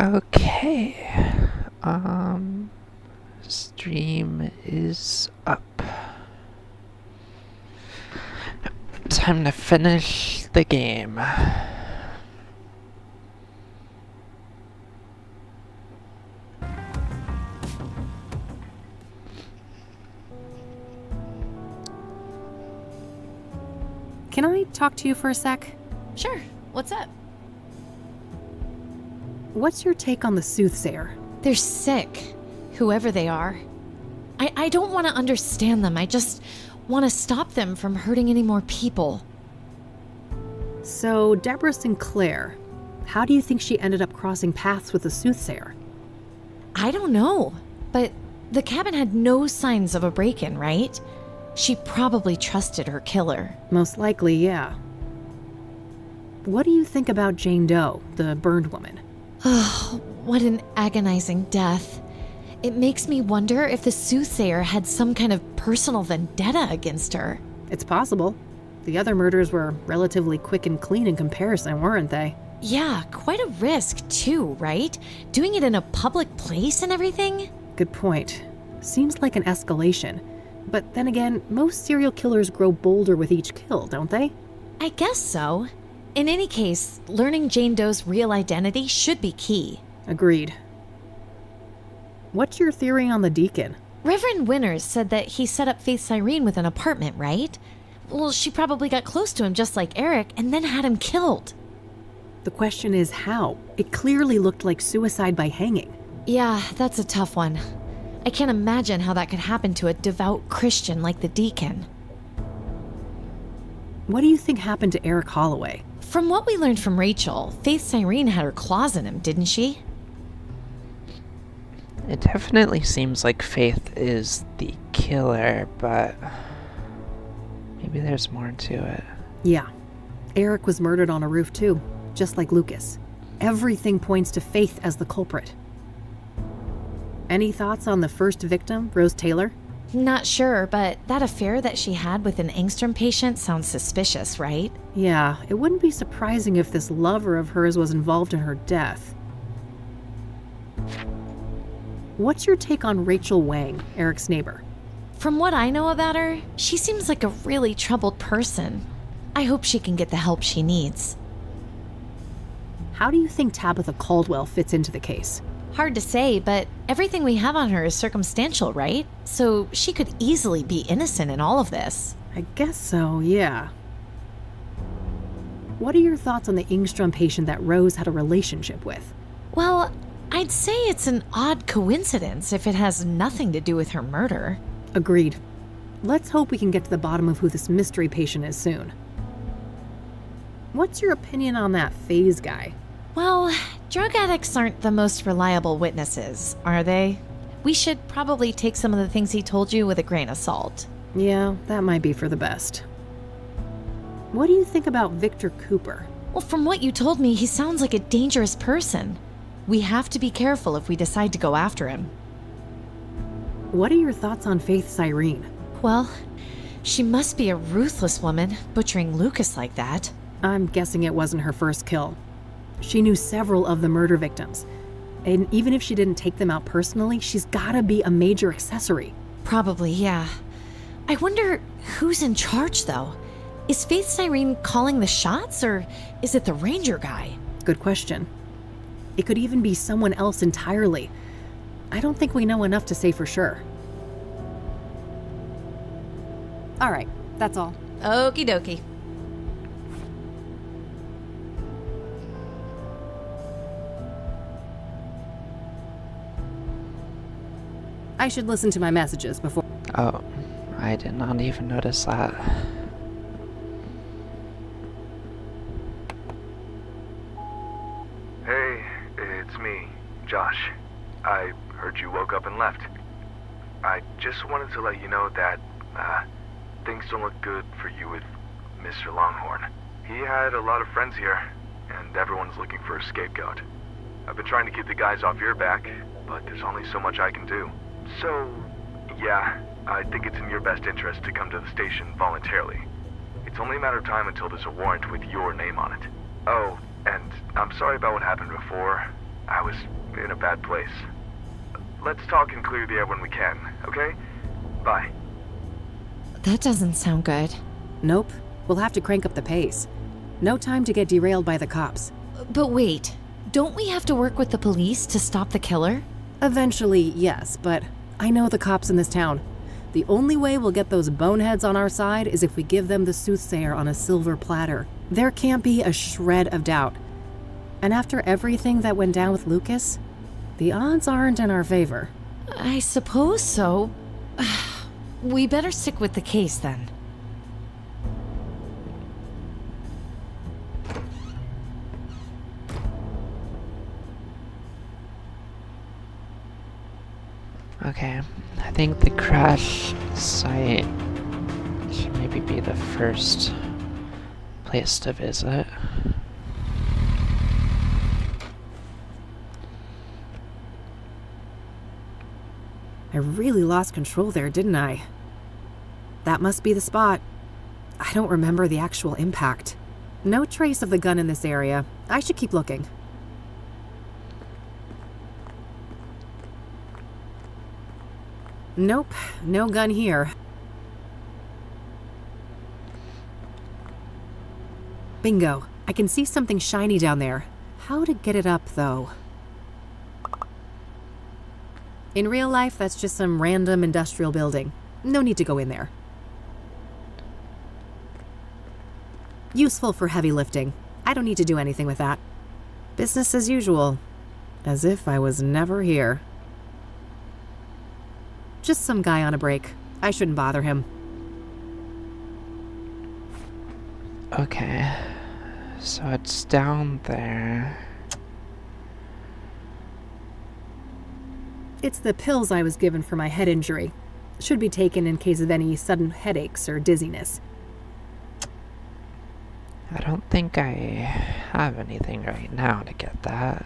Okay. Stream is up. Time to finish the game. Can I talk to you for a sec? Sure. What's up? What's your take on the soothsayer? They're sick, whoever they are. I don't want to understand them. I just want to stop them from hurting any more people. So, Deborah Sinclair, how do you think she ended up crossing paths with the soothsayer? I don't know, but the cabin had no signs of a break-in, right? She probably trusted her killer. Most likely, yeah. What do you think about Jane Doe, the burned woman? Oh, what an agonizing death. It makes me wonder if the soothsayer had some kind of personal vendetta against her. It's possible. The other murders were relatively quick and clean in comparison, weren't they? Yeah, quite a risk too, right? Doing it in a public place and everything? Good point. Seems like an escalation. But then again, most serial killers grow bolder with each kill, don't they? I guess so. In any case, learning Jane Doe's real identity should be key. Agreed. What's your theory on the deacon? Reverend Winters said that he set up Faith Cyrene with an apartment, right? Well, she probably got close to him just like Eric and then had him killed. The question is how? It clearly looked like suicide by hanging. Yeah, that's a tough one. I can't imagine how that could happen to a devout Christian like the deacon. What do you think happened to Eric Holloway? From what we learned from Rachel, Faith Cyrene had her claws in him, didn't she? It definitely seems like Faith is the killer, but maybe there's more to it. Yeah. Eric was murdered on a roof too, just like Lucas. Everything points to Faith as the culprit. Any thoughts on the first victim, Rose Taylor? Not sure, but that affair that she had with an Engstrom patient sounds suspicious, right? Yeah, it wouldn't be surprising if this lover of hers was involved in her death. What's your take on Rachel Wang, Eric's neighbor? From what I know about her, she seems like a really troubled person. I hope she can get the help she needs. How do you think Tabitha Caldwell fits into the case? Hard to say, but everything we have on her is circumstantial, right? So she could easily be innocent in all of this. I guess so, yeah. What are your thoughts on the Engstrom patient that Rose had a relationship with? Well, I'd say it's an odd coincidence if it has nothing to do with her murder. Agreed. Let's hope we can get to the bottom of who this mystery patient is soon. What's your opinion on that Faze guy? Well, drug addicts aren't the most reliable witnesses, are they? We should probably take some of the things he told you with a grain of salt. Yeah, that might be for the best. What do you think about Victor Cooper? Well, from what you told me, he sounds like a dangerous person. We have to be careful if we decide to go after him. What are your thoughts on Faith Cyrene? Well, she must be a ruthless woman, butchering Lucas like that. I'm guessing it wasn't her first kill. She knew several of the murder victims. And even if she didn't take them out personally, she's gotta be a major accessory. Probably, yeah. I wonder who's in charge, though. Is Faith Cyrene calling the shots, or is it the ranger guy? Good question. It could even be someone else entirely. I don't think we know enough to say for sure. All right, that's all. Okie dokie. I should listen to my messages before. Oh, I did not even notice that. Hey, it's me, Josh. I heard you woke up and left. I just wanted to let you know that, things don't look good for you with Mr. Longhorn. He had a lot of friends here, and everyone's looking for a scapegoat. I've been trying to keep the guys off your back, but there's only so much I can do. So, yeah, I think it's in your best interest to come to the station voluntarily. It's only a matter of time until there's a warrant with your name on it. Oh, and I'm sorry about what happened before. I was in a bad place. Let's talk and clear the air when we can, okay? Bye. That doesn't sound good. Nope. We'll have to crank up the pace. No time to get derailed by the cops. But wait, don't we have to work with the police to stop the killer? Eventually, yes, but I know the cops in this town. The only way we'll get those boneheads on our side is if we give them the soothsayer on a silver platter. There can't be a shred of doubt. And after everything that went down with Lucas, the odds aren't in our favor. I suppose so. We better stick with the case then. Okay, I think the crash site should maybe be the first place to visit. I really lost control there, didn't I? That must be the spot. I don't remember the actual impact. No trace of the gun in this area. I should keep looking. Nope, no gun here. Bingo. I can see something shiny down there. How to get it up, though? In real life, that's just some random industrial building. No need to go in there. Useful for heavy lifting. I don't need to do anything with that. Business as usual. As if I was never here. Just some guy on a break. I shouldn't bother him. Okay, so it's down there. It's the pills I was given for my head injury. Should be taken in case of any sudden headaches or dizziness. I don't think I have anything right now to get that.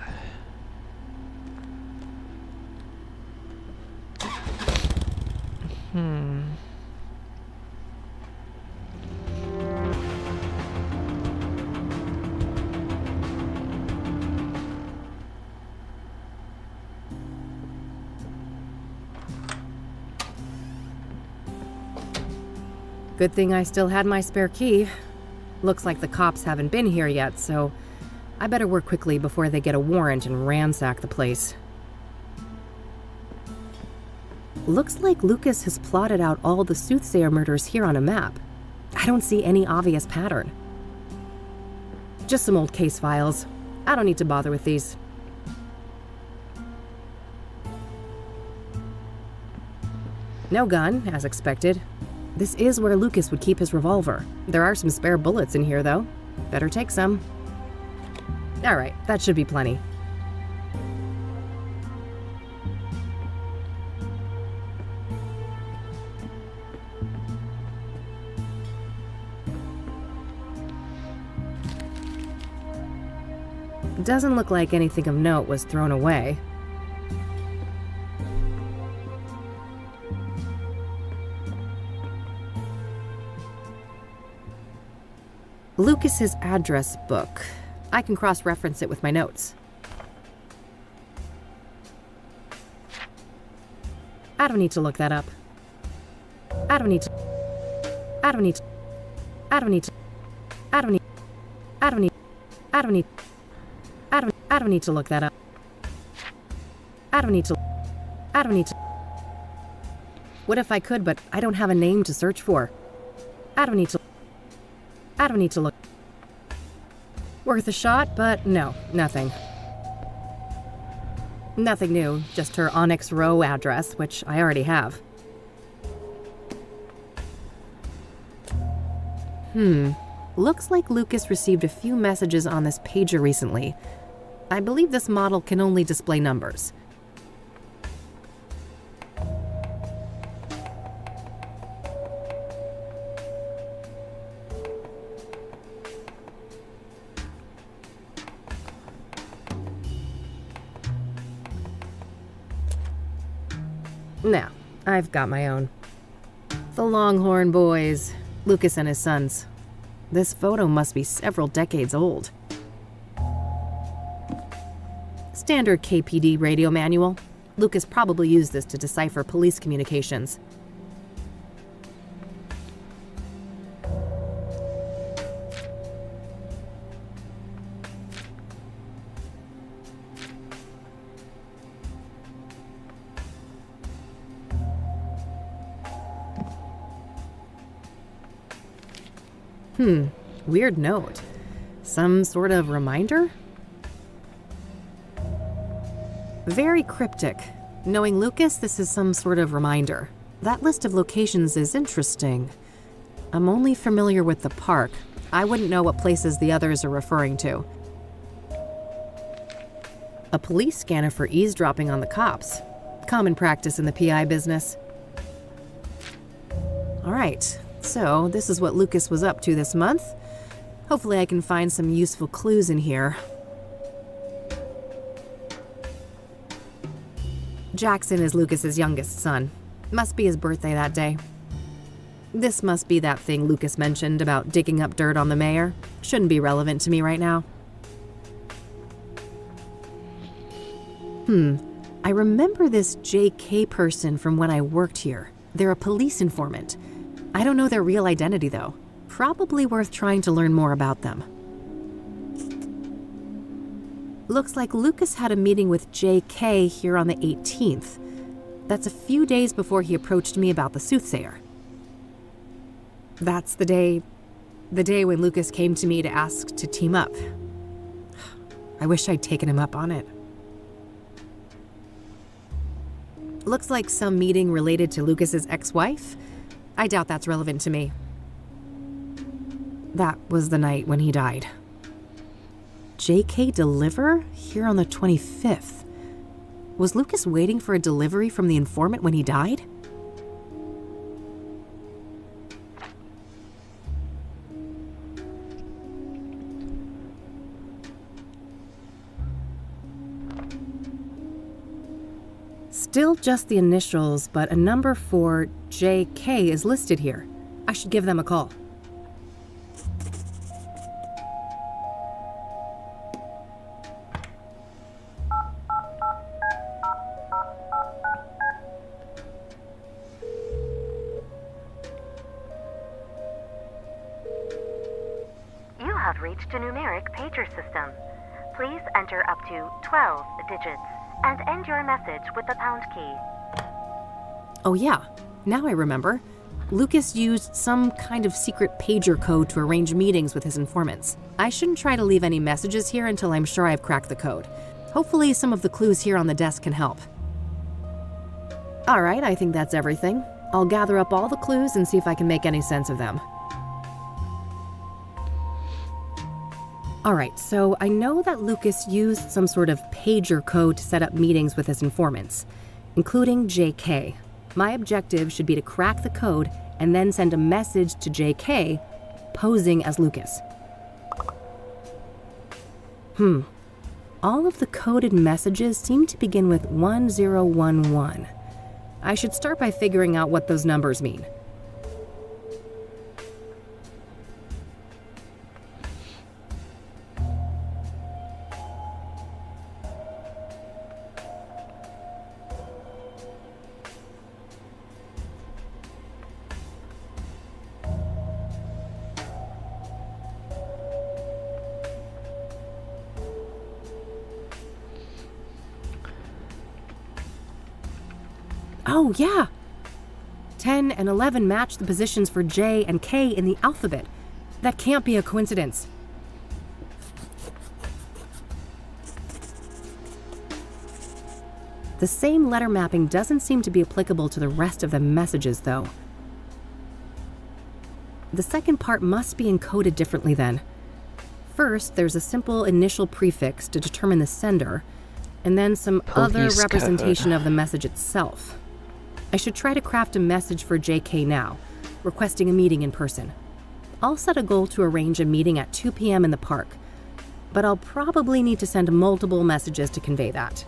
Good thing I still had my spare key. Looks like the cops haven't been here yet, so I better work quickly before they get a warrant and ransack the place. Looks like Lucas has plotted out all the soothsayer murders here on a map. I don't see any obvious pattern. Just some old case files. I don't need to bother with these. No gun, as expected. This is where Lucas would keep his revolver. There are some spare bullets in here, though. Better take some. Alright, that should be plenty. Doesn't look like anything of note was thrown away. Lucas's address book. I can cross-reference it with my notes. I don't need to look that up. I don't need to look that up. I don't need to. What if I could, but I don't have a name to search for? I don't need to look. Worth a shot, but no, nothing. Nothing new, just her Onyx Row address, which I already have. Looks like Lucas received a few messages on this pager recently. I believe this model can only display numbers. Now, I've got my own. The Longhorn Boys, Lucas and his sons. This photo must be several decades old. Standard KPD radio manual. Lucas probably used this to decipher police communications. Weird note. Some sort of reminder? Very cryptic. Knowing Lucas, this is some sort of reminder. That list of locations is interesting. I'm only familiar with the park. I wouldn't know what places the others are referring to. A police scanner for eavesdropping on the cops. Common practice in the PI business. All right, so this is what Lucas was up to this month. Hopefully I can find some useful clues in here. Jackson is Lucas's youngest son. Must be his birthday that day. This must be that thing Lucas mentioned about digging up dirt on the mayor. Shouldn't be relevant to me right now. I remember this JK person from when I worked here. They're a police informant. I don't know their real identity though. Probably worth trying to learn more about them. Looks like Lucas had a meeting with JK here on the 18th. That's a few days before he approached me about the soothsayer. That's the day when Lucas came to me to ask to team up. I wish I'd taken him up on it. Looks like some meeting related to Lucas's ex-wife. I doubt that's relevant to me. That was the night when he died. JK deliver here on the 25th. Was Lucas waiting for a delivery from the informant when he died? Still just the initials, but a number for JK is listed here. I should give them a call. You have reached a numeric pager system. Please enter up to 12 digits and end your message with the pound key. Oh yeah, now I remember. Lucas used some kind of secret pager code to arrange meetings with his informants. I shouldn't try to leave any messages here until I'm sure I've cracked the code. Hopefully some of the clues here on the desk can help. All right, I think that's everything. I'll gather up all the clues and see if I can make any sense of them. All right, so I know that Lucas used some sort of pager code to set up meetings with his informants, including JK. My objective should be to crack the code and then send a message to JK posing as Lucas. All of the coded messages seem to begin with 1011. I should start by figuring out what those numbers mean. Oh, yeah! 10 and 11 match the positions for J and K in the alphabet. That can't be a coincidence. The same letter mapping doesn't seem to be applicable to the rest of the messages, though. The second part must be encoded differently then. First, there's a simple initial prefix to determine the sender, and then some other Police representation code. of the message itself. I should try to craft a message for JK now, requesting a meeting in person. I'll set a goal to arrange a meeting at 2 p.m. in the park, but I'll probably need to send multiple messages to convey that.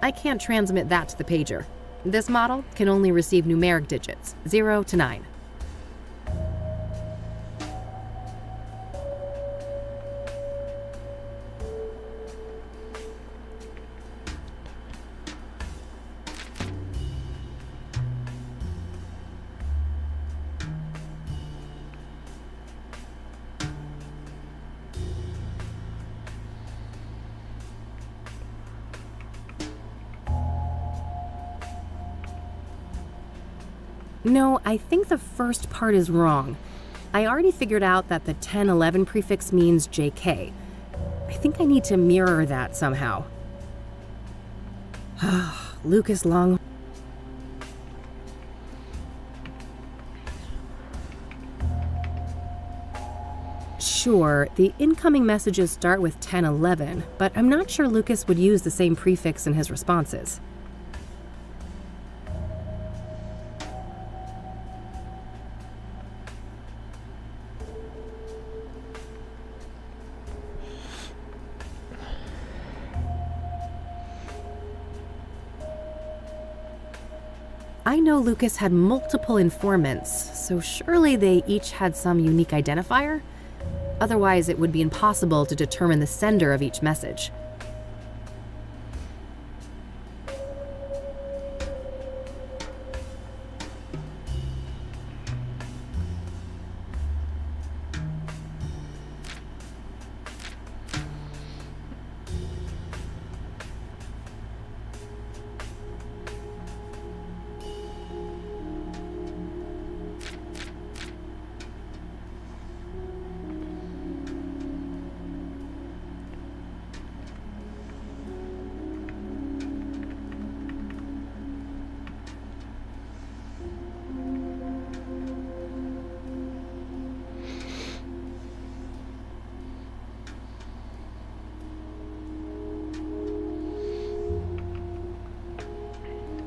I can't transmit that to the pager. This model can only receive numeric digits, 0 to 9. No, I think the first part is wrong. I already figured out that the 1011 prefix means JK. I think I need to mirror that somehow. Lucas Long. Sure, the incoming messages start with 1011, but I'm not sure Lucas would use the same prefix in his responses. I know Lucas had multiple informants, so surely they each had some unique identifier? Otherwise, it would be impossible to determine the sender of each message.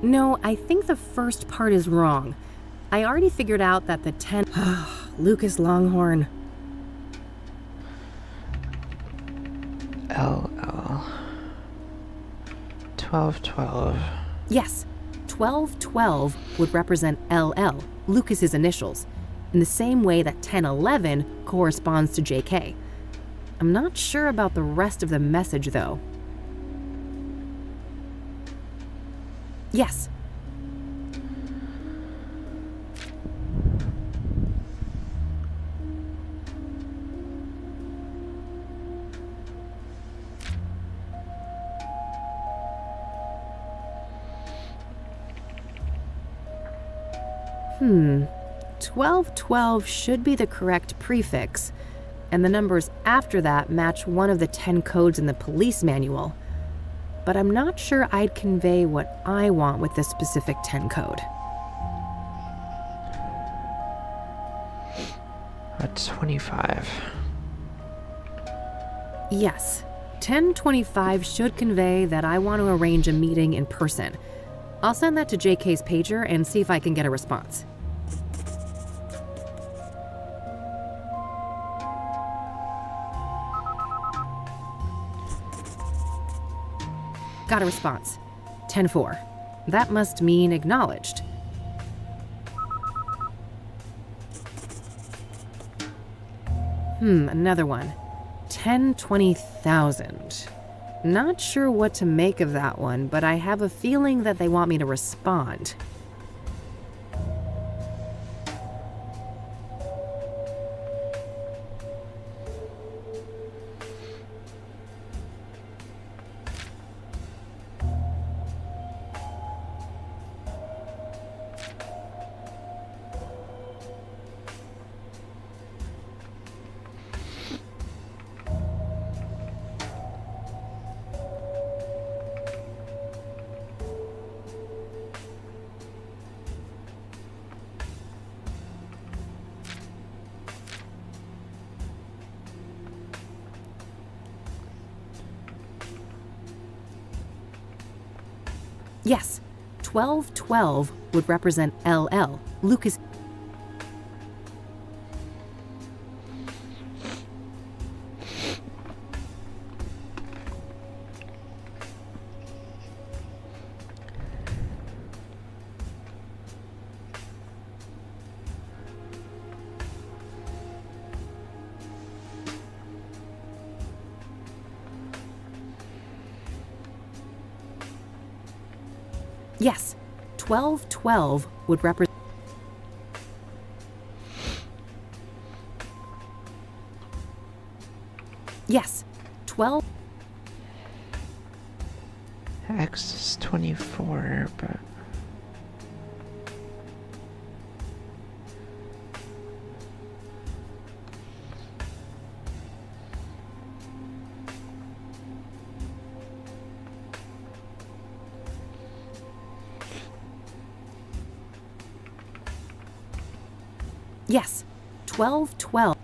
No, I think the first part is wrong. I already figured out that the 10... Lucas Longhorn. LL. 1212. Yes, 1212 would represent LL, Lucas's initials, in the same way that 1011 corresponds to JK. I'm not sure about the rest of the message, though. Yes. Hmm. 1212 should be the correct prefix, and the numbers after that match one of the 10 codes in the police manual. But I'm not sure I'd convey what I want with this specific 10 code. A 25. Yes, 1025 should convey that I want to arrange a meeting in person. I'll send that to JK's pager and see if I can get a response. Got a response. 10-4. That must mean acknowledged. Another one. 10-20,000. Not sure what to make of that one, but I have a feeling that they want me to respond. Yes, 1212 would represent LL, Lucas. Yes, 1212 would represent. Yes, 12. X is 24, but... Yes, 1212.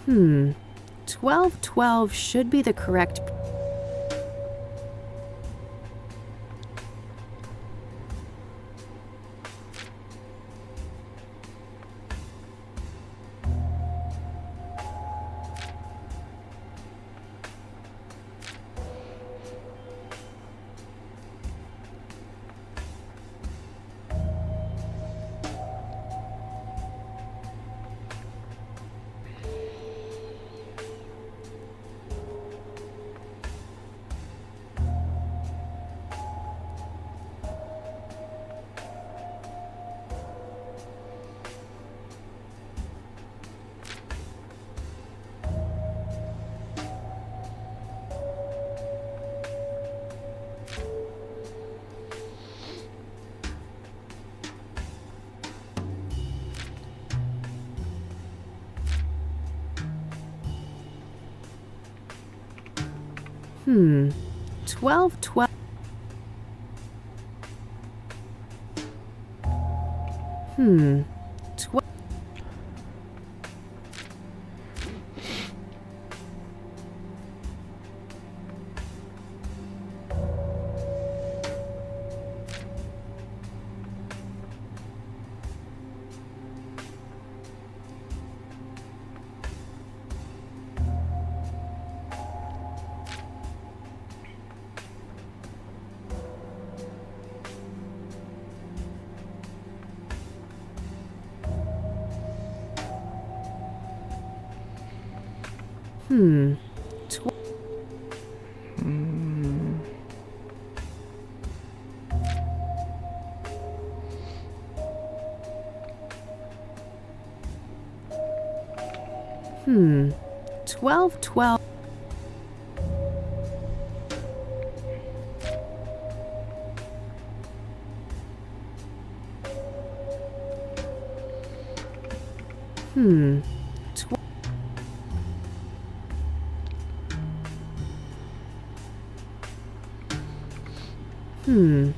Hmm. 1212 should be the correct. Hmm. 1212. Hmm. 12. Hmm. Hmm. Hmm. 1212. Hmm. Hmm.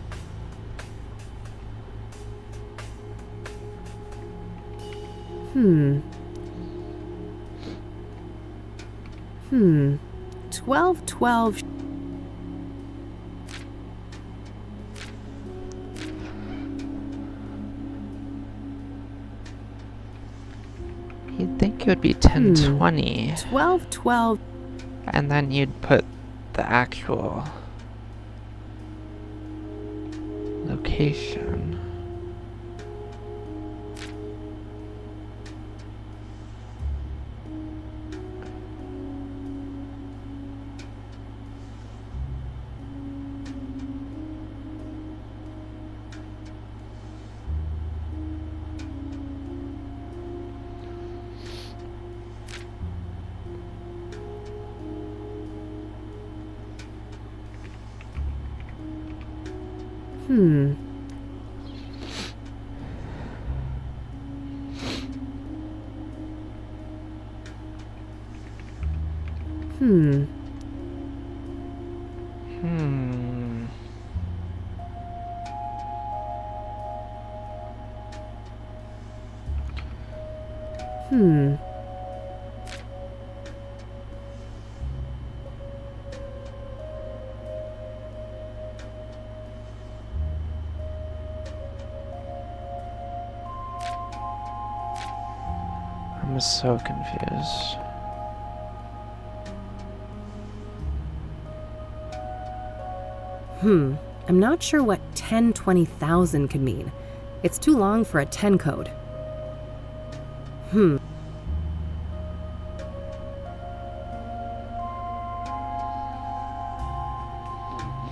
Hmm. 1212. You'd think it would be 1020, 1212. and then you'd put the actual location. Hmm. Hmm. Hmm. Hmm. I'm so confused. I'm not sure what 10/20,000 could mean. It's too long for a 10 code.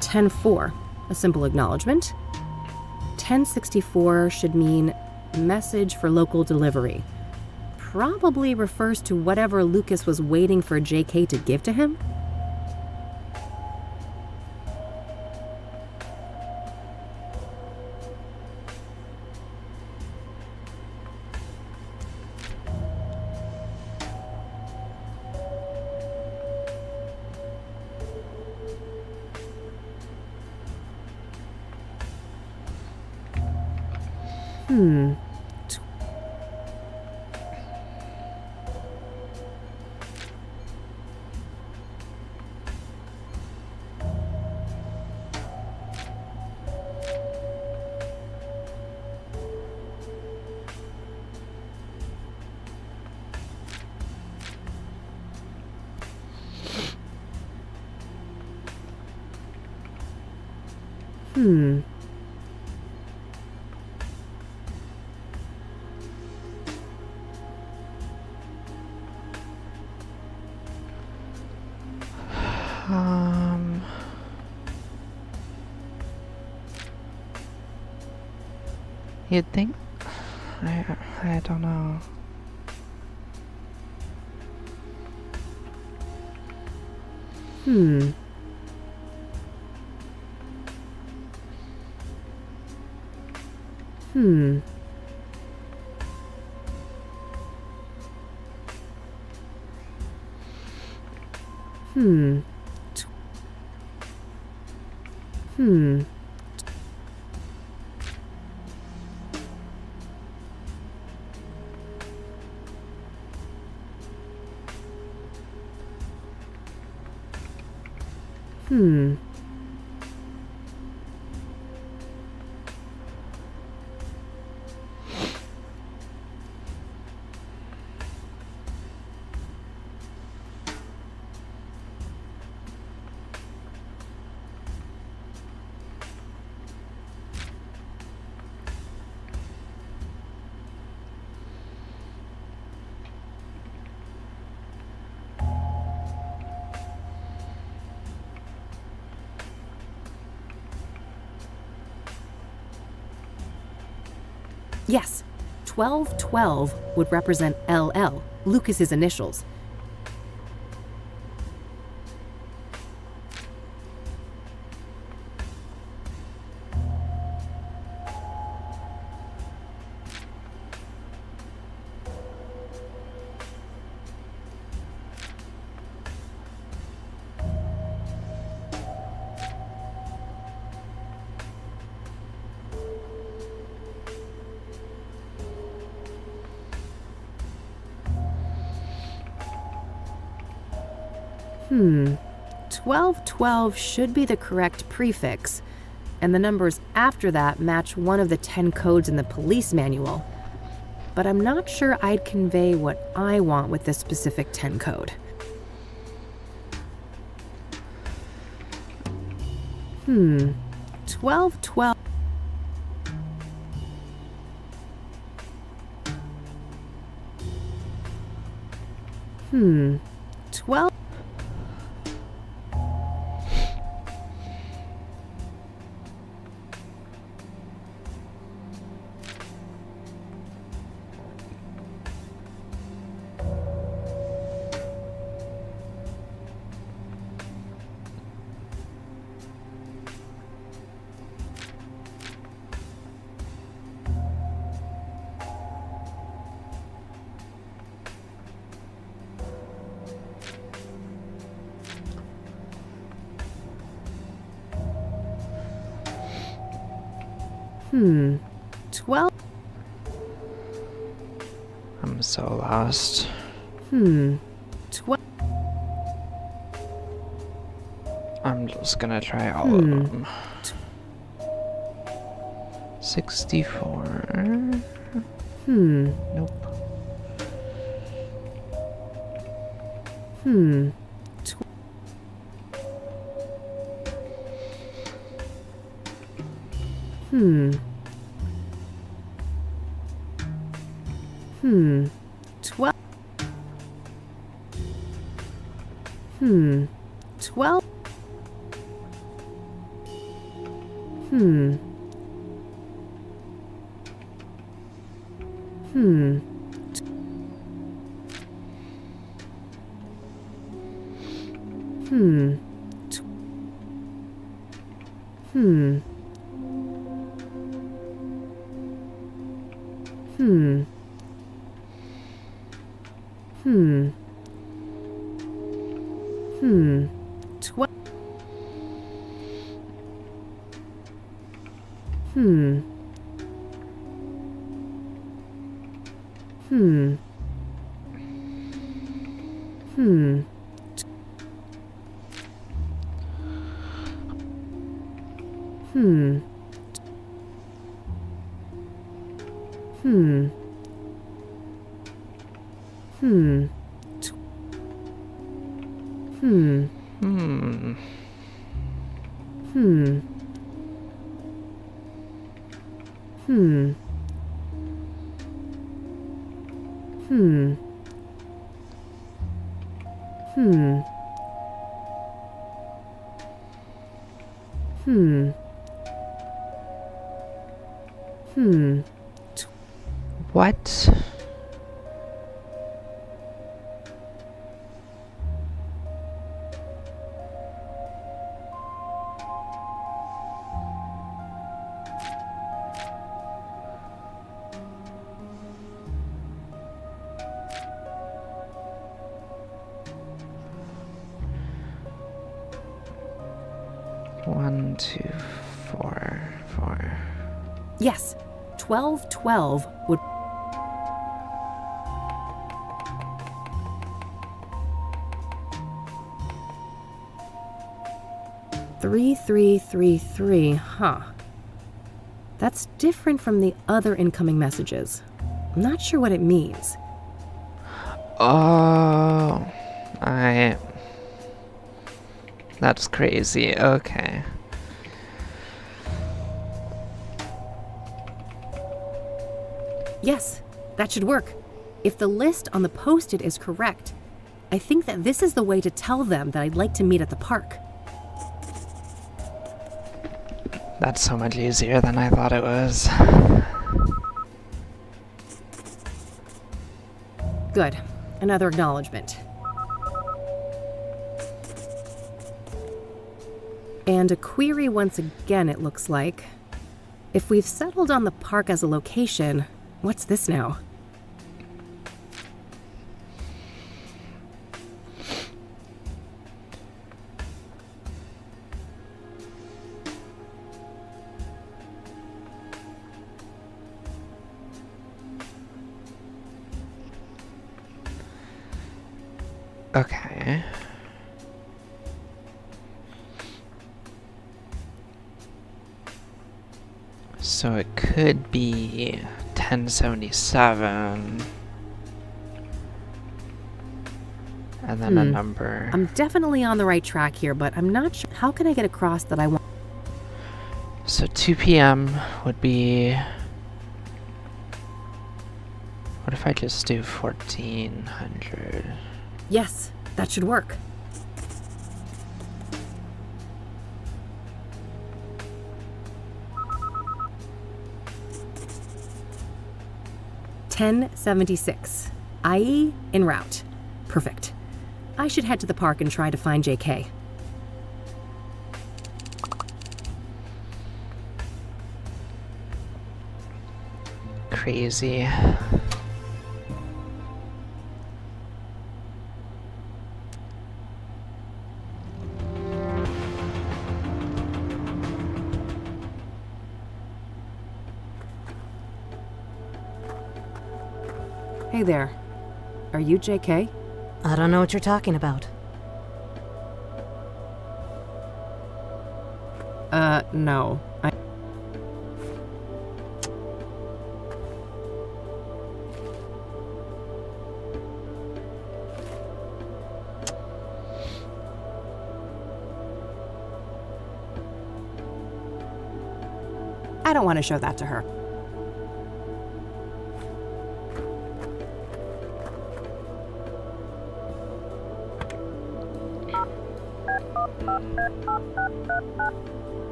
10-4, a simple acknowledgement. 1064 should mean message for local delivery. Probably refers to whatever Lucas was waiting for JK to give to him. You'd think? I don't know. Yes, 1212 would represent LL, Lucas's initials. Hmm. 1212 should be the correct prefix, and the numbers after that match one of the 10 codes in the police manual. But I'm not sure I'd convey what I want with this specific 10 code. 1212. Hmm. 12. Hmm. 12. I'm so lost. 12. I'm just gonna try all of them. 64. Nope. 12. Hmm. 12. 12. Hmm. 12. What? One, two, four, four. Yes, 1212 would. 3333, huh? That's different from the other incoming messages. I'm not sure what it means. Oh, that's crazy. Okay. Yes, that should work. If the list on the post-it is correct, I think that this is the way to tell them that I'd like to meet at the park. That's so much easier than I thought it was. Good. Another acknowledgement. And a query once again, it looks like. If we've settled on the park as a location, what's this now? Okay. So it could be 1077. And then a number. I'm definitely on the right track here, but I'm not sure. How can I get across that I want? So 2 p.m. would be... What if I just do 1400? Yes, that should work. $10.76. IE en route. Perfect. I should head to the park and try to find JK. Crazy. Hey there. Are you JK? I don't know what you're talking about. No. I don't want to show that to her.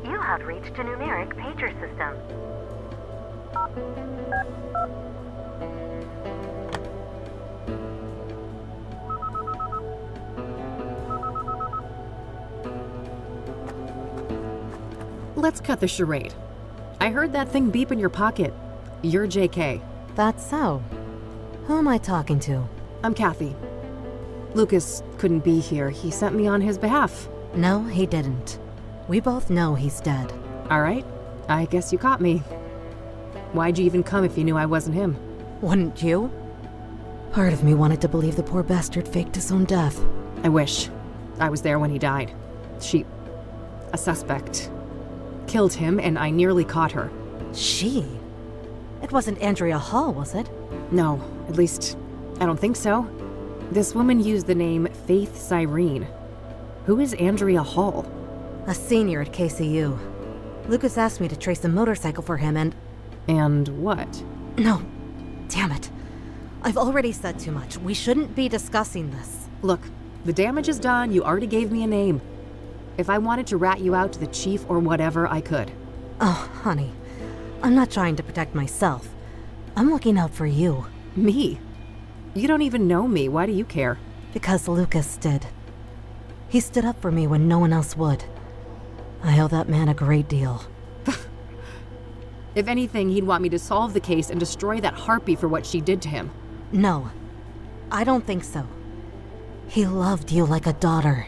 You have reached a numeric pager system. Let's cut the charade. I heard that thing beep in your pocket. You're JK. That's so. Who am I talking to? I'm Kathy. Lucas couldn't be here. He sent me on his behalf. No, he didn't. We both know he's dead. All right. I guess you caught me. Why'd you even come if you knew I wasn't him? Wouldn't you? Part of me wanted to believe the poor bastard faked his own death. I wish. I was there when he died. A suspect, killed him and I nearly caught her. She? It wasn't Andrea Hall, was it? No, at least, I don't think so. This woman used the name Faith Cyrene. Who is Andrea Hall? A senior at KCU. Lucas asked me to trace a motorcycle for him and... And what? No. Damn it. I've already said too much. We shouldn't be discussing this. Look, the damage is done. You already gave me a name. If I wanted to rat you out to the chief or whatever, I could. Oh, honey. I'm not trying to protect myself. I'm looking out for you. Me? You don't even know me. Why do you care? Because Lucas did. He stood up for me when no one else would. I owe that man a great deal. If anything, he'd want me to solve the case and destroy that harpy for what she did to him. No. I don't think so. He loved you like a daughter.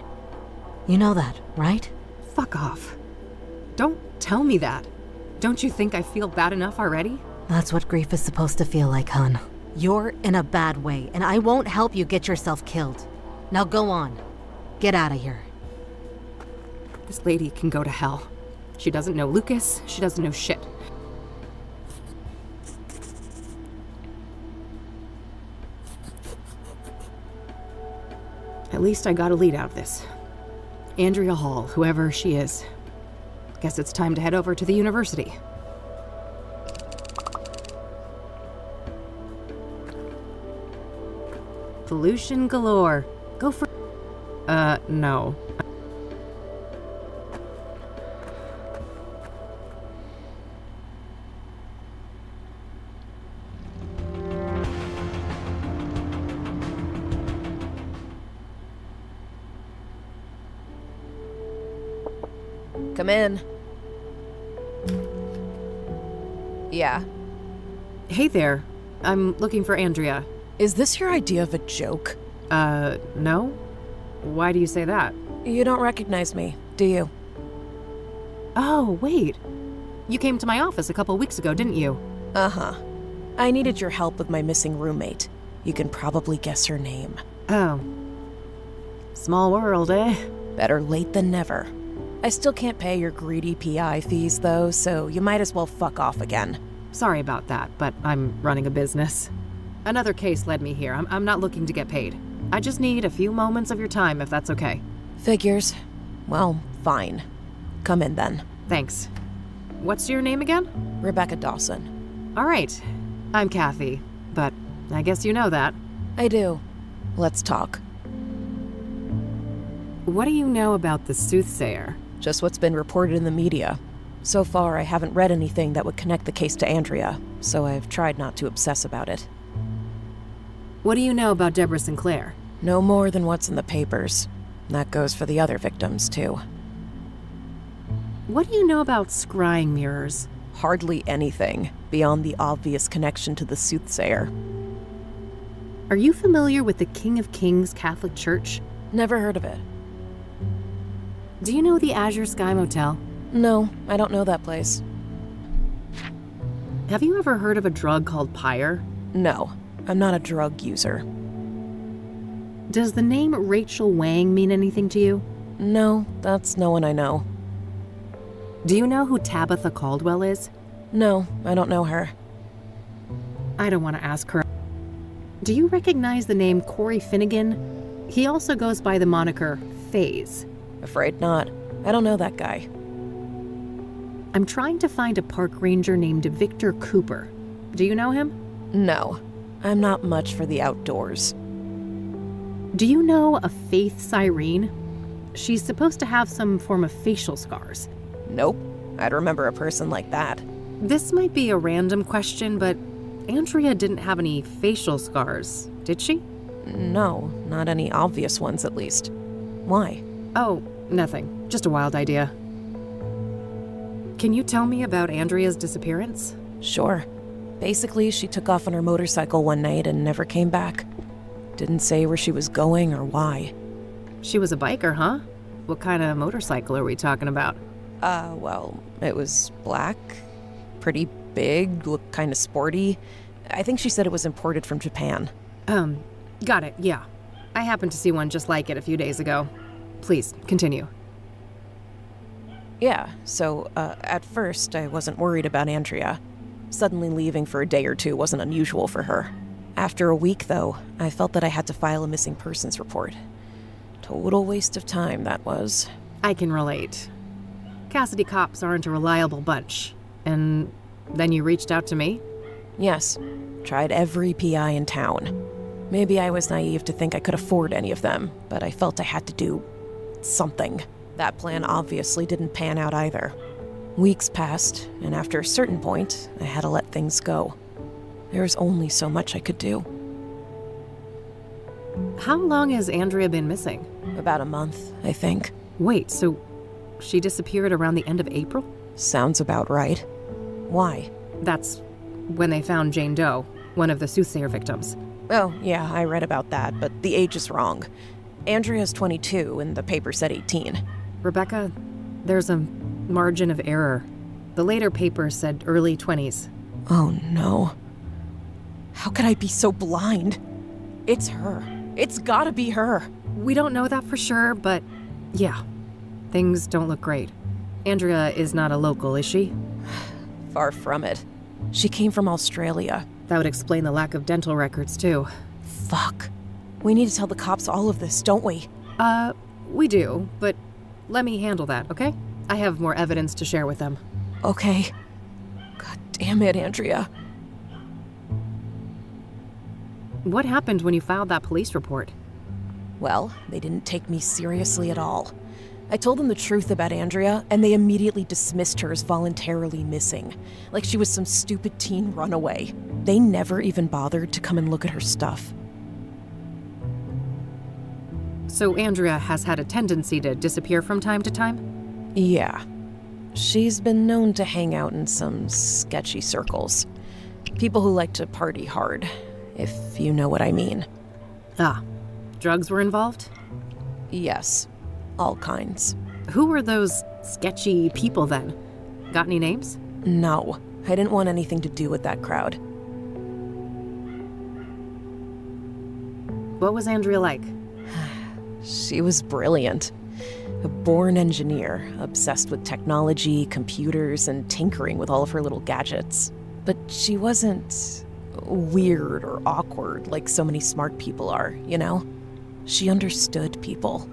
You know that, right? Fuck off. Don't tell me that. Don't you think I feel bad enough already? That's what grief is supposed to feel like, hon. You're in a bad way, and I won't help you get yourself killed. Now go on. Get out of here. This lady can go to hell. She doesn't know Lucas. She doesn't know shit. At least I got a lead out of this. Andrea Hall, whoever she is. Guess it's time to head over to the university. Pollution galore. Go for... no. Come in. Yeah. Hey there. I'm looking for Andrea. Is this your idea of a joke? No? Why do you say that? You don't recognize me, do you? Oh, wait. You came to my office a couple weeks ago, didn't you? Uh-huh. I needed your help with my missing roommate. You can probably guess her name. Oh. Small world, eh? Better late than never. I still can't pay your greedy PI fees, though, so you might as well fuck off again. Sorry about that, but I'm running a business. Another case led me here. I'm not looking to get paid. I just need a few moments of your time, if that's okay. Figures. Well, fine. Come in then. Thanks. What's your name again? Rebecca Dawson. All right. I'm Kathy, but I guess you know that. I do. Let's talk. What do you know about the soothsayer? Just what's been reported in the media. So far, I haven't read anything that would connect the case to Andrea, so I've tried not to obsess about it. What do you know about Deborah Sinclair? No more than what's in the papers. That goes for the other victims, too. What do you know about scrying mirrors? Hardly anything, beyond the obvious connection to the soothsayer. Are you familiar with the King of Kings Catholic Church? Never heard of it. Do you know the Azure Sky Motel? No, I don't know that place. Have you ever heard of a drug called Pyre? No, I'm not a drug user. Does the name Rachel Wang mean anything to you? No, that's no one I know. Do you know who Tabitha Caldwell is? No, I don't know her. I don't want to ask her. Do you recognize the name Corey Finnegan? He also goes by the moniker FaZe. Afraid not. I don't know that guy. I'm trying to find a park ranger named Victor Cooper. Do you know him? No, I'm not much for the outdoors. Do you know a Faith Cyrene? She's supposed to have some form of facial scars. Nope, I'd remember a person like that. This might be a random question, but Andrea didn't have any facial scars, did she? No, not any obvious ones at least. Why? Oh, nothing. Just a wild idea. Can you tell me about Andrea's disappearance? Sure. Basically, she took off on her motorcycle one night and never came back. Didn't say where she was going or why. She was a biker, huh? What kind of motorcycle are we talking about? Well, it was black, pretty big, looked kind of sporty. I think she said it was imported from Japan. Got it, yeah. I happened to see one just like it a few days ago. Please, continue. Yeah, so, at first, I wasn't worried about Andrea. Suddenly leaving for a day or two wasn't unusual for her. After a week, though, I felt that I had to file a missing persons report. Total waste of time, that was. I can relate. Cassidy cops aren't a reliable bunch. And then you reached out to me? Yes, tried every PI in town. Maybe I was naive to think I could afford any of them, but I felt I had to do something. That plan obviously didn't pan out either. Weeks passed, and after a certain point, I had to let things go. There was only so much I could do. How long has Andrea been missing? About a month, I think. Wait, so she disappeared around the end of April? Sounds about right. Why? That's when they found Jane Doe, one of the soothsayer victims. Oh, yeah, I read about that, but the age is wrong. Andrea's 22, and the paper said 18. Rebecca, there's a margin of error. The later paper said early 20s. Oh, no. How could I be so blind? It's her. It's gotta be her. We don't know that for sure, but yeah, things don't look great. Andrea is not a local, is she? Far from it. She came from Australia. That would explain the lack of dental records, too. Fuck. We need to tell the cops all of this, don't we? We do, but let me handle that, okay? I have more evidence to share with them. Okay. God damn it, Andrea. What happened when you filed that police report? Well, they didn't take me seriously at all. I told them the truth about Andrea, and they immediately dismissed her as voluntarily missing, like she was some stupid teen runaway. They never even bothered to come and look at her stuff. So Andrea has had a tendency to disappear from time to time? Yeah. She's been known to hang out in some sketchy circles. People who like to party hard, if you know what I mean. Ah, drugs were involved? Yes. All kinds. Who were those sketchy people then? Got any names? No, I didn't want anything to do with that crowd. What was Andrea like? She was brilliant. A born engineer, obsessed with technology, computers, and tinkering with all of her little gadgets. But she wasn't weird or awkward like so many smart people are, you know? She understood people.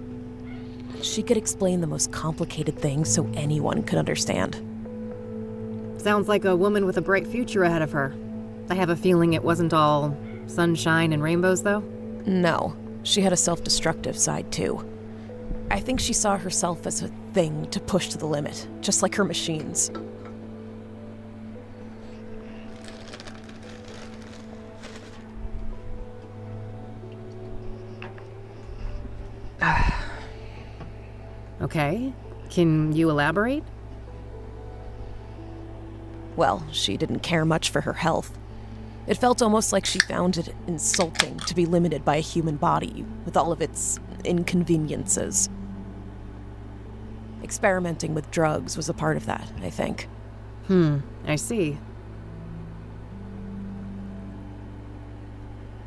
She could explain the most complicated things so anyone could understand. Sounds like a woman with a bright future ahead of her. I have a feeling it wasn't all sunshine and rainbows, though. No, she had a self-destructive side, too. I think she saw herself as a thing to push to the limit, just like her machines. Okay, can you elaborate? Well, she didn't care much for her health. It felt almost like she found it insulting to be limited by a human body with all of its inconveniences. Experimenting with drugs was a part of that, I think. I see.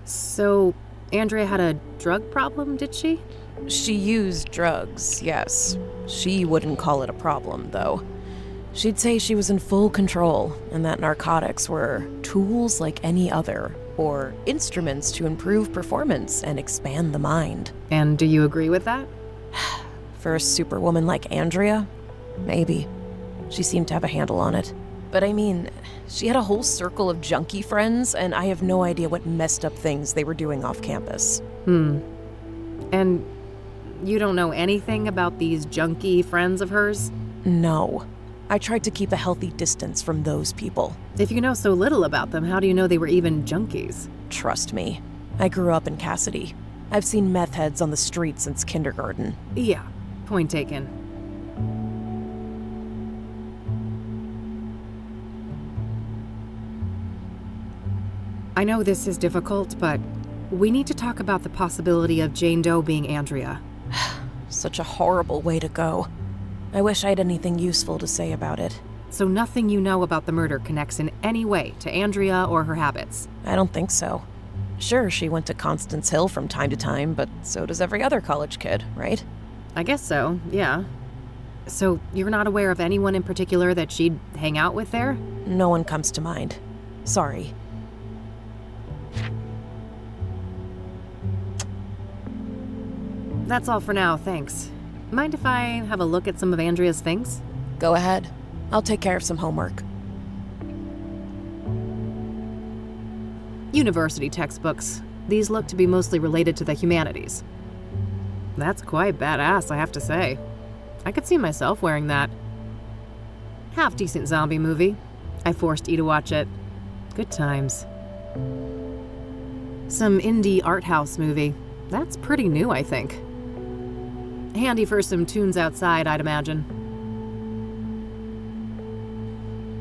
So, Andrea had a drug problem, did she? She used drugs, yes. She wouldn't call it a problem, though. She'd say she was in full control, and that narcotics were tools like any other, or instruments to improve performance and expand the mind. And do you agree with that? For a superwoman like Andrea? Maybe. She seemed to have a handle on it. But I mean, she had a whole circle of junkie friends, and I have no idea what messed up things they were doing off campus. And you don't know anything about these junkie friends of hers? No. I tried to keep a healthy distance from those people. If you know so little about them, how do you know they were even junkies? Trust me. I grew up in Cassidy. I've seen meth heads on the street since kindergarten. Yeah, point taken. I know this is difficult, but we need to talk about the possibility of Jane Doe being Andrea. Such a horrible way to go. I wish I had anything useful to say about it. So nothing you know about the murder connects in any way to Andrea or her habits? I don't think so. Sure, she went to Constance Hill from time to time, but so does every other college kid, right? I guess so, yeah. So you're not aware of anyone in particular that she'd hang out with there? No one comes to mind. Sorry. That's all for now, thanks. Mind if I have a look at some of Andrea's things? Go ahead. I'll take care of some homework. University textbooks. These look to be mostly related to the humanities. That's quite badass, I have to say. I could see myself wearing that. Half-decent zombie movie. I forced E to watch it. Good times. Some indie art house movie. That's pretty new, I think. Handy for some tunes outside, I'd imagine.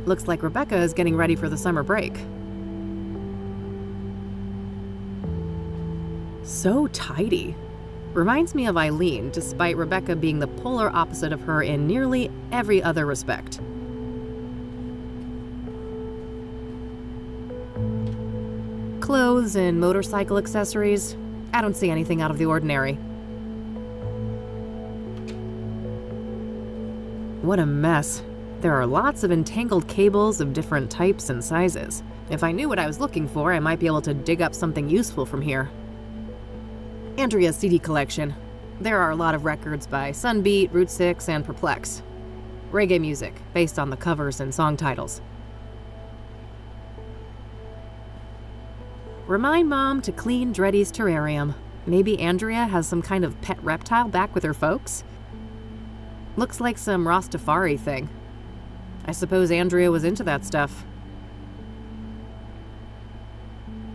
Looks like Rebecca is getting ready for the summer break. So tidy. Reminds me of Eileen, despite Rebecca being the polar opposite of her in nearly every other respect. Clothes and motorcycle accessories. I don't see anything out of the ordinary. What a mess. There are lots of entangled cables of different types and sizes. If I knew what I was looking for, I might be able to dig up something useful from here. Andrea's CD collection. There are a lot of records by Sunbeat, Route 6, and Perplex. Reggae music, based on the covers and song titles. Remind Mom to clean Dreddy's terrarium. Maybe Andrea has some kind of pet reptile back with her folks? Looks like some Rastafari thing. I suppose Andrea was into that stuff.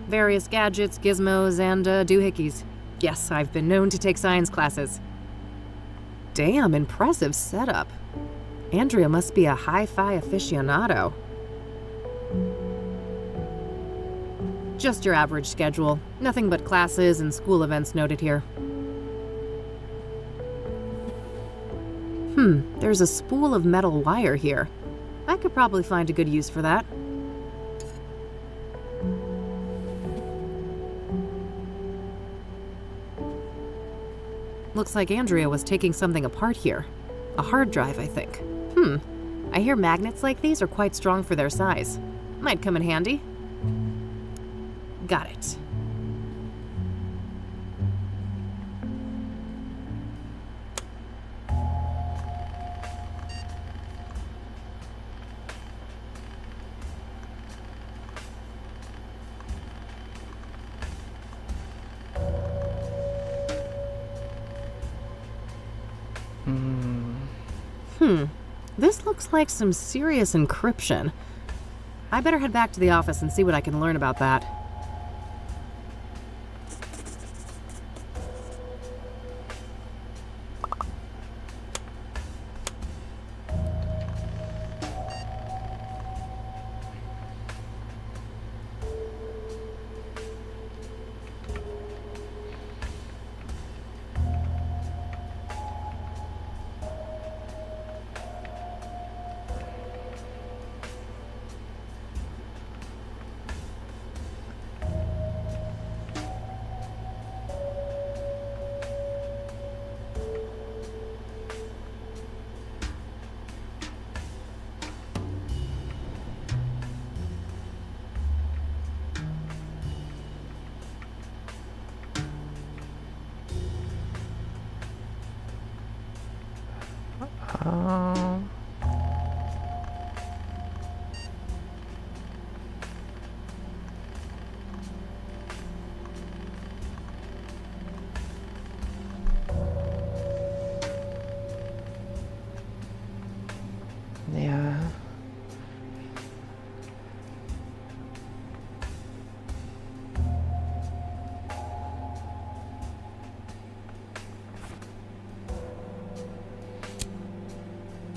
Various gadgets, gizmos, and doohickeys. Yes, I've been known to take science classes. Damn, impressive setup. Andrea must be a hi-fi aficionado. Just your average schedule. Nothing but classes and school events noted here. There's a spool of metal wire here. I could probably find a good use for that. Looks like Andrea was taking something apart here. A hard drive, I think. I hear magnets like these are quite strong for their size. Might come in handy. Got it. This looks like some serious encryption. I better head back to the office and see what I can learn about that. Oh. Yeah.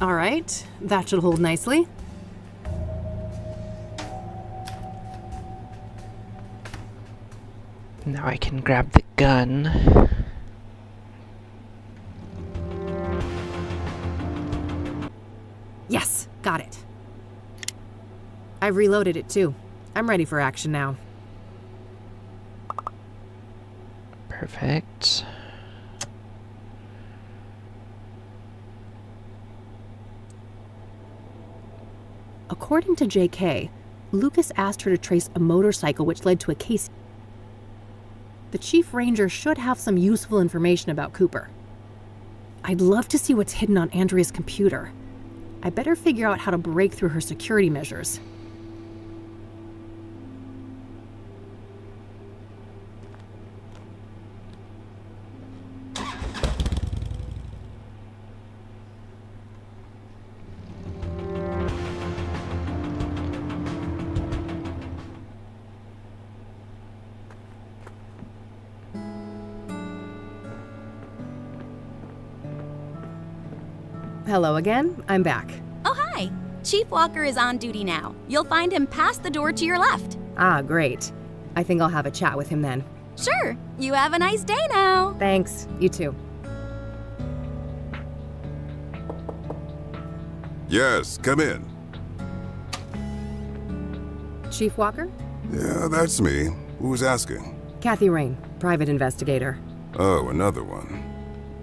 All right, that should hold nicely. Now I can grab the gun. Yes, got it. I've reloaded it too. I'm ready for action now. Perfect. According to JK, Lucas asked her to trace a motorcycle which led to a case. The Chief Ranger should have some useful information about Cooper. I'd love to see what's hidden on Andrea's computer. I better figure out how to break through her security measures. Hello again, I'm back. Oh, hi. Chief Walker is on duty now. You'll find him past the door to your left. Ah, great. I think I'll have a chat with him then. Sure. You have a nice day now. Thanks, you too. Yes, come in. Chief Walker? Yeah, that's me. Who's asking? Kathy Rain, private investigator. Oh, another one.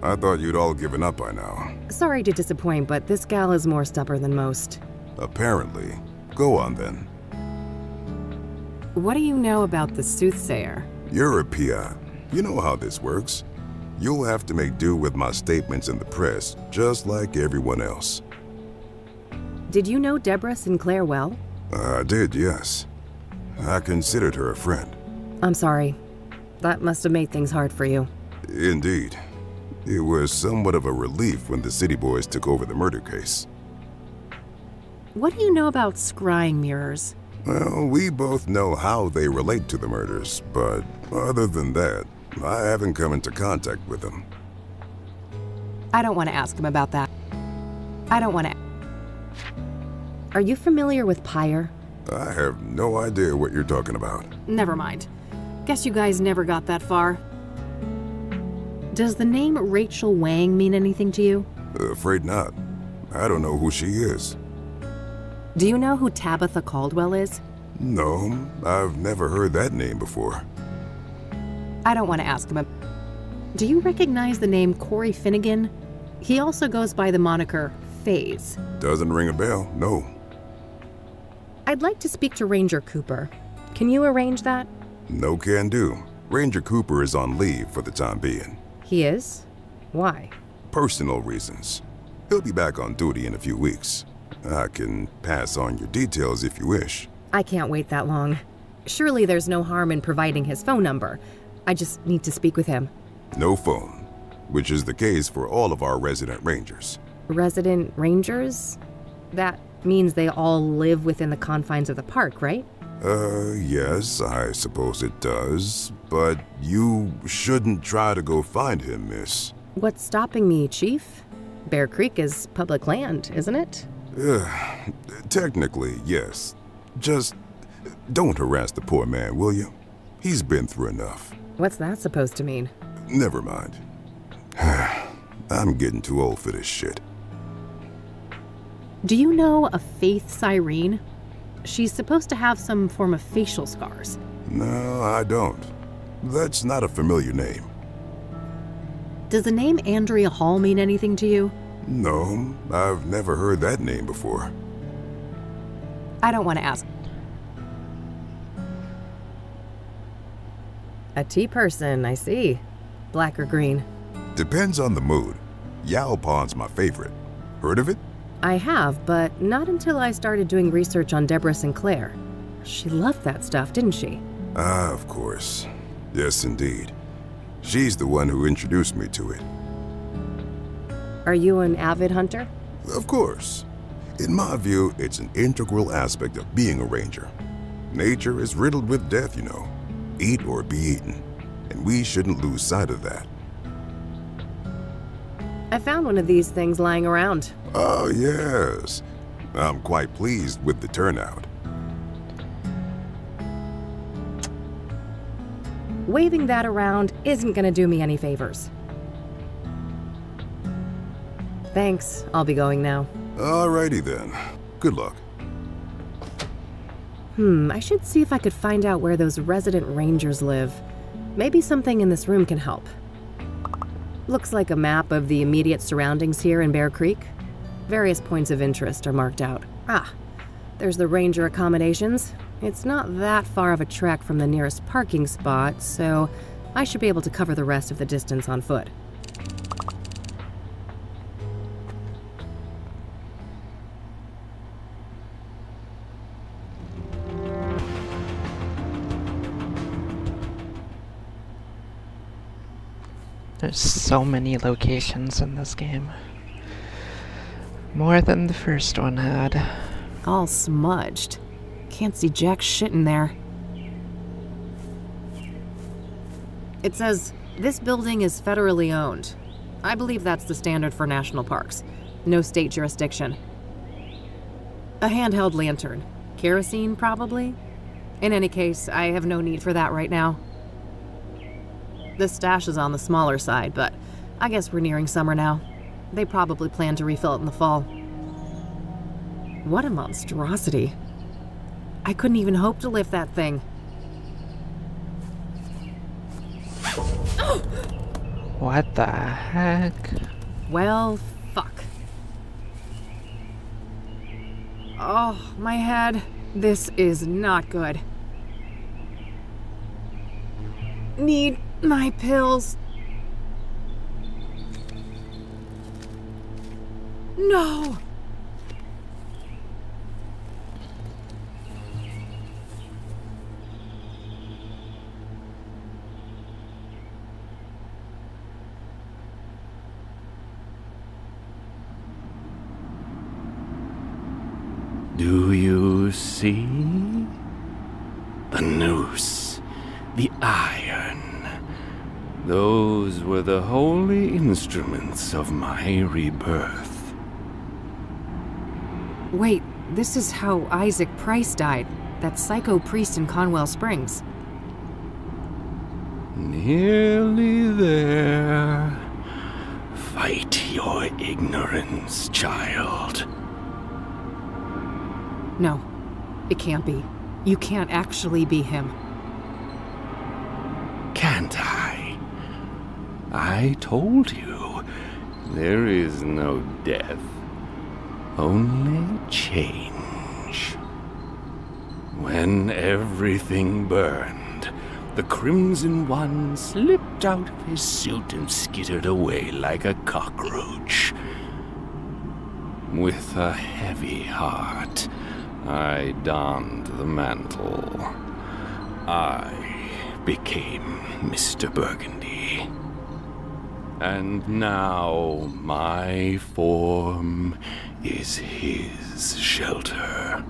I thought you'd all given up by now. Sorry to disappoint, but this gal is more stubborn than most. Apparently. Go on then. What do you know about the soothsayer? You're a PI. You know how this works. You'll have to make do with my statements in the press, just like everyone else. Did you know Deborah Sinclair well? I did, yes. I considered her a friend. I'm sorry. That must have made things hard for you. Indeed. It was somewhat of a relief when the City Boys took over the murder case. What do you know about scrying mirrors? Well, we both know how they relate to the murders, but other than that, I haven't come into contact with them. I don't want to ask him about that. I don't want to. Are you familiar with Pyre? I have no idea what you're talking about. Never mind. Guess you guys never got that far. Does the name Rachel Wang mean anything to you? Afraid not. I don't know who she is. Do you know who Tabitha Caldwell is? No, I've never heard that name before. I don't want to ask him. Do you recognize the name Corey Finnegan? He also goes by the moniker FaZe. Doesn't ring a bell, no. I'd like to speak to Ranger Cooper. Can you arrange that? No can do. Ranger Cooper is on leave for the time being. He is? Why? Personal reasons. He'll be back on duty in a few weeks. I can pass on your details if you wish. I can't wait that long. Surely there's no harm in providing his phone number. I just need to speak with him. No phone, which is the case for all of our resident rangers. Resident rangers? That means they all live within the confines of the park, right? Yes, I suppose it does. But you shouldn't try to go find him, miss. What's stopping me, Chief? Bear Creek is public land, isn't it? Technically, yes. Just don't harass the poor man, will you? He's been through enough. What's that supposed to mean? Never mind. I'm getting too old for this shit. Do you know a Faith Cyrene? She's supposed to have some form of facial scars. No, I don't. That's not a familiar name. Does the name Andrea Hall mean anything to you? No, I've never heard that name before. I don't want to ask. A tea person, I see. Black or green? Depends on the mood. Yao Pan's my favorite. Heard of it? I have, but not until I started doing research on Deborah Sinclair. She loved that stuff, didn't she? Ah, of course. Yes, indeed. She's the one who introduced me to it. Are you an avid hunter? Of course. In my view, it's an integral aspect of being a ranger. Nature is riddled with death, you know. Eat or be eaten. And we shouldn't lose sight of that. I found one of these things lying around. Oh, yes. I'm quite pleased with the turnout. Waving that around isn't gonna do me any favors. Thanks, I'll be going now. Alrighty then. Good luck. I should see if I could find out where those resident rangers live. Maybe something in this room can help. Looks like a map of the immediate surroundings here in Bear Creek. Various points of interest are marked out. Ah, there's the ranger accommodations. It's not that far of a trek from the nearest parking spot, so I should be able to cover the rest of the distance on foot. There's so many locations in this game. More than the first one had. All smudged. Can't see jack shit in there. It says, this building is federally owned. I believe that's the standard for national parks. No state jurisdiction. A handheld lantern. Kerosene, probably? In any case, I have no need for that right now. The stash is on the smaller side, but I guess we're nearing summer now. They probably plan to refill it in the fall. What a monstrosity. I couldn't even hope to lift that thing. What the heck? Well, fuck. Oh, my head. This is not good. Need my pills. No! Do you see? The noose, the iron. Those were the holy instruments of my rebirth. Wait, this is how Isaac Price died, that psycho priest in Conwell Springs. Nearly there. Fight your ignorance, child. No, it can't be. You can't actually be him. Can't I? I told you, there is no death, only change. When everything burned, the Crimson One slipped out of his suit and skittered away like a cockroach. With a heavy heart, I donned the mantle. I became Mr. Burgundy. And now my form is his shelter.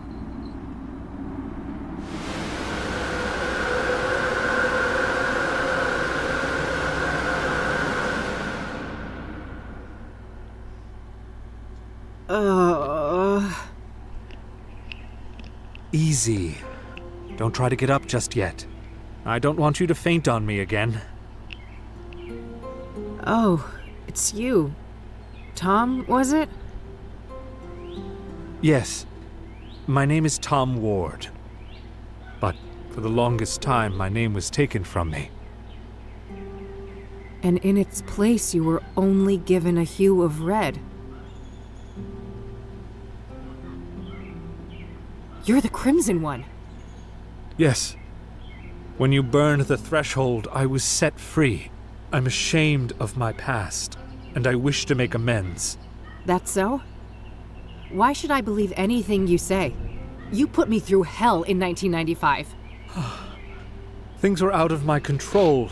Easy. Don't try to get up just yet. I don't want you to faint on me again. Oh, it's you. Tom, was it? Yes. My name is Tom Ward. But for the longest time, my name was taken from me. And in its place, you were only given a hue of red. You're the Crimson One. Yes. When you burned the threshold, I was set free. I'm ashamed of my past, and I wish to make amends. That's so? Why should I believe anything you say? You put me through hell in 1995. Things were out of my control.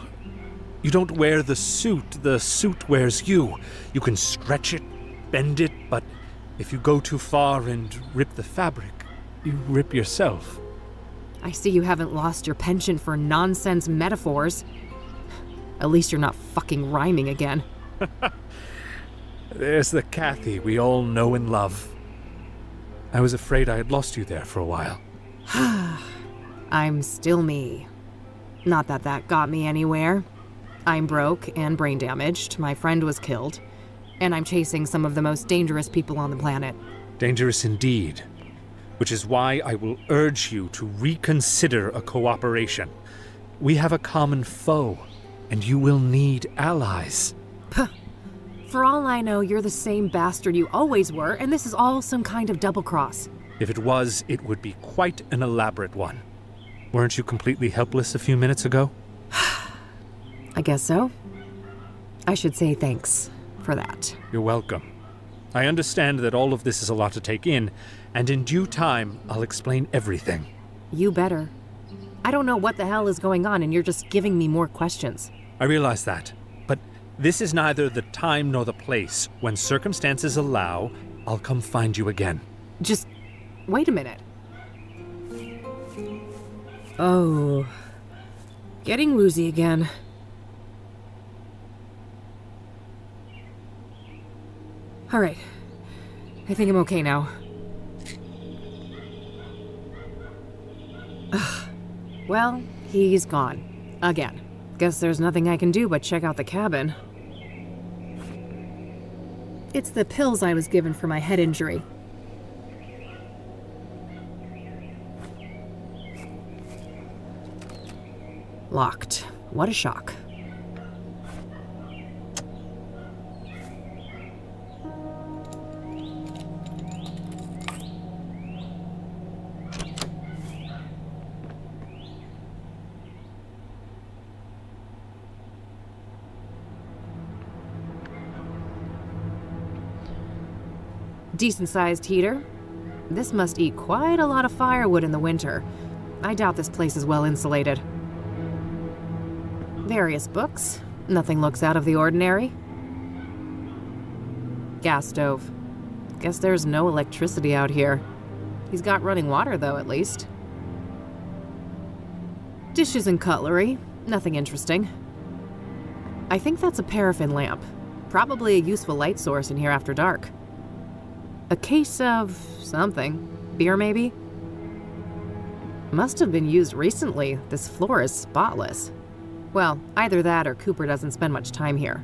You don't wear the suit wears you. You can stretch it, bend it, but if you go too far and rip the fabric, you rip yourself. I see you haven't lost your penchant for nonsense metaphors. At least you're not fucking rhyming again. There's the Kathy we all know and love. I was afraid I had lost you there for a while. I'm still me. Not that that got me anywhere. I'm broke and brain damaged, my friend was killed, and I'm chasing some of the most dangerous people on the planet. Dangerous indeed. Which is why I will urge you to reconsider a cooperation. We have a common foe, and you will need allies. For all I know, you're the same bastard you always were, and this is all some kind of double cross. If it was, it would be quite an elaborate one. Weren't you completely helpless a few minutes ago? I guess so. I should say thanks for that. You're welcome. I understand that all of this is a lot to take in, and in due time, I'll explain everything. You better. I don't know what the hell is going on, and you're just giving me more questions. I realize that, but this is neither the time nor the place. When circumstances allow, I'll come find you again. Just wait a minute. Oh, getting woozy again. All right, I think I'm okay now. Well, he's gone. Again. Guess there's nothing I can do but check out the cabin. It's the pills I was given for my head injury. Locked. What a shock. Decent-sized heater. This must eat quite a lot of firewood in the winter. I doubt this place is well insulated. Various books. Nothing looks out of the ordinary. Gas stove. Guess there's no electricity out here. He's got running water, though, at least. Dishes and cutlery. Nothing interesting. I think that's a paraffin lamp. Probably a useful light source in here after dark. A case of something. Beer, maybe? Must have been used recently. This floor is spotless. Well, either that or Cooper doesn't spend much time here.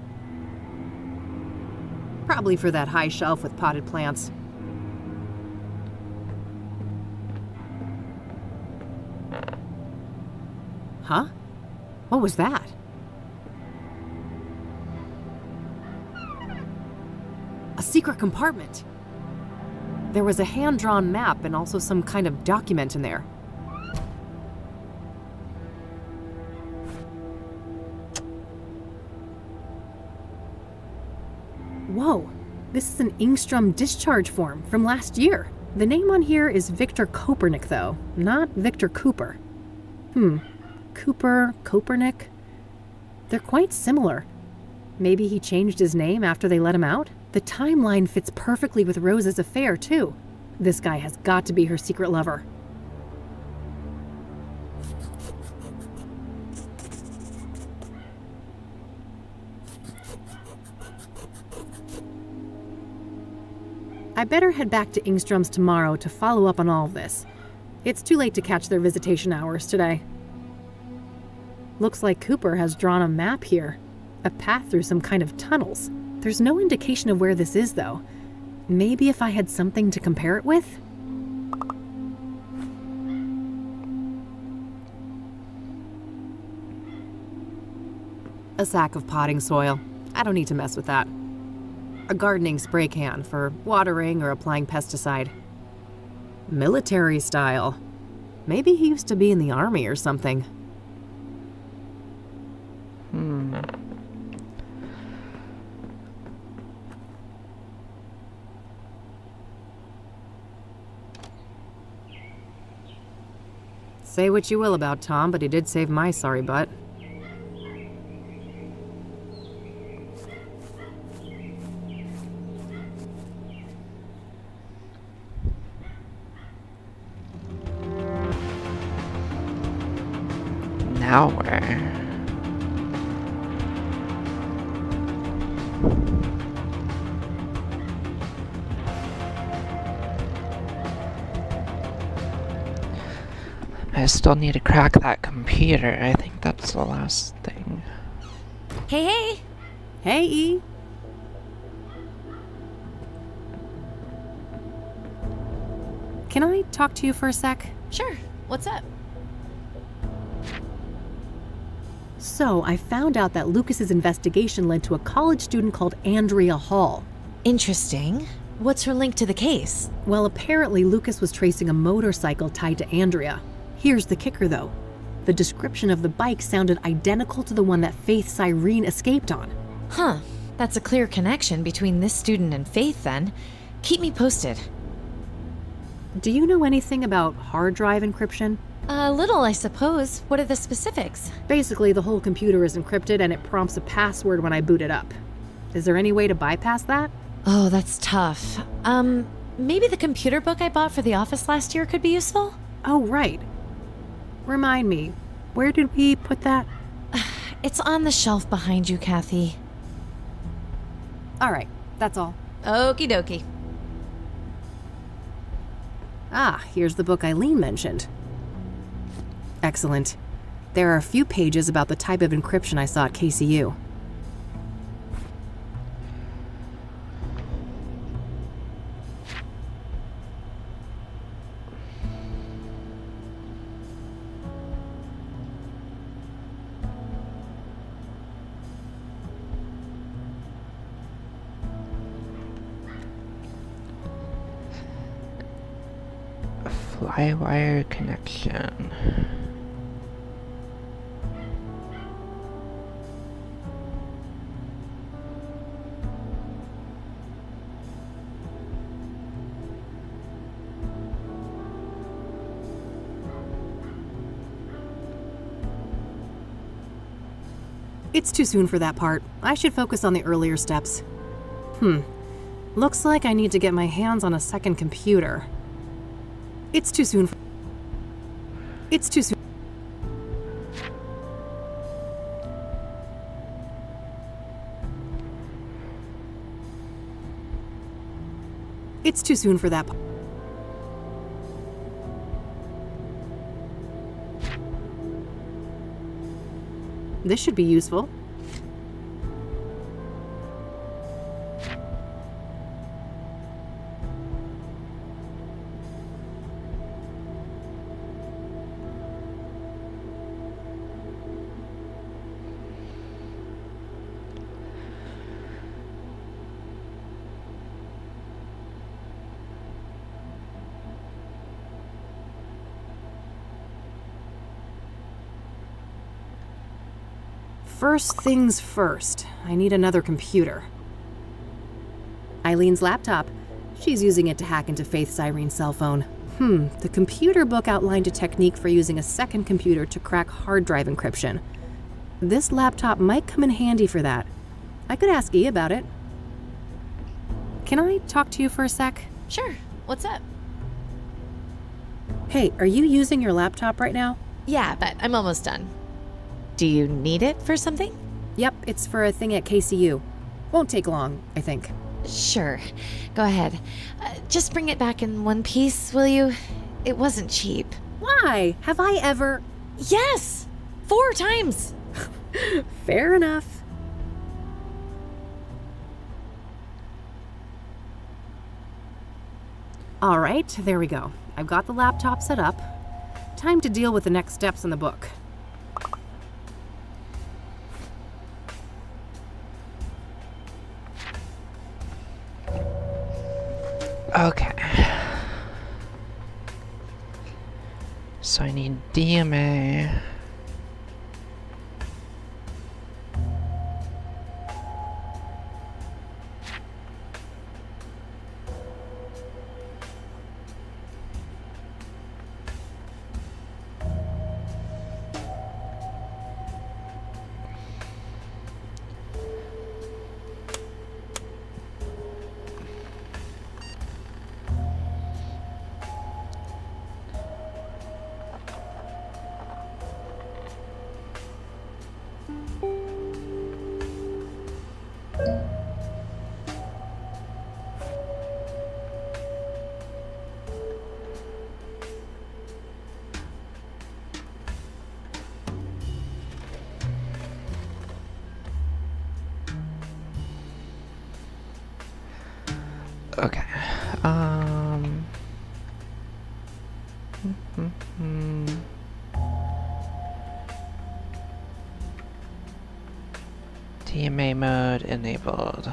Probably for that high shelf with potted plants. Huh? What was that? A secret compartment. There was a hand-drawn map and also some kind of document in there. Whoa, this is an Ingstrom discharge form from last year. The name on here is Victor Kopernik, though, not Victor Cooper. Cooper, Kopernik? They're quite similar. Maybe he changed his name after they let him out? The timeline fits perfectly with Rose's affair, too. This guy has got to be her secret lover. I better head back to Ingstrom's tomorrow to follow up on all of this. It's too late to catch their visitation hours today. Looks like Cooper has drawn a map here. A path through some kind of tunnels. There's no indication of where this is, though. Maybe if I had something to compare it with? A sack of potting soil. I don't need to mess with that. A gardening spray can for watering or applying pesticide. Military style. Maybe he used to be in the army or something. Say what you will about Tom, but he did save my sorry butt. Now where? I still need to crack that computer. I think that's the last thing. Hey, hey! Hey, E. Can I talk to you for a sec? Sure, what's up? So, I found out that Lucas's investigation led to a college student called Andrea Hall. Interesting. What's her link to the case? Well, apparently Lucas was tracing a motorcycle tied to Andrea. Here's the kicker, though. The description of the bike sounded identical to the one that Faith Cyrene escaped on. Huh. That's a clear connection between this student and Faith, then. Keep me posted. Do you know anything about hard drive encryption? A little, I suppose. What are the specifics? Basically, the whole computer is encrypted and it prompts a password when I boot it up. Is there any way to bypass that? Oh, that's tough. Maybe the computer book I bought for the office last year could be useful? Oh, right. Remind me, where did we put that? It's on the shelf behind you, Kathy. All right, that's all. Okie dokie. Ah, here's the book Eileen mentioned. Excellent. There are a few pages about the type of encryption I saw at KCU. Flywire connection. It's too soon for that part. I should focus on the earlier steps. Looks like I need to get my hands on a second computer. It's too soon. It's too soon. It's too soon for that. This should be useful. First things first, I need another computer. Eileen's laptop. She's using it to hack into Faith Cyrene's cell phone. The computer book outlined a technique for using a second computer to crack hard drive encryption. This laptop might come in handy for that. I could ask E about it. Can I talk to you for a sec? Sure. What's up? Hey, are you using your laptop right now? Yeah, but I'm almost done. Do you need it for something? Yep, it's for a thing at KCU. Won't take long, I think. Sure. Go ahead. Just bring it back in one piece, will you? It wasn't cheap. Why? Have I ever? Yes! 4 times! Fair enough. All right, there we go. I've got the laptop set up. Time to deal with the next steps in the book. Okay. So I need DMA. Okay. TMA mode enabled.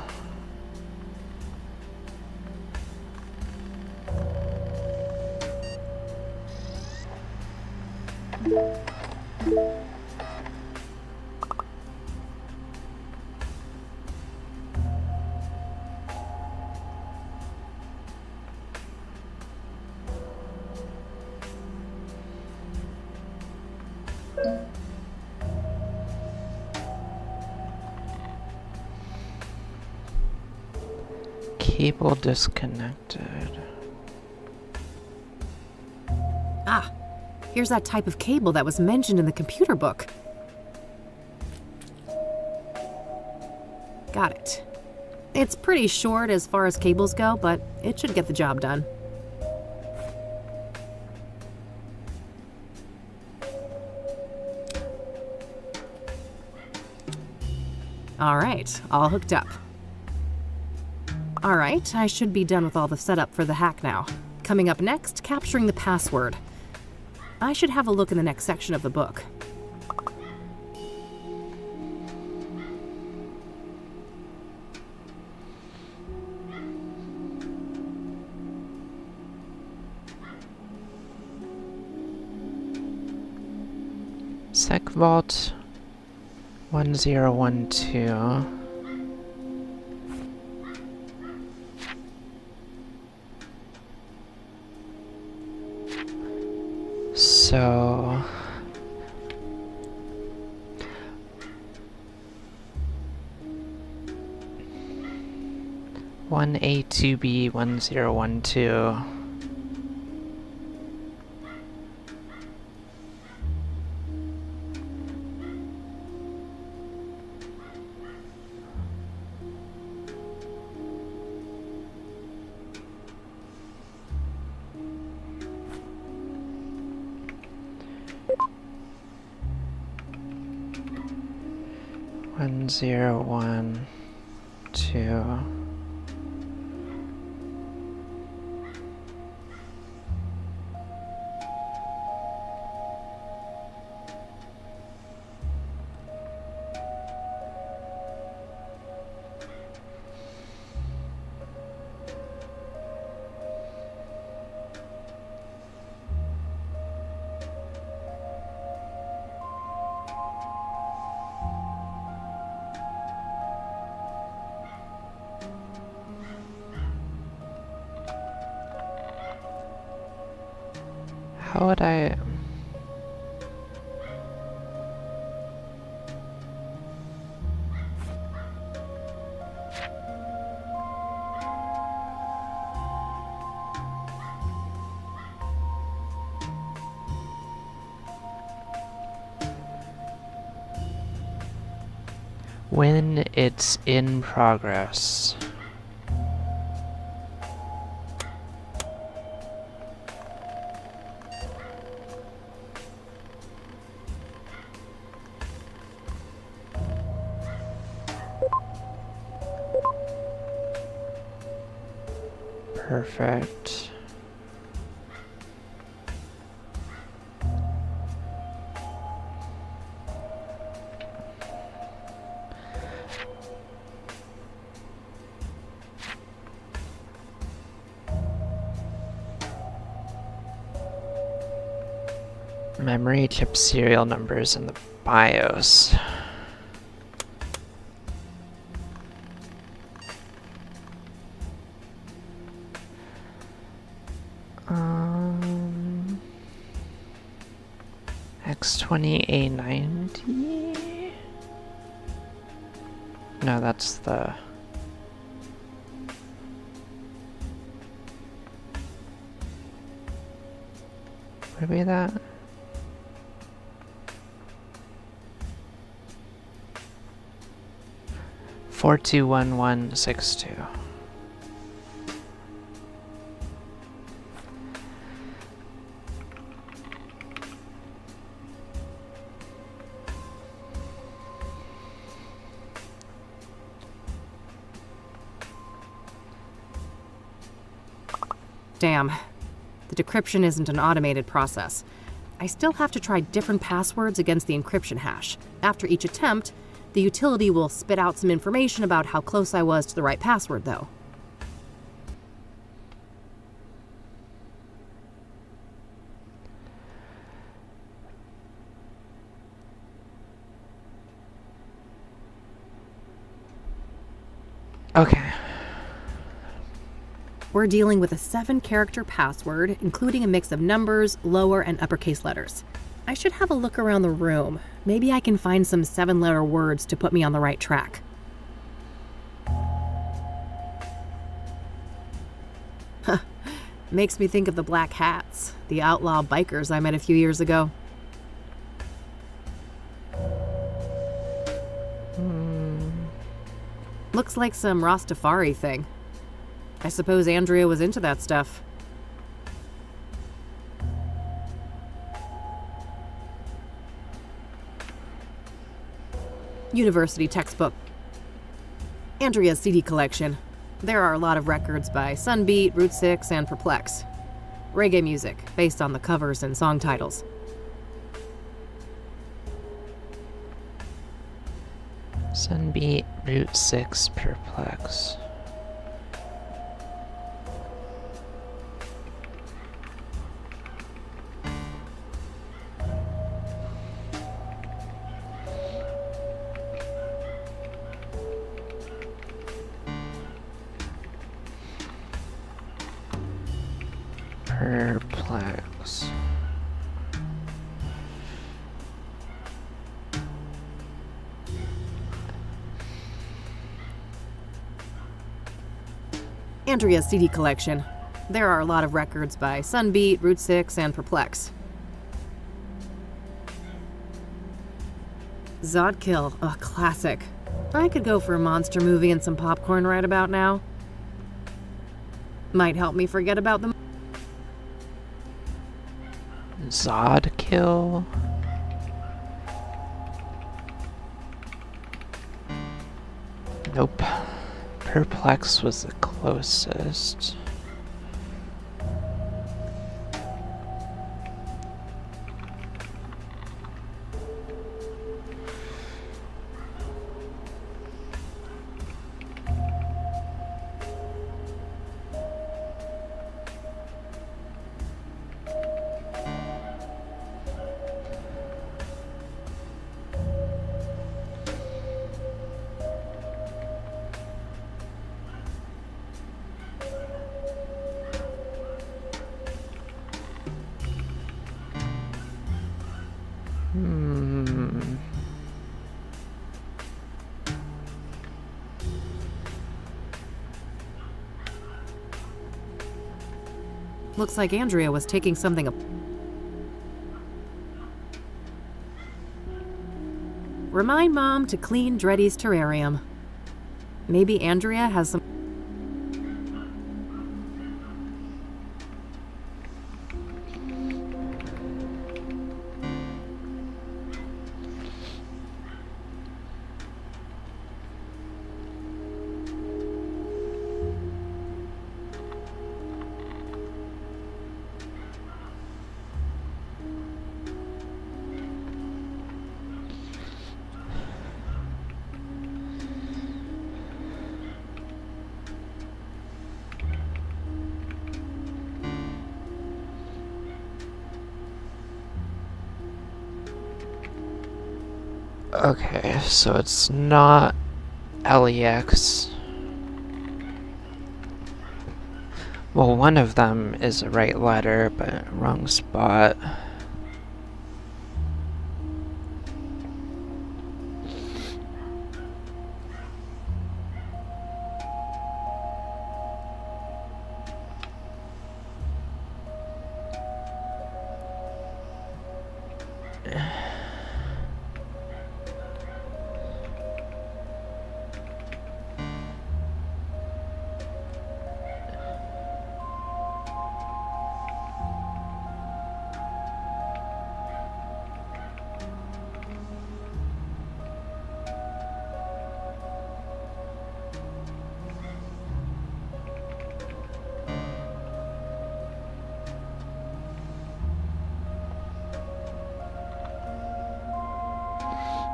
Cable disconnected. Ah, here's that type of cable that was mentioned in the computer book. Got it. It's pretty short as far as cables go, but it should get the job done. All right, all hooked up. All right, I should be done with all the setup for the hack now. Coming up next, capturing the password. I should have a look in the next section of the book. SecVault 1012. So 1A2B1012. One zero one two. How would I... When it's in progress. Perfect. Memory chip serial numbers in the BIOS. X20A90? No, that's the... Would it be that? Four two 1162. Damn. The decryption isn't an automated process. I still have to try different passwords against the encryption hash. After each attempt, the utility will spit out some information about how close I was to the right password, though. Okay. We're dealing with a 7-character password, including a mix of numbers, lower and uppercase letters. I should have a look around the room. Maybe I can find some 7-letter words to put me on the right track. Huh. Makes me think of the Black Hats, the outlaw bikers I met a few years ago. Looks like some Rastafari thing. I suppose Andrea was into that stuff. University textbook. Andrea's CD collection. There are a lot of records by Sunbeat, Route 6, and Perplex. Reggae music, based on the covers and song titles. Sunbeat, Route 6, Perplex. Perplex. Andrea's CD collection. There are a lot of records by Sunbeat, Route 6, and Perplex. Zodkill, a classic. I could go for a monster movie and some popcorn right about now. Might help me forget about them. Zodkill? Nope. Perplex was the closest. Looks like Andrea was taking something. Remind Mom to clean Dreddy's terrarium. Maybe Andrea has some. Okay, so it's not LEX. Well, one of them is the right letter, but wrong spot.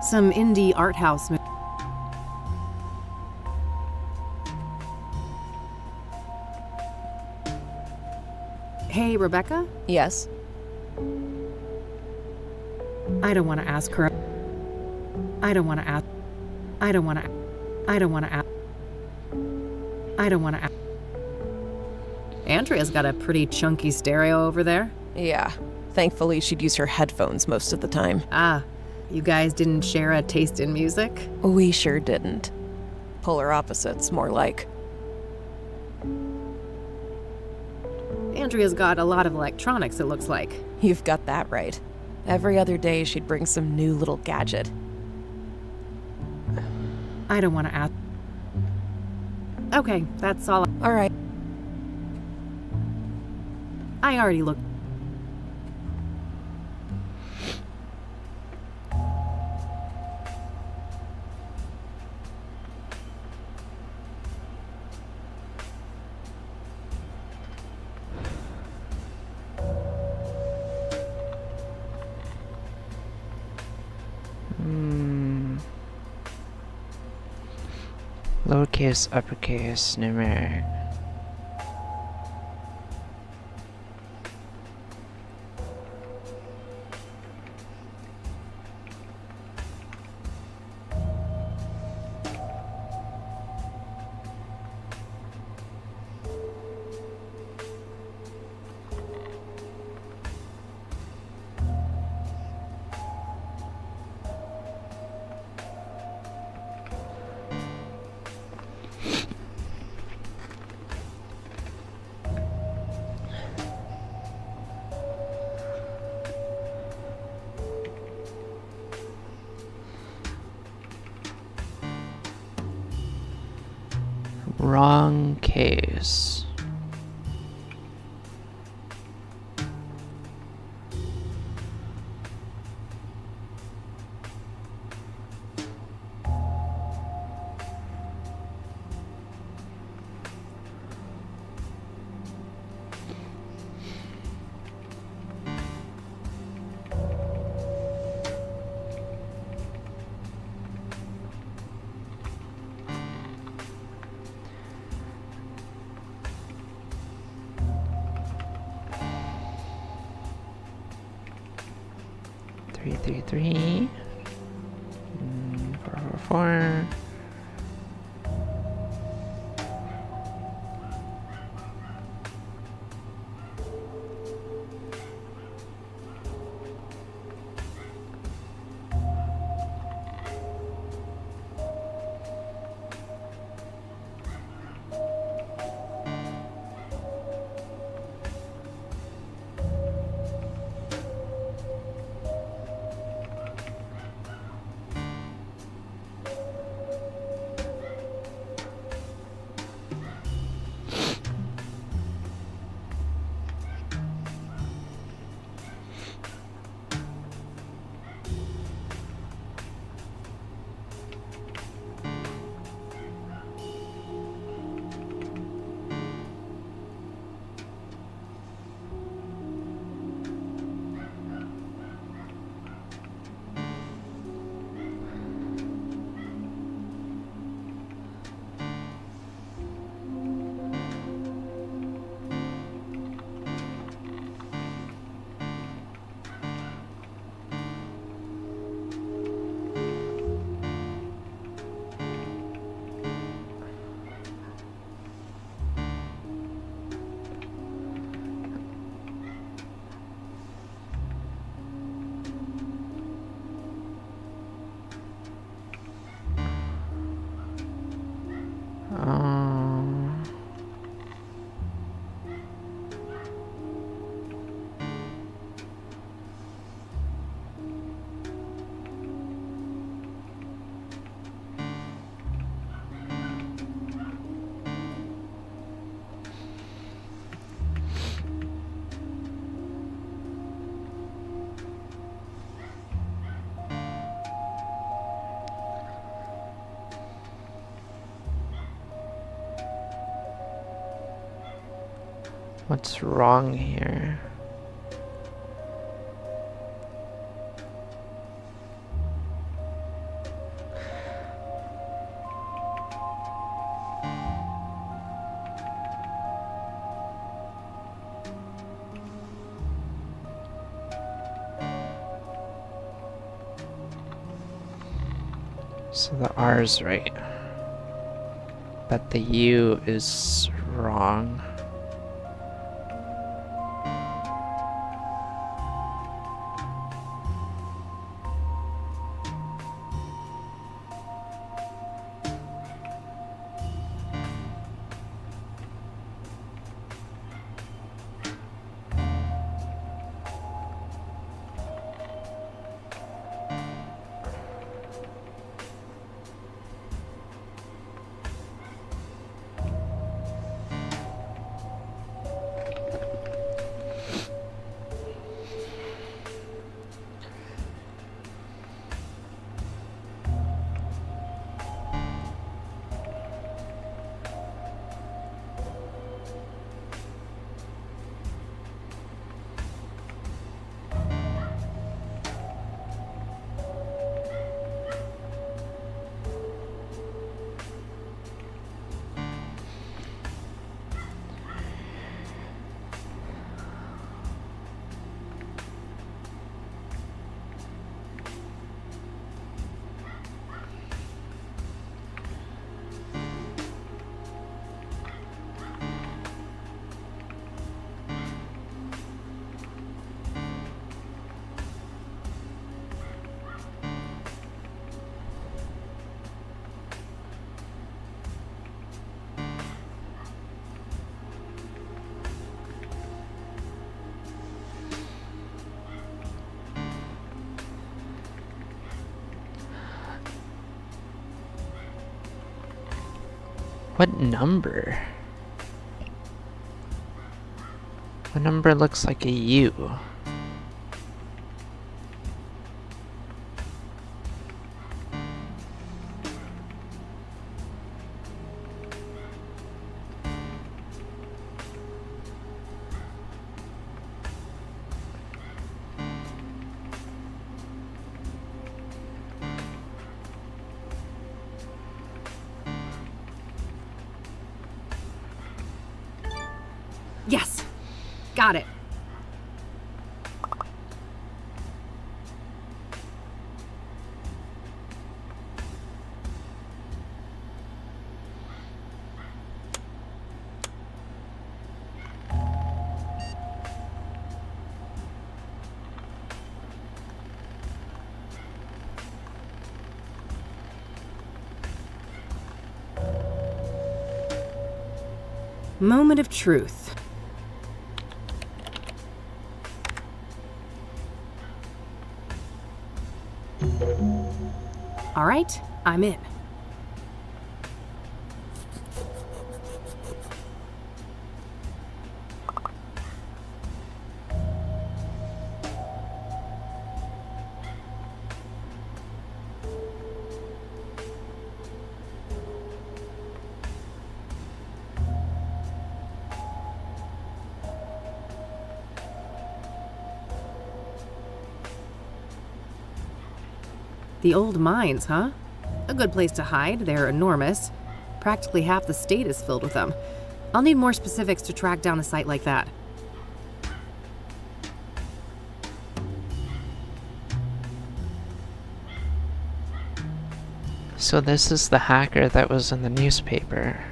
Some indie art house. Hey, Rebecca? Yes? I don't want to ask her. I don't want to ask. I don't want to. I don't want to ask. I don't want to ask. Andrea's got a pretty chunky stereo over there. Yeah. Thankfully, she'd use her headphones most of the time. Ah, you guys didn't share a taste in music? We sure didn't. Polar opposites, more like. Andrea's got a lot of electronics, it looks like. You've got that right. Every other day, she'd bring some new little gadget. I don't want to ask. Okay, that's all. All right. I already looked. Lowercase, uppercase, numeric. Wrong case. Three, 4, 4. What's wrong here? So the R's right. But the U is wrong. What number? What number looks like a U? Yes! Got it. Moment of truth. All right, I'm in. The old mines, huh? A good place to hide. They're enormous. Practically half the state is filled with them. I'll need more specifics to track down a site like that. So this is the hacker that was in the newspaper.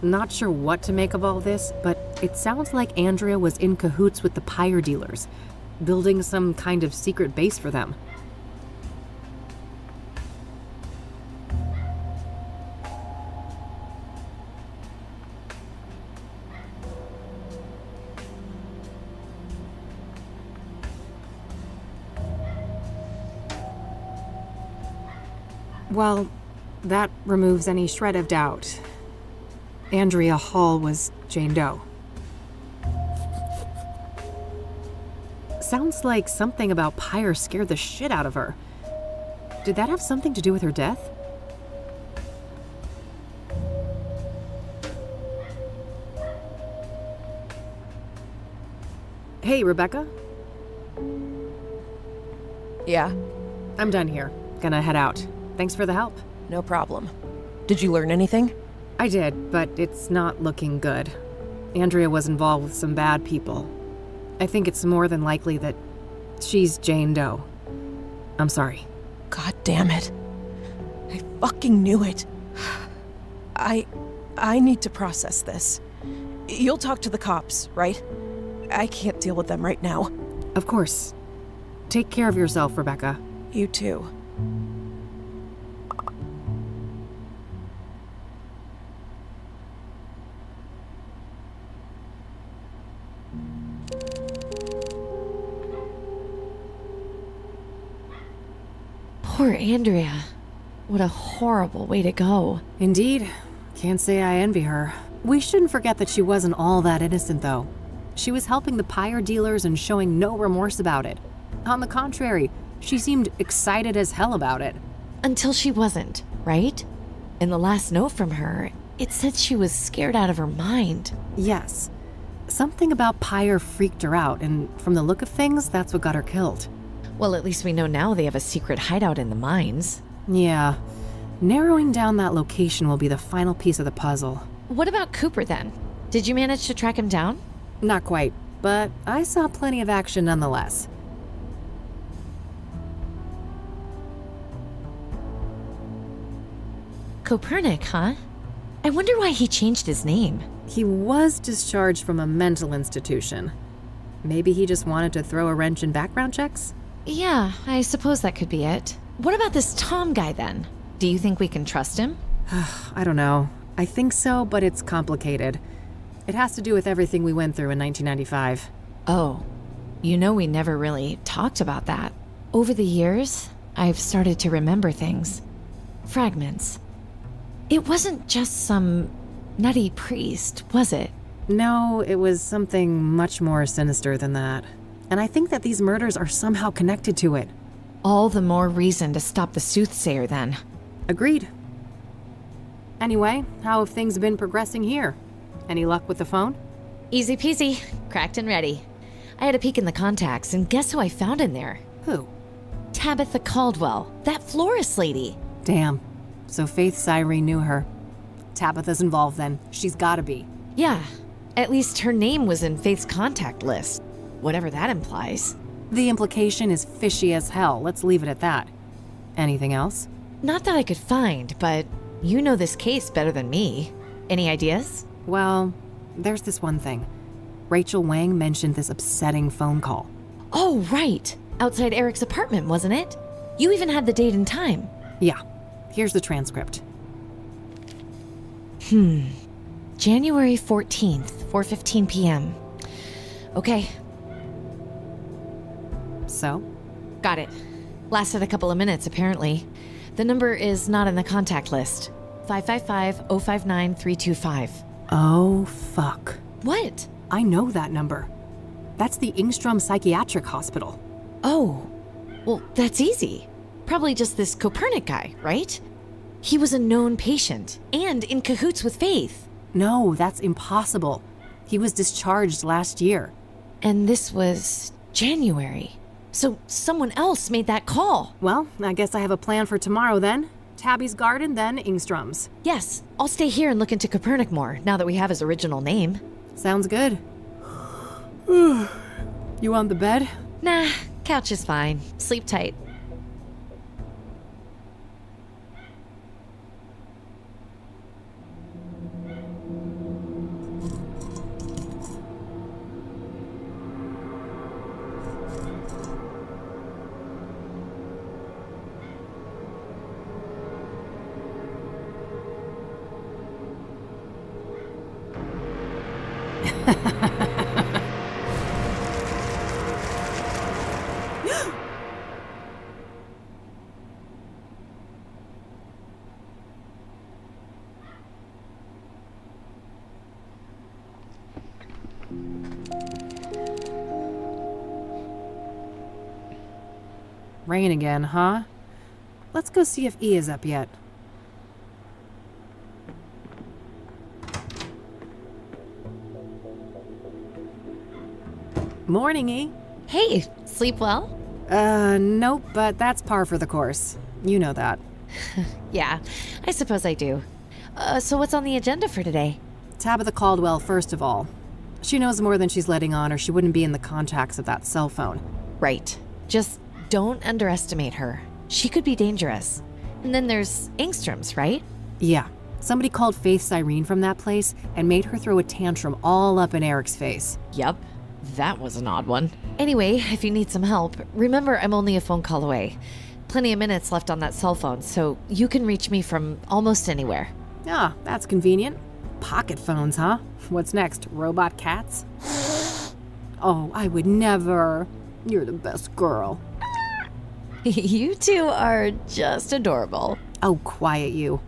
Not sure what to make of all this, but it sounds like Andrea was in cahoots with the pyre dealers, building some kind of secret base for them. Well, that removes any shred of doubt. Andrea Hall was Jane Doe. Sounds like something about pyre scared the shit out of her. Did that have something to do with her death? Hey, Rebecca? Yeah? I'm done here. Gonna head out. Thanks for the help. no problem. Did you learn anything? I did, but it's not looking good. Andrea was involved with some bad people. I think it's more than likely that she's Jane Doe. I'm sorry. God damn it. I fucking knew it. I need to process this. You'll talk to the cops, right? I can't deal with them right now. Of course. Take care of yourself, Rebecca. You too. Poor Andrea. What a horrible way to go. Indeed. Can't say I envy her. We shouldn't forget that she wasn't all that innocent, though. She was helping the pyre dealers and showing no remorse about it. On the contrary, she seemed excited as hell about it. Until she wasn't, right? In the last note from her, it said she was scared out of her mind. Yes. Something about pyre freaked her out, and from the look of things, that's what got her killed. Well, at least we know now they have a secret hideout in the mines. Yeah. Narrowing down that location will be the final piece of the puzzle. What about Cooper then? Did you manage to track him down? Not quite, but I saw plenty of action nonetheless. Copernic, huh? I wonder why he changed his name. He was discharged from a mental institution. Maybe he just wanted to throw a wrench in background checks? Yeah, I suppose that could be it. What about this Tom guy then? Do you think we can trust him? I don't know. I think so, but it's complicated. It has to do with everything we went through in 1995. Oh, you know we never really talked about that. Over the years, I've started to remember things. Fragments. It wasn't just some nutty priest, was it? No, it was something much more sinister than that. And I think that these murders are somehow connected to it. All the more reason to stop the soothsayer then. Agreed. Anyway, how have things been progressing here? Any luck with the phone? Easy peasy. Cracked and ready. I had a peek in the contacts, and guess who I found in there? Who? Tabitha Caldwell, that florist lady. Damn. So Faith Cyrene knew her. Tabitha's involved then. She's gotta be. Yeah. At least her name was in Faith's contact list. Whatever that implies. The implication is fishy as hell. Let's leave it at that. Anything else? Not that I could find, but you know this case better than me. Any ideas? Well, there's this one thing. Rachel Wang mentioned this upsetting phone call. Oh, right. Outside Eric's apartment, wasn't it? You even had the date and time. Yeah. Here's the transcript. January 14th, 4:15 p.m. Okay. So? Got it. Lasted a couple of minutes, apparently. The number is not in the contact list. 555-059-325. Oh, fuck. What? I know that number. That's the Ingstrom Psychiatric Hospital. Oh. Well, that's easy. Probably just this Copernic guy, right? He was a known patient and in cahoots with Faith. No, that's impossible. He was discharged last year. And this was January. So someone else made that call. Well, I guess I have a plan for tomorrow then. Tabby's Garden, then Ingstrom's. Yes, I'll stay here and look into Copernic more, now that we have his original name. Sounds good. You on the bed? Nah, couch is fine. Sleep tight. Rain again, huh? Let's go see if E is up yet. Morning, E. Hey, sleep well? Nope, but that's par for the course. You know that. Yeah, I suppose I do. So what's on the agenda for today? Tabitha Caldwell, first of all. She knows more than she's letting on, or she wouldn't be in the contacts of that cell phone. Right. Just don't underestimate her. She could be dangerous. And then there's Engstrom's, right? Yeah. Somebody called Faith Cyrene from that place and made her throw a tantrum all up in Eric's face. Yup. That was an odd one. Anyway, if you need some help, remember I'm only a phone call away. Plenty of minutes left on that cell phone, so you can reach me from almost anywhere. Ah, that's convenient. Pocket phones, huh? What's next? Robot cats? Oh, I would never. You're the best girl. You two are just adorable. Oh, quiet you.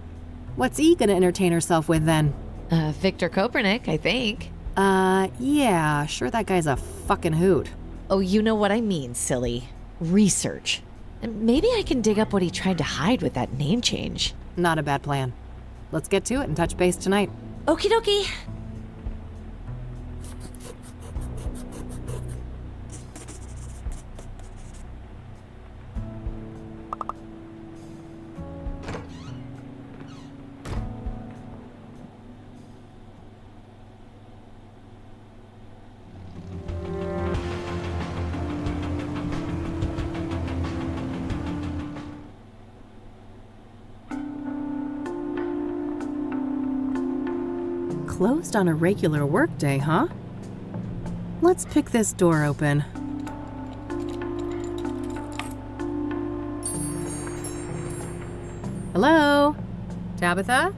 What's E gonna entertain herself with then? Victor Kopernik, I think. Yeah, sure that guy's a fucking hoot. Oh, you know what I mean, silly. Research. And maybe I can dig up what he tried to hide with that name change. Not a bad plan. Let's get to it and touch base tonight. Okie dokie. Closed on a regular workday, huh? Let's pick this door open. Hello? Tabitha?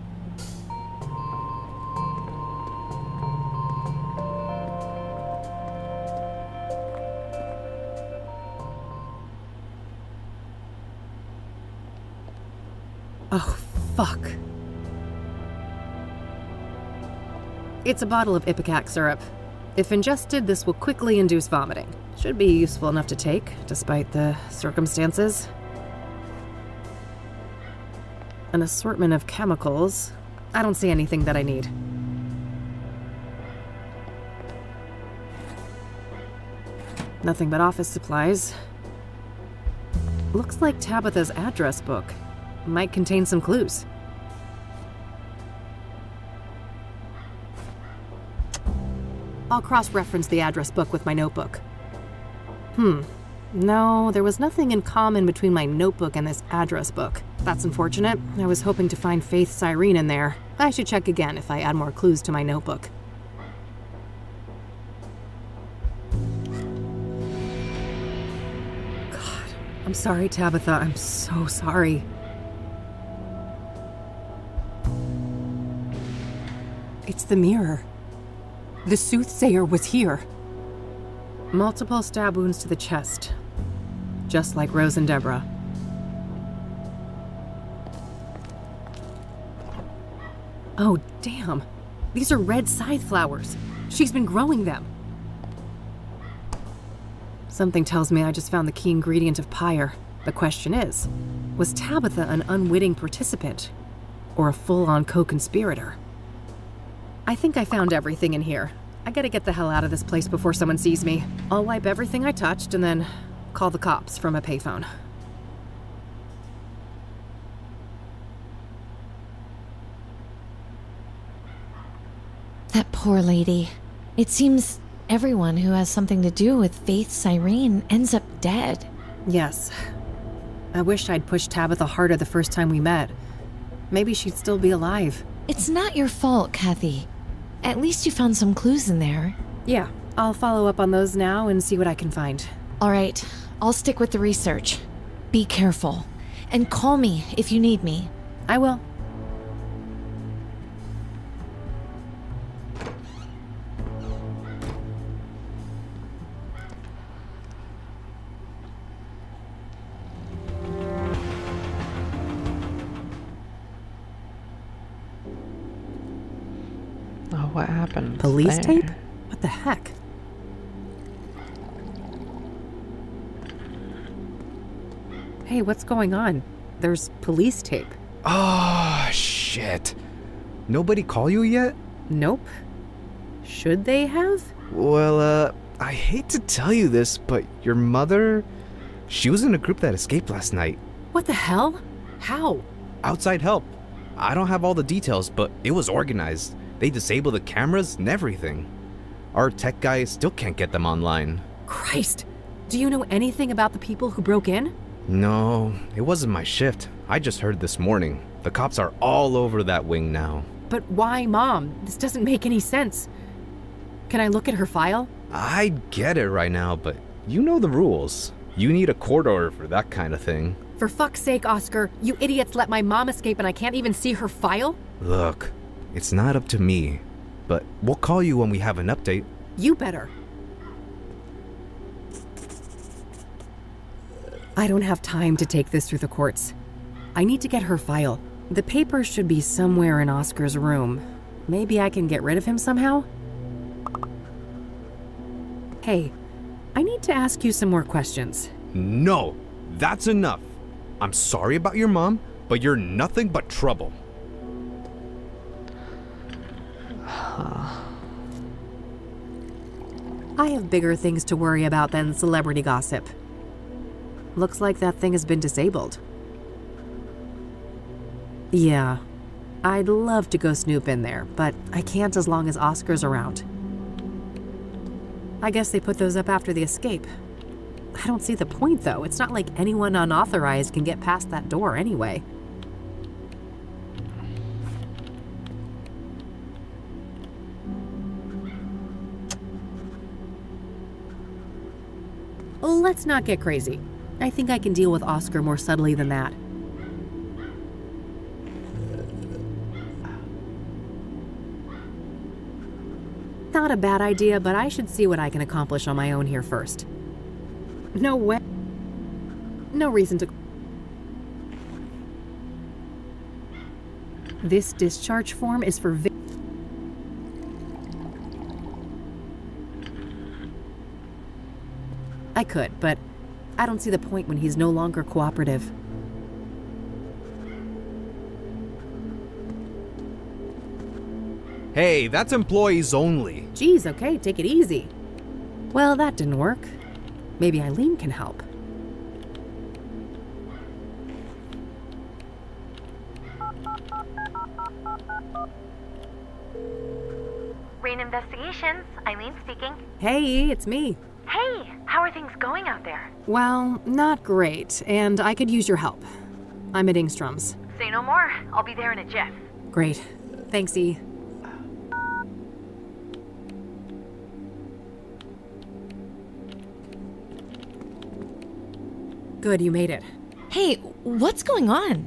Oh, fuck. It's a bottle of Ipecac syrup. If ingested, this will quickly induce vomiting. Should be useful enough to take, despite the circumstances. An assortment of chemicals. I don't see anything that I need. Nothing but office supplies. Looks like Tabitha's address book. Might contain some clues. I'll cross-reference the address book with my notebook. No, there was nothing in common between my notebook and this address book. That's unfortunate. I was hoping to find Faith Cyrene in there. I should check again if I add more clues to my notebook. God, I'm sorry, Tabitha. I'm so sorry. It's the mirror. The soothsayer was here. Multiple stab wounds to the chest, just like Rose and Deborah. Oh, damn. These are red scythe flowers. She's been growing them. Something tells me I just found the key ingredient of pyre. The question is, was Tabitha an unwitting participant or a full-on co-conspirator? I think I found everything in here. I gotta get the hell out of this place before someone sees me. I'll wipe everything I touched and then call the cops from a payphone. That poor lady. It seems everyone who has something to do with Faith Cyrene ends up dead. Yes. I wish I'd pushed Tabitha harder the first time we met. Maybe she'd still be alive. It's not your fault, Kathy. At least you found some clues in there. Yeah, I'll follow up on those now and see what I can find. All right, I'll stick with the research. Be careful. And call me if you need me. I will. Oh, what happened? Police there? tape? What the heck? Hey, what's going on? There's police tape. Oh, shit. Nobody call you yet? Nope. Should they have? Well, I hate to tell you this, but your mother, she was in a group that escaped last night. What the hell? How? Outside help. I don't have all the details, but it was organized. They disabled the cameras and everything. Our tech guy still can't get them online. Christ! Do you know anything about the people who broke in? No, it wasn't my shift. I just heard this morning. The cops are all over that wing now. But why, Mom? This doesn't make any sense. Can I look at her file? I get it right now, but you know the rules. You need a court order for that kind of thing. For fuck's sake, Oscar, you idiots let my mom escape and I can't even see her file? Look, it's not up to me, but we'll call you when we have an update. You better. I don't have time to take this through the courts. I need to get her file. The papers should be somewhere in Oscar's room. Maybe I can get rid of him somehow? Hey, I need to ask you some more questions. No, that's enough. I'm sorry about your mom, but you're nothing but trouble. I have bigger things to worry about than celebrity gossip. Looks like that thing has been disabled. Yeah, I'd love to go snoop in there, but I can't as long as Oscar's around. I guess they put those up after the escape. I don't see the point, though. It's not like anyone unauthorized can get past that door anyway. Let's not get crazy. I think I can deal with Oscar more subtly than that. Not a bad idea, but I should see what I can accomplish on my own here first. No way. No reason to... This discharge form is for... I could, but I don't see the point when he's no longer cooperative. Hey, that's employees only. Geez, okay, take it easy. Well, that didn't work. Maybe Eileen can help. Rain Investigations, Eileen speaking. Hey, it's me. Hey, how are things going out there? Well, not great, and I could use your help. I'm at Ingstrom's. Say no more. I'll be there in a jiff. Great. Thanks, E. Good, you made it. Hey, what's going on?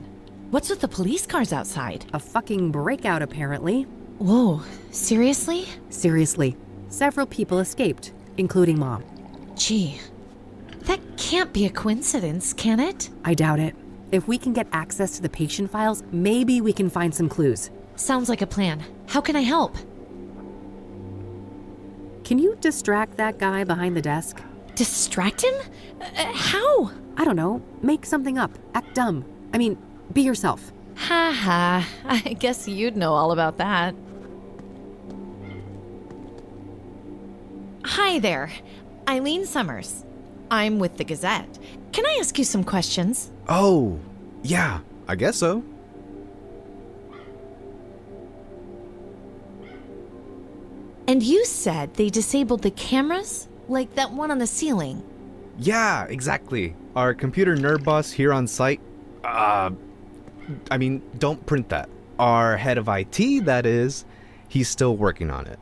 What's with the police cars outside? A fucking breakout, apparently. Whoa, seriously? Seriously. Several people escaped, including Mom. Gee, that can't be a coincidence, can it? I doubt it. If we can get access to the patient files, maybe we can find some clues. Sounds like a plan. How can I help? Can you distract that guy behind the desk? Distract him? How? I don't know. Make something up. Act dumb. I mean, be yourself. Ha ha. I guess you'd know all about that. Hi there. Eileen Summers. I'm with the Gazette. Can I ask you some questions? Oh, yeah, I guess so. And you said they disabled the cameras? Like that one on the ceiling? Yeah, exactly. Our computer nerd boss here on site, don't print that. Our head of IT, that is, he's still working on it.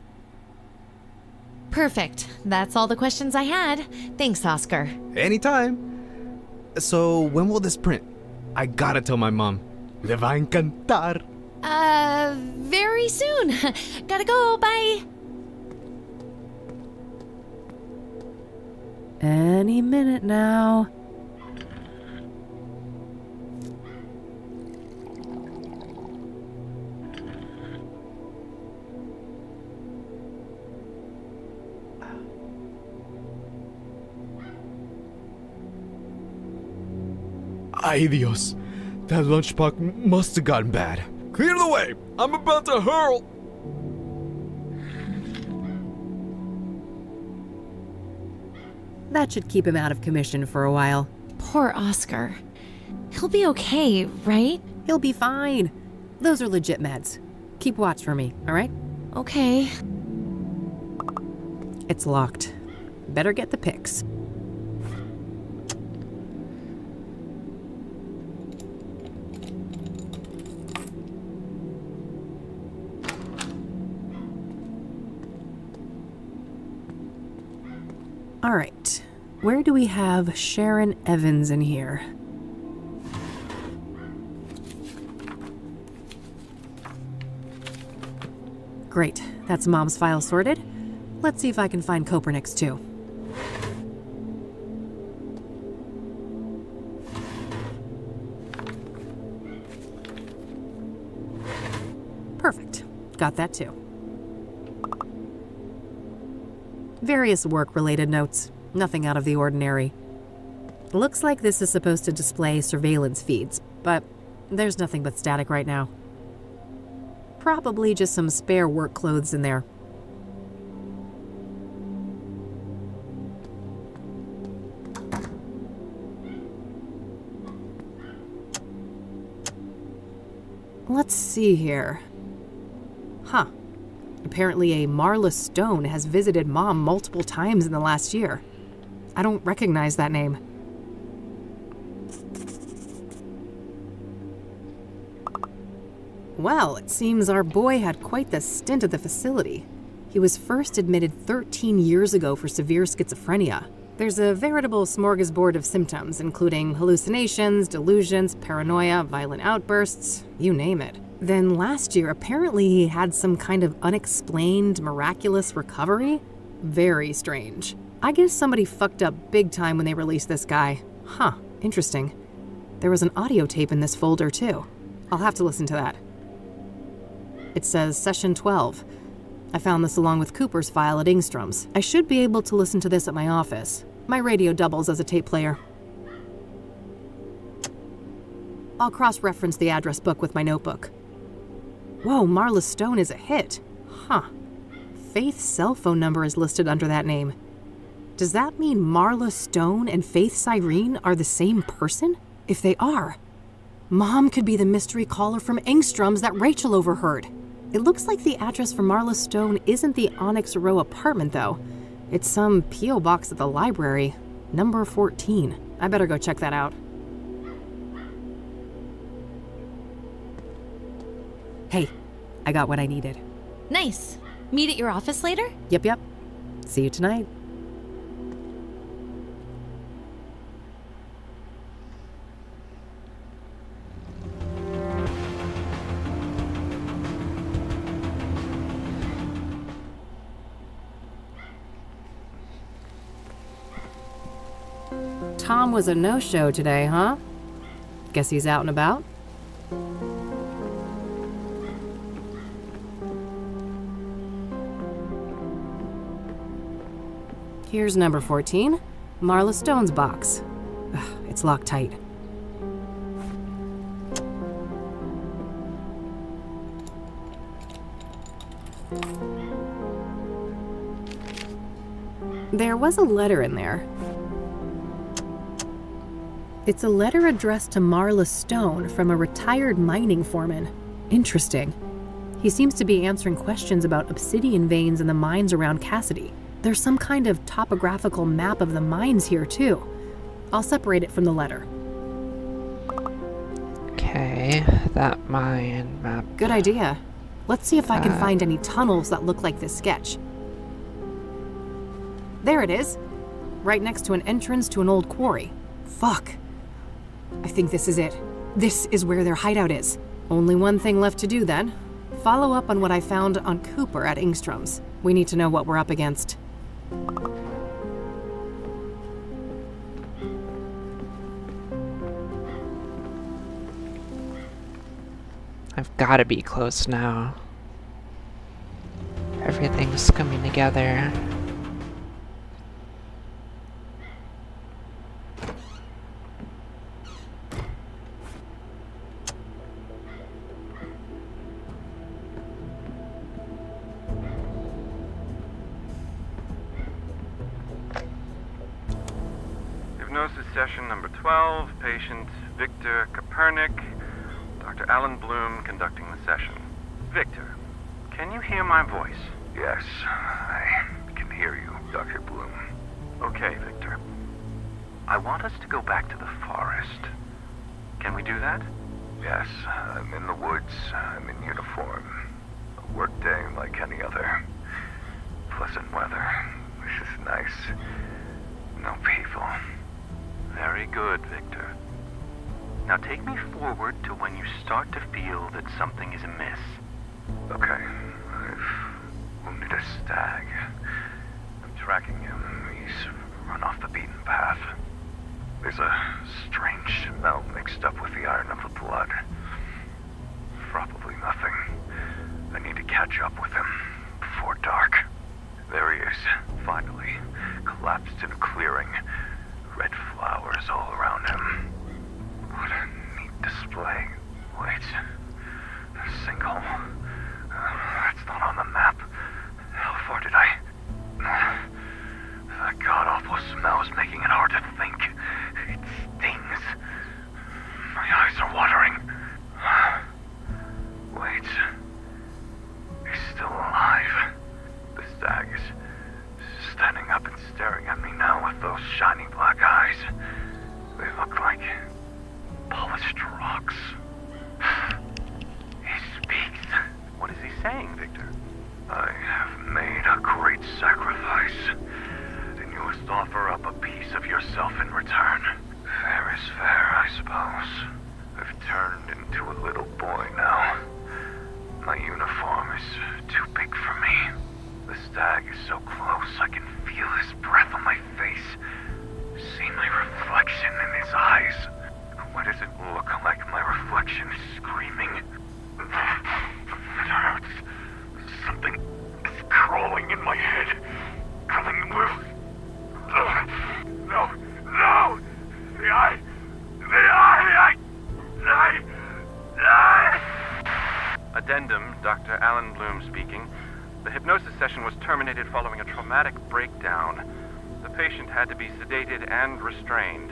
Perfect. That's all the questions I had. Thanks, Oscar. Anytime. So, when will this print? I gotta tell my mom. Le va encantar. Very soon. Gotta go, bye. Any minute now. Ay Dios. That lunchbox must have gotten bad. Clear the way! I'm about to hurl! That should keep him out of commission for a while. Poor Oscar. He'll be okay, right? He'll be fine. Those are legit meds. Keep watch for me, all right? Okay. It's locked. Better get the pics. All right. Where do we have Sharon Evans in here? Great. That's Mom's file sorted. Let's see if I can find Kopernik's too. Perfect. Got that too. Various work-related notes. Nothing out of the ordinary. Looks like this is supposed to display surveillance feeds, but there's nothing but static right now. Probably just some spare work clothes in there. Let's see here. Huh. Apparently a Marla Stone has visited Mom multiple times in the last year. I don't recognize that name. Well, it seems our boy had quite the stint at the facility. He was first admitted 13 years ago for severe schizophrenia. There's a veritable smorgasbord of symptoms, including hallucinations, delusions, paranoia, violent outbursts, you name it. Then last year, apparently he had some kind of unexplained, miraculous recovery. Very strange. I guess somebody fucked up big time when they released this guy. Huh, interesting. There was an audio tape in this folder too. I'll have to listen to that. It says Session 12. I found this along with Cooper's file at Ingstrom's. I should be able to listen to this at my office. My radio doubles as a tape player. I'll cross-reference the address book with my notebook. Whoa, Marla Stone is a hit. Huh. Faith's cell phone number is listed under that name. Does that mean Marla Stone and Faith Cyrene are the same person? If they are, Mom could be the mystery caller from Engstrom's that Rachel overheard. It looks like the address for Marla Stone isn't the Onyx Row apartment, though. It's some P.O. box at the library, number 14. I better go check that out. Hey, I got what I needed. Nice. Meet at your office later? Yep. See you tonight. Tom was a no-show today, huh? Guess he's out and about? Here's number 14, Marla Stone's box. Ugh, it's locked tight. There was a letter in there. It's a letter addressed to Marla Stone from a retired mining foreman. Interesting. He seems to be answering questions about obsidian veins in the mines around Cassidy. There's some kind of topographical map of the mines here, too. I'll separate it from the letter. Okay, that mine map. Good idea. Let's see if I can find any tunnels that look like this sketch. There it is. Right next to an entrance to an old quarry. Fuck. I think this is it. This is where their hideout is. Only one thing left to do then. Follow up on what I found on Cooper at Ingstrom's. We need to know what we're up against. I've got to be close now. Everything's coming together. Hypnosis session number 12, patient Victor Kopernik, Dr. Alan Bloom conducting the session. Victor, can you hear my voice? Yes, I can hear you, Dr. Bloom. Okay, Victor. I want us to go back to the forest. Can we do that? Yes, I'm in the woods. I'm in uniform. A work day like any other. Pleasant weather. This is nice. No people. Very good, Victor. Now take me forward to when you start to feel that something is amiss. Okay. I've wounded a stag. I'm tracking him. He's run off the beaten path. There's a strange smell mixed up with the iron of the blood. Probably nothing. I need to catch up with him before dark. There he is, finally, collapsed in a clearing. Red flowers all around him. What a neat display. Wait, a sinkhole. That's not on the map. How far did I... That god-awful smell is making it hard to think. It stings. My eyes are watering. Wait. He's still alive. The stag is standing up and staring at me now with those shiny black eyes. They look like polished rocks. He speaks. What is he saying, Victor? I have made a great sacrifice, and you must offer up a piece of yourself in return. Fair is fair, I suppose. I've turned into a little boy now. My uniform is too big for me. The stag is so close, I can feel his breath on my face. See my reflection in his eyes. Why does it look like my reflection is screaming? It hurts. Something is crawling in my head. Coming loose. No! No! The eye! Addendum, Dr. Alan Bloom speaking. The hypnosis session was terminated following a traumatic breakdown. The patient had to be sedated and restrained.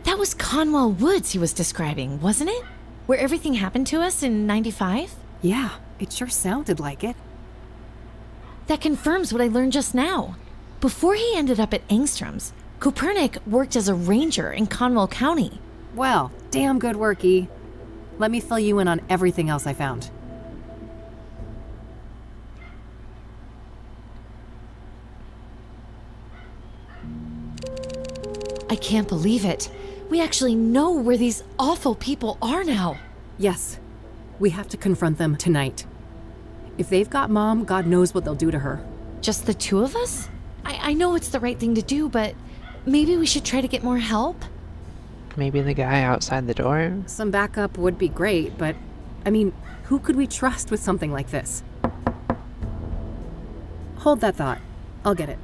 That was Conwell Woods he was describing, wasn't it? Where everything happened to us in 95? Yeah, it sure sounded like it. That confirms what I learned just now. Before he ended up at Engstrom's, Kopernik worked as a ranger in Conwell County. Well, damn good work, E. Let me fill you in on everything else I found. I can't believe it. We actually know where these awful people are now. Yes, we have to confront them tonight. If they've got Mom, God knows what they'll do to her. Just the two of us? I know it's the right thing to do, but maybe we should try to get more help? Maybe the guy outside the door? Some backup would be great, but, I mean, who could we trust with something like this? Hold that thought. I'll get it.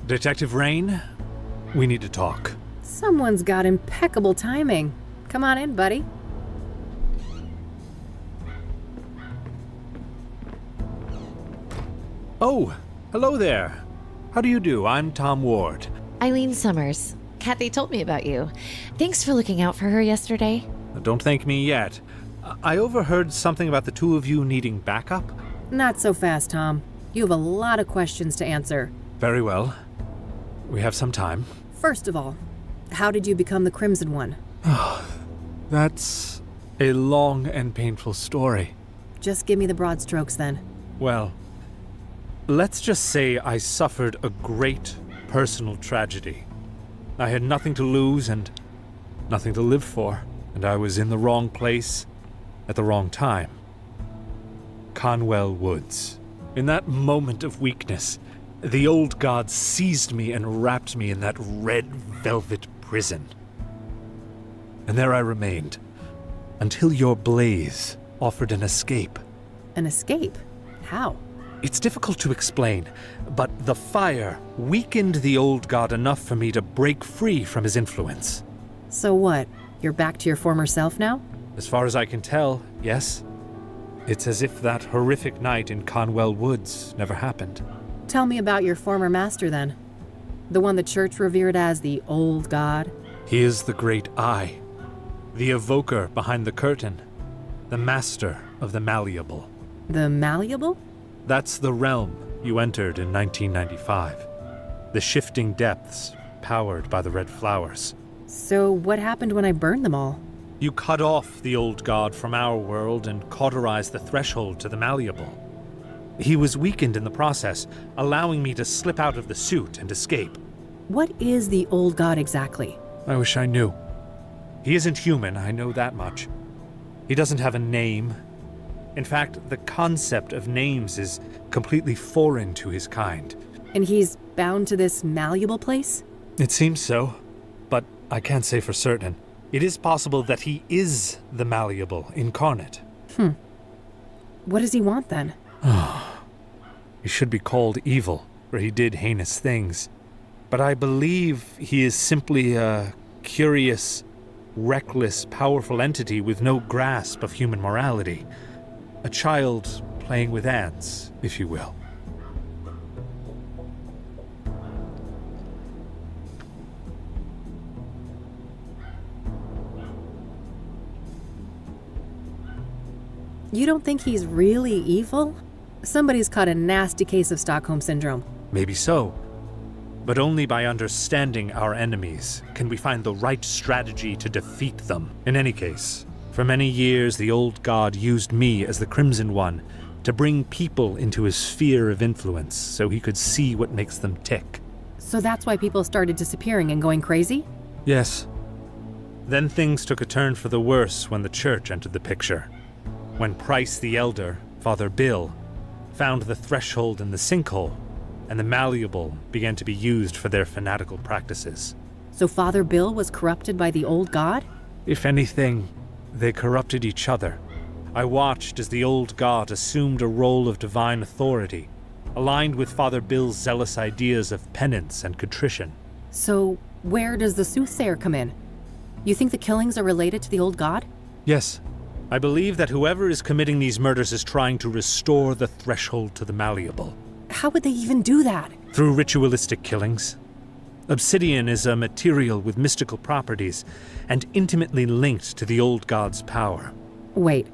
Detective Rain, we need to talk. Someone's got impeccable timing. Come on in, buddy. Oh, hello there. How do you do? I'm Tom Ward. Eileen Summers. Kathy told me about you. Thanks for looking out for her yesterday. Don't thank me yet. I overheard something about the two of you needing backup. Not so fast, Tom. You have a lot of questions to answer. Very well. We have some time. First of all, how did you become the Crimson One? That's a long and painful story. Just give me the broad strokes then. Well, let's just say I suffered a great personal tragedy. I had nothing to lose and nothing to live for, and I was in the wrong place at the wrong time. Conwell Woods. In that moment of weakness, the old god seized me and wrapped me in that red velvet prison. And there I remained, until your blaze offered an escape. An escape? How? It's difficult to explain, but the fire weakened the old god enough for me to break free from his influence. So what? You're back to your former self now? As far as I can tell, yes. It's as if that horrific night in Conwell Woods never happened. Tell me about your former master then. The one the church revered as the Old God. He is the great I, the evoker behind the curtain, the master of the malleable. The Malleable? That's the realm you entered in 1995. The shifting depths, powered by the red flowers. So what happened when I burned them all? You cut off the old god from our world and cauterized the threshold to the malleable. He was weakened in the process, allowing me to slip out of the suit and escape. What is the Old God exactly? I wish I knew. He isn't human, I know that much. He doesn't have a name. In fact, the concept of names is completely foreign to his kind. And he's bound to this malleable place? It seems so, but I can't say for certain. It is possible that he is the malleable incarnate. What does he want then? He should be called evil, for he did heinous things. But I believe he is simply a curious, reckless, powerful entity with no grasp of human morality. A child playing with ants, if you will. You don't think he's really evil? Somebody's caught a nasty case of Stockholm Syndrome. Maybe so. But only by understanding our enemies can we find the right strategy to defeat them. In any case, for many years the old god used me as the Crimson One to bring people into his sphere of influence so he could see what makes them tick. So that's why people started disappearing and going crazy? Yes. Then things took a turn for the worse when the church entered the picture. When Price the Elder, Father Bill, found the threshold in the sinkhole, and the malleable began to be used for their fanatical practices. So Father Bill was corrupted by the Old God? If anything, they corrupted each other. I watched as the old god assumed a role of divine authority, aligned with Father Bill's zealous ideas of penance and contrition. So where does the soothsayer come in? You think the killings are related to the Old God? Yes. I believe that whoever is committing these murders is trying to restore the threshold to the malleable. How would they even do that? Through ritualistic killings. Obsidian is a material with mystical properties and intimately linked to the old god's power. Wait,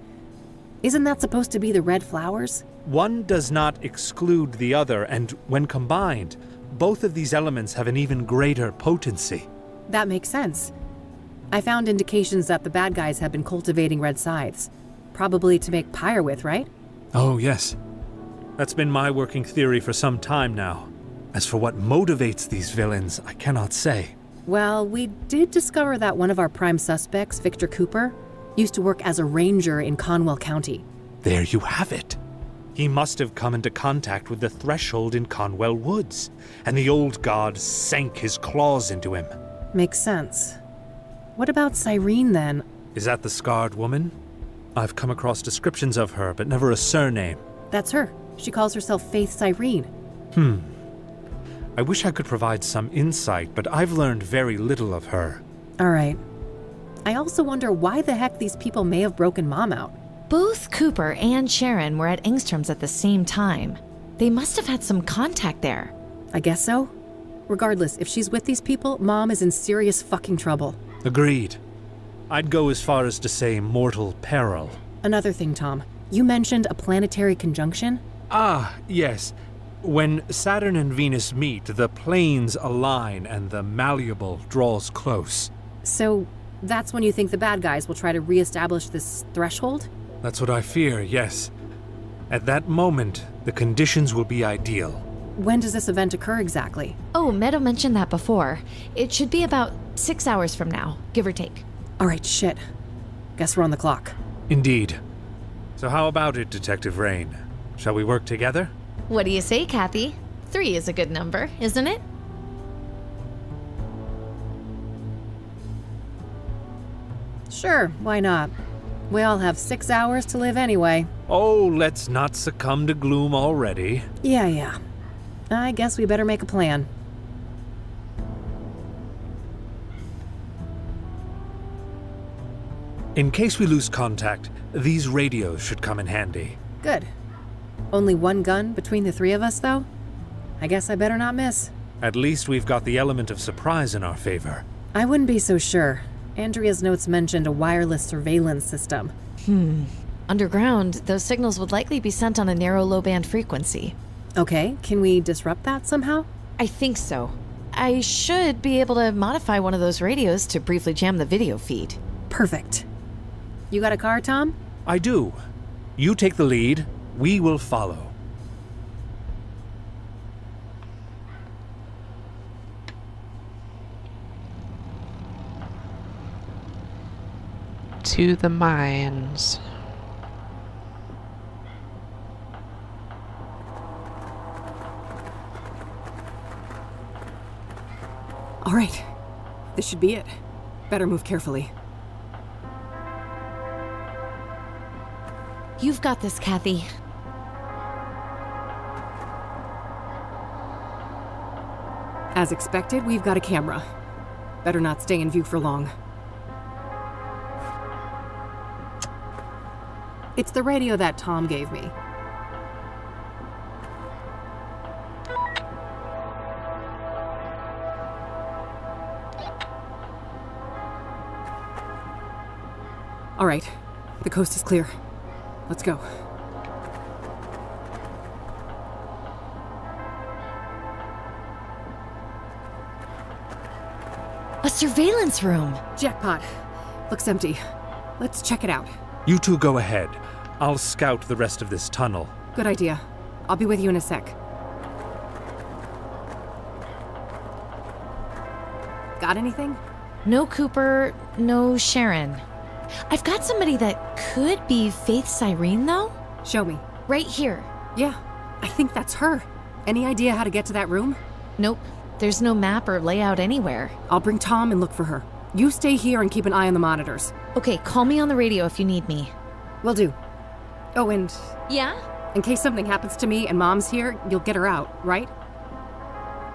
isn't that supposed to be the red flowers? One does not exclude the other, and when combined, both of these elements have an even greater potency. That makes sense. I found indications that the bad guys have been cultivating red scythes. Probably to make pyre with, right? Oh, yes. That's been my working theory for some time now. As for what motivates these villains, I cannot say. Well, we did discover that one of our prime suspects, Victor Cooper, used to work as a ranger in Conwell County. There you have it. He must have come into contact with the threshold in Conwell Woods, and the old god sank his claws into him. Makes sense. What about Cyrene, then? Is that the scarred woman? I've come across descriptions of her, but never a surname. That's her. She calls herself Faith Cyrene. I wish I could provide some insight, but I've learned very little of her. All right. I also wonder why the heck these people may have broken Mom out. Both Cooper and Sharon were at Engstrom's at the same time. They must have had some contact there. I guess so. Regardless, if she's with these people, Mom is in serious fucking trouble. Agreed. I'd go as far as to say mortal peril. Another thing, Tom. You mentioned a planetary conjunction? Ah, yes. When Saturn and Venus meet, the planes align and the malleable draws close. So that's when you think the bad guys will try to reestablish this threshold? That's what I fear, yes. At that moment, the conditions will be ideal. When does this event occur exactly? Oh, Meadow mentioned that before. It should be about 6 hours from now, give or take. All right, shit. Guess we're on the clock. Indeed. So how about it, Detective Rain? Shall we work together? What do you say, Kathy? 3 is a good number, isn't it? Sure, why not? We all have 6 hours to live anyway. Oh, let's not succumb to gloom already. Yeah. I guess we better make a plan. In case we lose contact, these radios should come in handy. Good. Only one gun between the three of us, though? I guess I better not miss. At least we've got the element of surprise in our favor. I wouldn't be so sure. Andrea's notes mentioned a wireless surveillance system. Underground, those signals would likely be sent on a narrow low-band frequency. Okay, can we disrupt that somehow? I think so. I should be able to modify one of those radios to briefly jam the video feed. Perfect. You got a car, Tom? I do. You take the lead, we will follow. To the mines. All right. This should be it. Better move carefully. You've got this, Kathy. As expected, we've got a camera. Better not stay in view for long. It's the radio that Tom gave me. All right, the coast is clear. Let's go. A surveillance room! Jackpot. Looks empty. Let's check it out. You two go ahead. I'll scout the rest of this tunnel. Good idea. I'll be with you in a sec. Got anything? No Cooper, no Sharon. I've got somebody that could be Faith Cyrene, though. Show me. Right here. Yeah, I think that's her. Any idea how to get to that room? Nope. There's no map or layout anywhere. I'll bring Tom and look for her. You stay here and keep an eye on the monitors. Okay, call me on the radio if you need me. Will do. Oh, and Yeah? in case something happens to me and Mom's here, you'll get her out, right?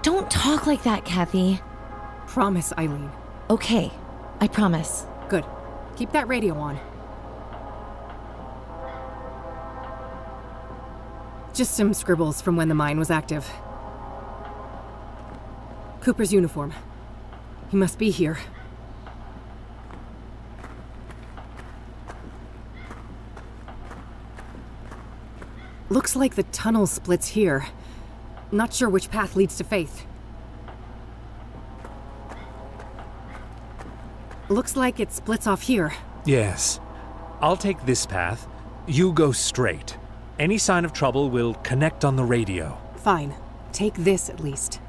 Don't talk like that, Kathy. Promise, Eileen. Okay, I promise. Good. Keep that radio on. Just some scribbles from when the mine was active. Cooper's uniform. He must be here. Looks like the tunnel splits here. Not sure which path leads to Faith. Looks like it splits off here. Yes. I'll take this path. You go straight. Any sign of trouble will connect on the radio. Fine. Take this at least.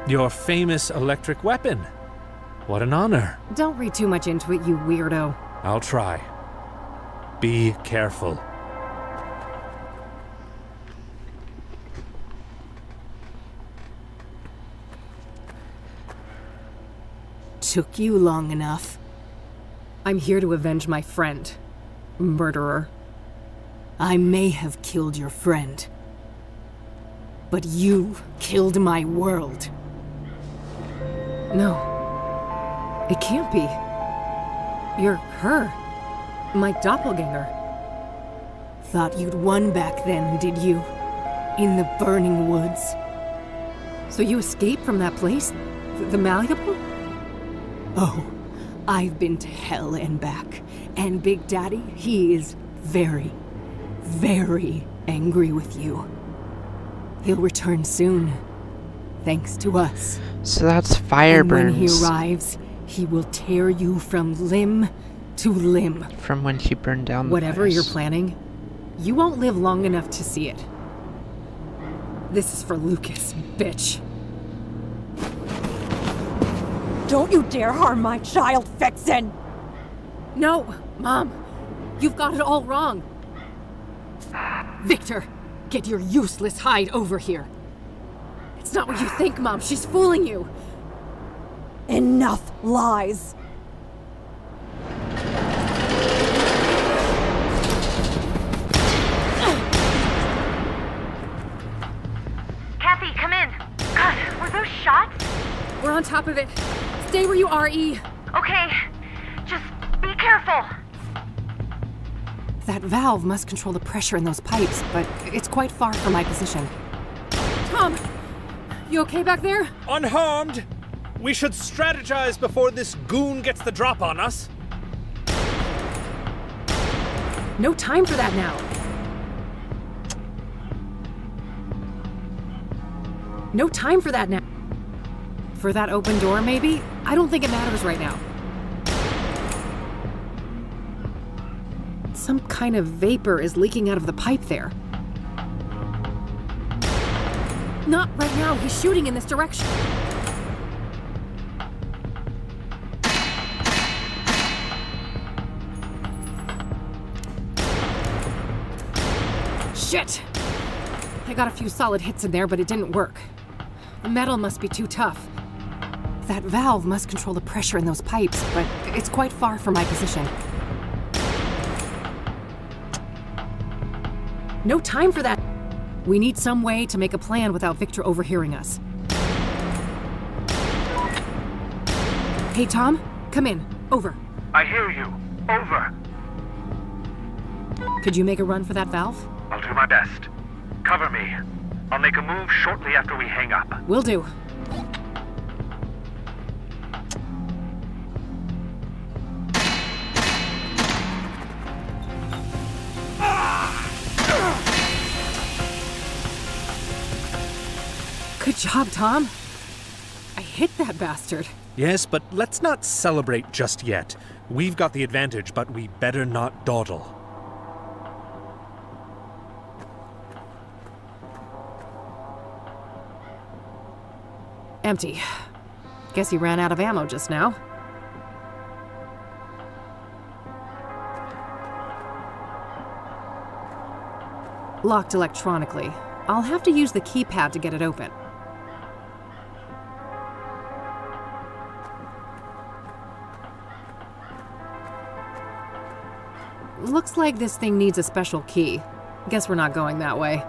Your famous electric weapon. What an honor. Don't read too much into it, you weirdo. I'll try. Be careful. Took you long enough. I'm here to avenge my friend. Murderer. I may have killed your friend. But you killed my world. No. It can't be. You're her. My doppelganger. Thought you'd won back then, did you? In the burning woods. So you escaped from that place? The Malleable? Oh, I've been to hell and back. And Big Daddy, he is very, very angry with you. He'll return soon. Thanks to us. So that's fire and burns. when he arrives, he will tear you from limb to limb. From when she burned down the Whatever place. you're planning, you won't live long enough to see it. This is for Lucas, bitch. Don't you dare harm my child, Vixen! No, Mom. You've got it all wrong. Victor, get your useless hide over here. It's not what you think, Mom. She's fooling you. Enough lies. Kathy, come in. God, were those shots? We're on top of it. Stay where you are, E. Okay, just careful! That valve must control the pressure in those pipes, but it's quite far from my position. Tom! You okay back there? Unharmed! We should strategize before this goon gets the drop on us. No time for that now. No time for that now. For that open door, maybe? I don't think it matters right now. Some kind of vapor is leaking out of the pipe there. Not right now. He's shooting in this direction. Shit! I got a few solid hits in there, but it didn't work. The metal must be too tough. That valve must control the pressure in those pipes, but it's quite far from my position. No time for that. We need some way to make a plan without Victor overhearing us. Hey, Tom, come in. Over. I hear you. Over. Could you make a run for that valve? I'll do my best. Cover me. I'll make a move shortly after we hang up. Will do. Good job, Tom. I hit that bastard. Yes, but let's not celebrate just yet. We've got the advantage, but we better not dawdle. Empty. Guess he ran out of ammo just now. Locked electronically. I'll have to use the keypad to get it open. Looks like this thing needs a special key. Guess we're not going that way.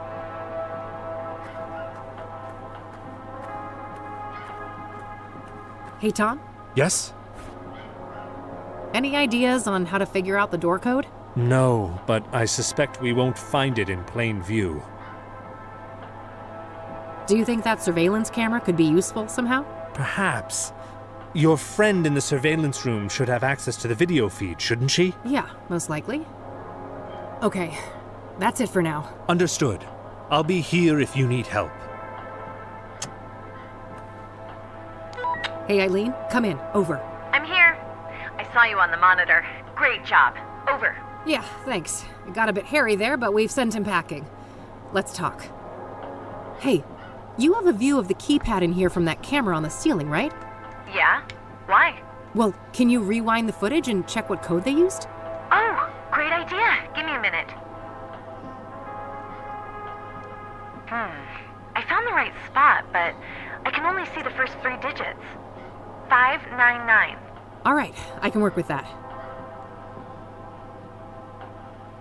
Hey, Tom? Yes? Any ideas on how to figure out the door code? No, but I suspect we won't find it in plain view. Do you think that surveillance camera could be useful somehow? Perhaps. Your friend in the surveillance room should have access to the video feed, shouldn't she? Yeah, most likely. Okay, that's it for now. Understood. I'll be here if you need help. Hey, Eileen, come in. Over. I'm here. I saw you on the monitor. Great job. Over. Yeah, thanks. It got a bit hairy there, but we've sent him packing. Let's talk. Hey, you have a view of the keypad in here from that camera on the ceiling, right? Yeah? Why? Well, can you rewind the footage and check what code they used? Oh, great idea. Give me a minute. I found the right spot, but I can only see the first 3 digits. 599. All right, I can work with that.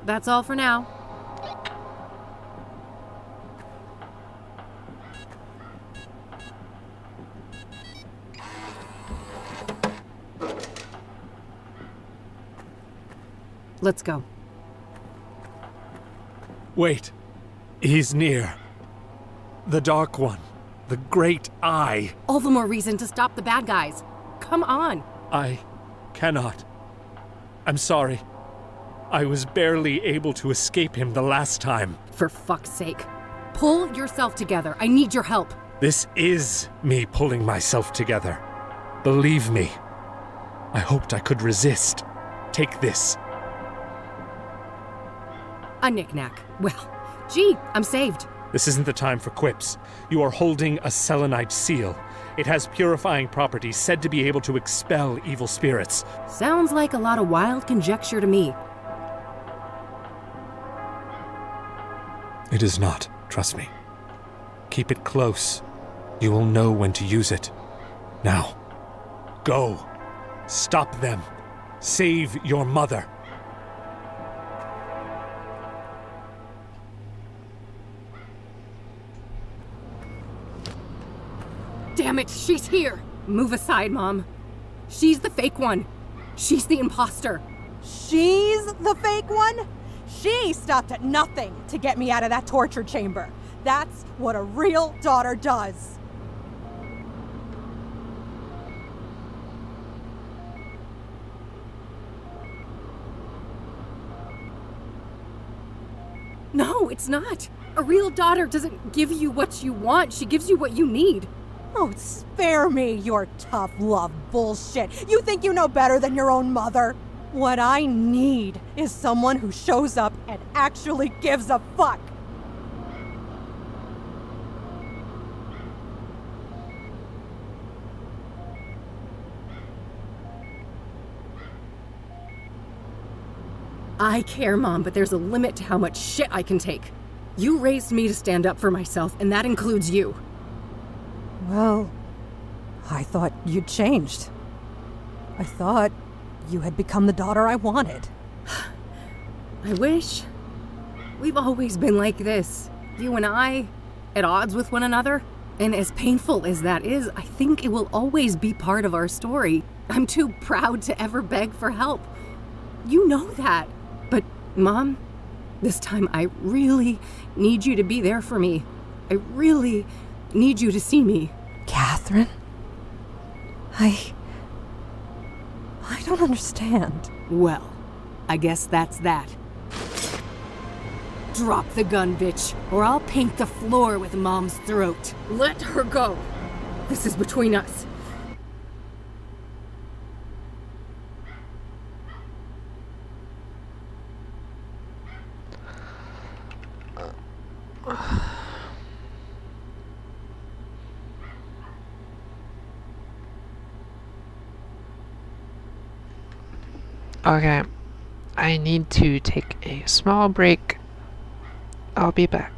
That's all for now. Let's go. Wait. He's near. The Dark One. The Great Eye. All the more reason to stop the bad guys. Come on. I cannot. I'm sorry. I was barely able to escape him the last time. For fuck's sake. Pull yourself together. I need your help. This is me pulling myself together. Believe me. I hoped I could resist. Take this. A knick-knack. Well, gee, I'm saved. This isn't the time for quips. You are holding a selenite seal. It has purifying properties said to be able to expel evil spirits. Sounds like a lot of wild conjecture to me. It is not, trust me. Keep it close. You will know when to use it. Now, go. Stop them. Save your mother. Damn it, she's here! Move aside, Mom. She's the fake one. She's the imposter. She's the fake one? She stopped at nothing to get me out of that torture chamber. That's what a real daughter does. No, it's not. A real daughter doesn't give you what you want, she gives you what you need. Oh, spare me your tough love bullshit. You think you know better than your own mother? What I need is someone who shows up and actually gives a fuck. I care, Mom, but there's a limit to how much shit I can take. You raised me to stand up for myself, and that includes you. Well, I thought you'd changed. I thought you had become the daughter I wanted. I wish. We've always been like this. You and I, at odds with one another. And as painful as that is, I think it will always be part of our story. I'm too proud to ever beg for help. You know that. But, Mom, this time I really need you to be there for me. I really need you to see me. Catherine? I don't understand. Well, I guess that's that. Drop the gun, bitch, or I'll paint the floor with Mom's throat. Let her go. This is between us. Okay, I need to take a small break. I'll be back.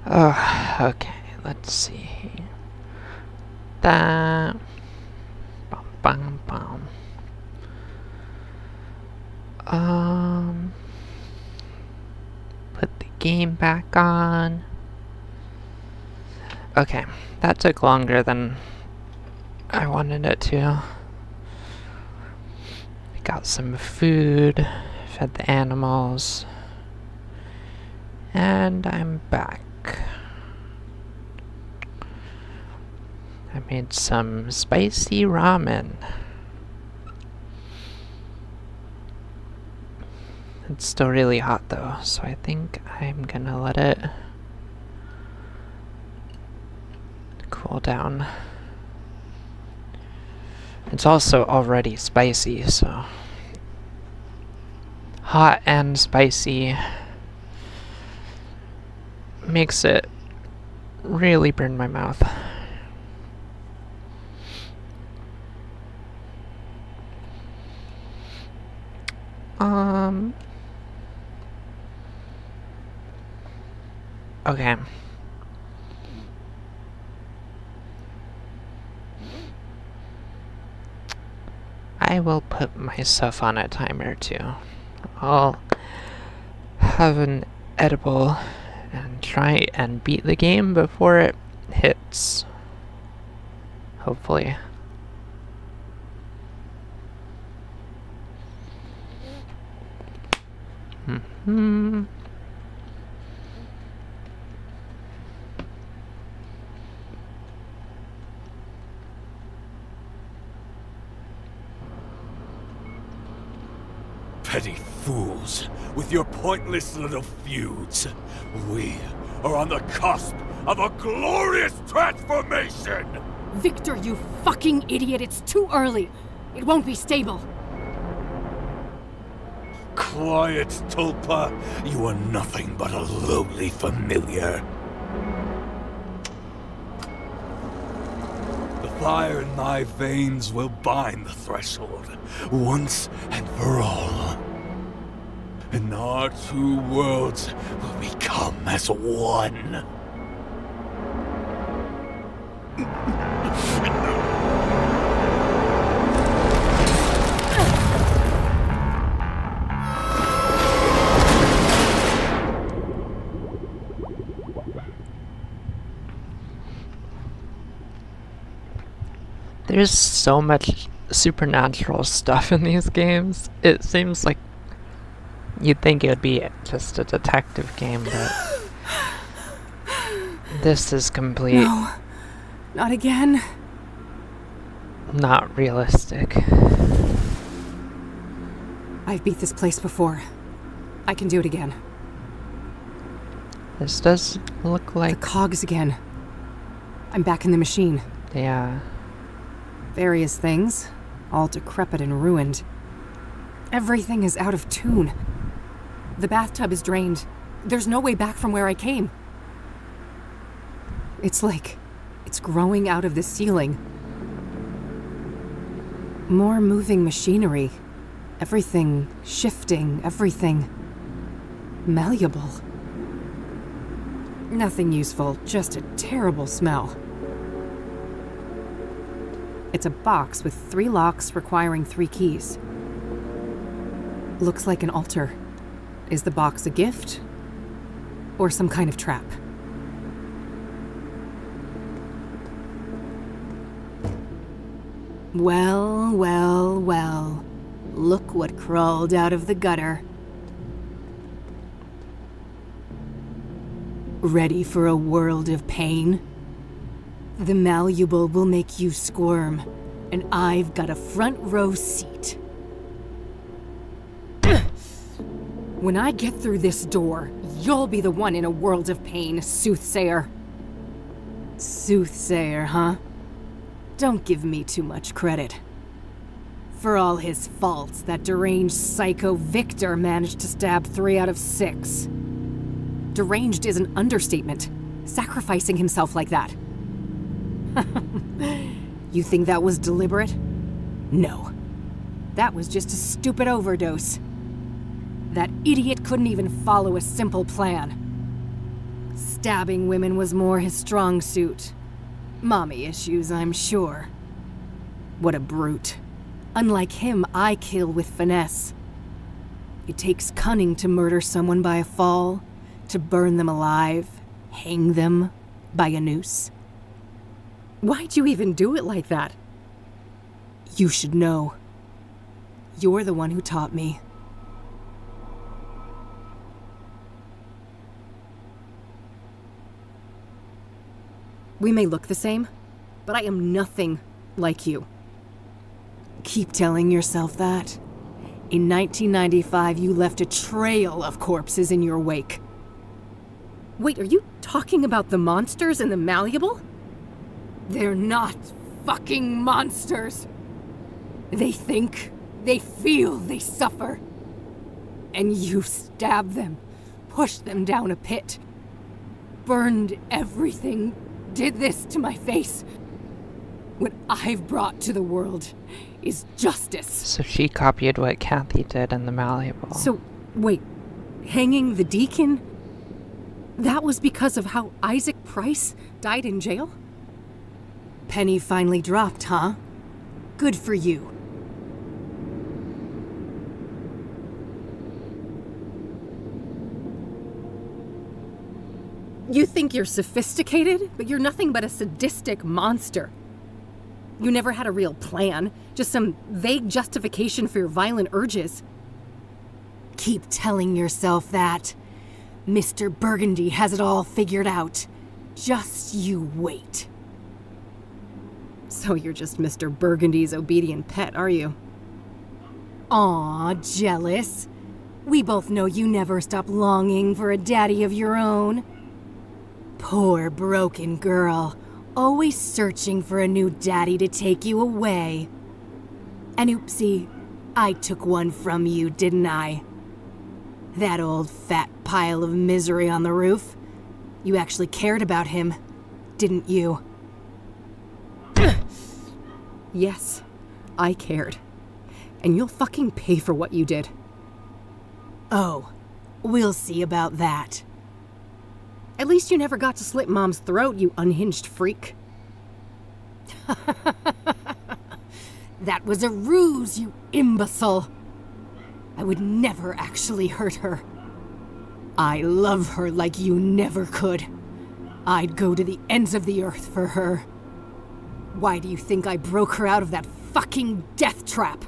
Oh, okay, let's see. That. Bum, bum, bum. Put the game back on. Okay, that took longer than I wanted it to. I got some food, fed the animals, and I'm back. I made some spicy ramen. It's still really hot though, so I think I'm gonna let it cool down. It's also already spicy, so hot and spicy makes it really burn my mouth. Okay. I will put myself on a timer too. I'll have an edible and try and beat the game before it hits. Hopefully. Mm-hmm. Petty fools, with your pointless little feuds. We are on the cusp of a glorious transformation! Victor, you fucking idiot, it's too early. It won't be stable. Quiet, Tulpa. You are nothing but a lowly familiar. The fire in my veins will bind the threshold, once and for all. And our two worlds will become as one. There's so much supernatural stuff in these games. It seems like you'd think it would be just a detective game, but this is complete. No, not again. Not realistic. I've beat this place before. I can do it again. This does look like... The cogs again. I'm back in the machine. Yeah. Various things, all decrepit and ruined. Everything is out of tune. The bathtub is drained. There's no way back from where I came. It's like it's growing out of the ceiling. More moving machinery. Everything shifting, everything malleable. Nothing useful, just a terrible smell. It's a box with 3 locks requiring 3 keys. Looks like an altar. Is the box a gift? Or some kind of trap? Well, well, well. Look what crawled out of the gutter. Ready for a world of pain? The malleable will make you squirm, and I've got a front row seat. When I get through this door, you'll be the one in a world of pain, soothsayer. Soothsayer, huh? Don't give me too much credit. For all his faults, that deranged psycho Victor managed to stab 3 out of 6. Deranged is an understatement, sacrificing himself like that. You think that was deliberate? No. That was just a stupid overdose. That idiot couldn't even follow a simple plan. Stabbing women was more his strong suit. Mommy issues, I'm sure. What a brute. Unlike him, I kill with finesse. It takes cunning to murder someone by a fall, to burn them alive, hang them by a noose. Why'd you even do it like that? You should know. You're the one who taught me. We may look the same, but I am nothing like you. Keep telling yourself that. In 1995, you left a trail of corpses in your wake. Wait, are you talking about the monsters in the Malleable? They're not fucking monsters. They think, they feel, they suffer. And you stabbed them, pushed them down a pit, burned everything, did this to my face. What I've brought to the world is justice. So she copied what Kathy did in the Malleable. So, wait, hanging the deacon? That was because of how Isaac Price died in jail? Penny finally dropped, huh? Good for you. You think you're sophisticated, but you're nothing but a sadistic monster. You never had a real plan, just some vague justification for your violent urges. Keep telling yourself that. Mr. Burgundy has it all figured out. Just you wait. So you're just Mr. Burgundy's obedient pet, are you? Aw, jealous. We both know you never stop longing for a daddy of your own. Poor broken girl, always searching for a new daddy to take you away. And oopsie, I took one from you, didn't I? That old fat pile of misery on the roof. You actually cared about him, didn't you? Yes, I cared. And you'll fucking pay for what you did. Oh, we'll see about that. At least you never got to slit Mom's throat, you unhinged freak. That was a ruse, you imbecile. I would never actually hurt her. I love her like you never could. I'd go to the ends of the earth for her. Why do you think I broke her out of that fucking death trap?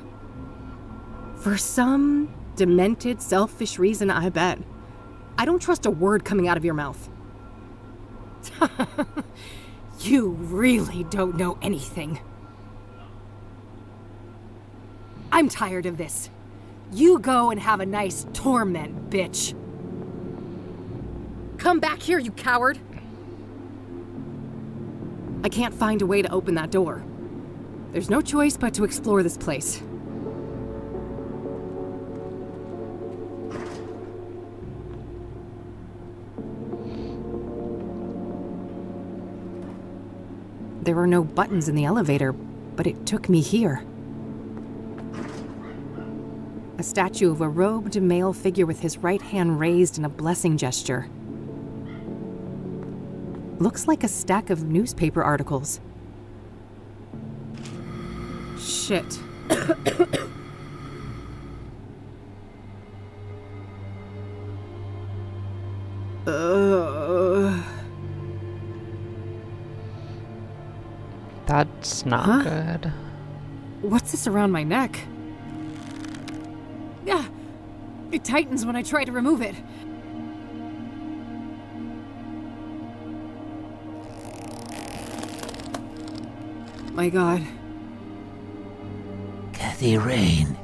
For some demented, selfish reason, I bet. I don't trust a word coming out of your mouth. You really don't know anything. I'm tired of this. You go and have a nice torment, bitch. Come back here, you coward. I can't find a way to open that door. There's no choice but to explore this place. There were no buttons in the elevator, but it took me here. A statue of a robed male figure with his right hand raised in a blessing gesture. Looks like a stack of newspaper articles. Shit. That's not good. What's this around my neck? Yeah, it tightens when I try to remove it. My God. Kathy Rain,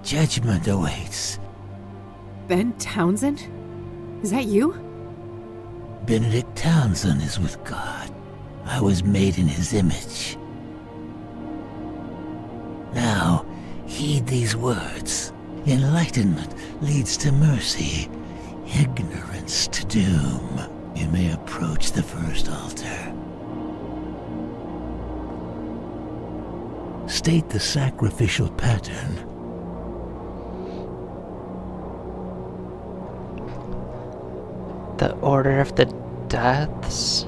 judgment awaits. Ben Townsend? Is that you? Benedict Townsend is with God. I was made in his image. Now, heed these words. Enlightenment leads to mercy, ignorance to doom. You may approach the first altar. State the sacrificial pattern. The Order of the deaths.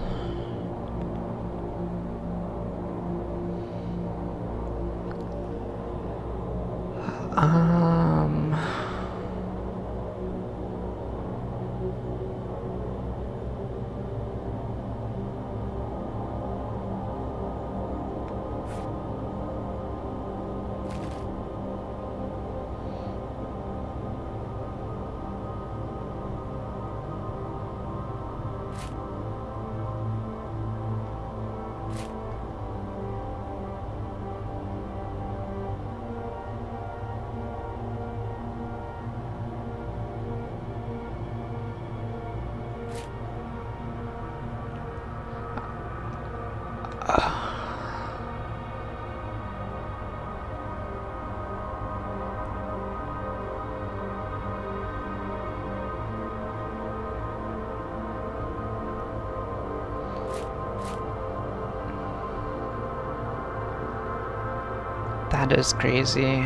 That is crazy.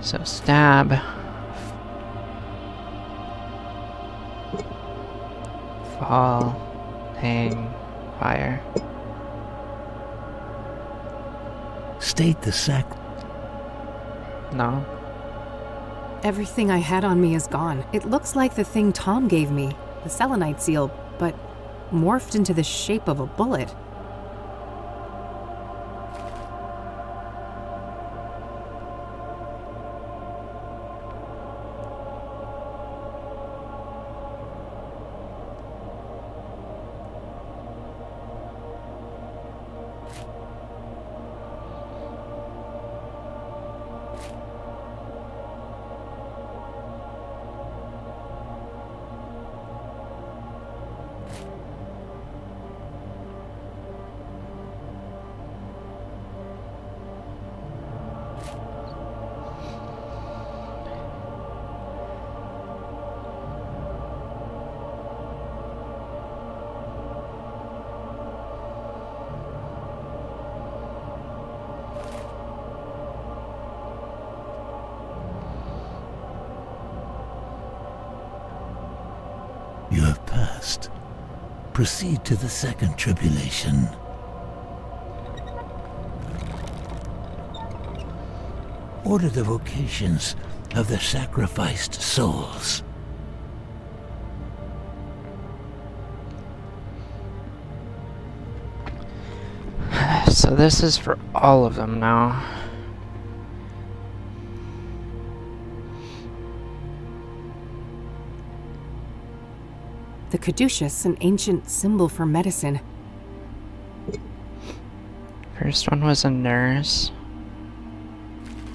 So stab. Fall. Hang. Fire. State the sac. No. Everything I had on me is gone. It looks like the thing Tom gave me, the selenite seal, but morphed into the shape of a bullet. You have passed. Proceed to the second tribulation. Order the vocations of the sacrificed souls. So this is for all of them now. The caduceus, an ancient symbol for medicine. First one was a nurse.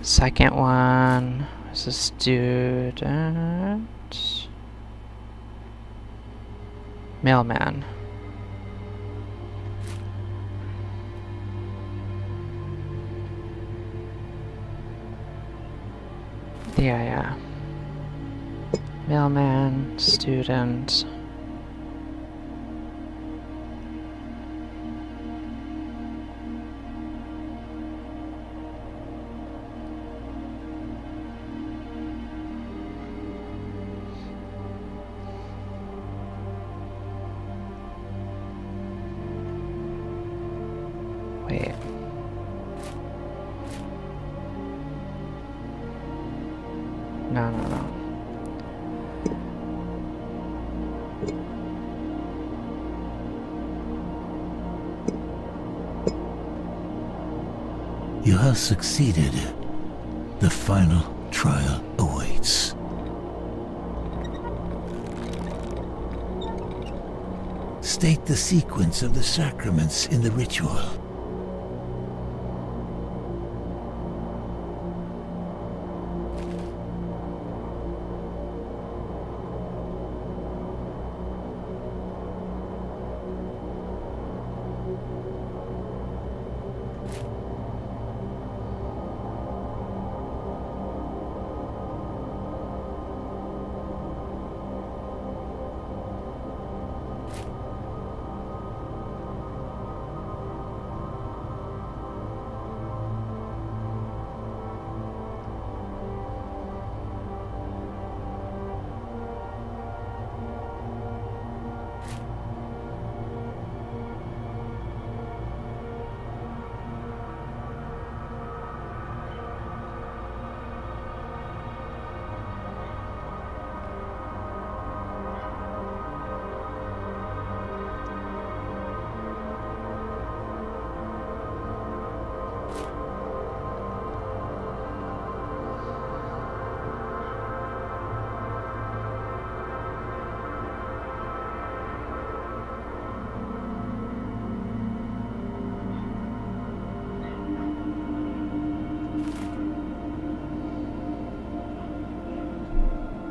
Second one was a student. Mailman. Yeah. Mailman, student. Wait. No. You have succeeded. The final trial awaits. State the sequence of the sacraments in the ritual.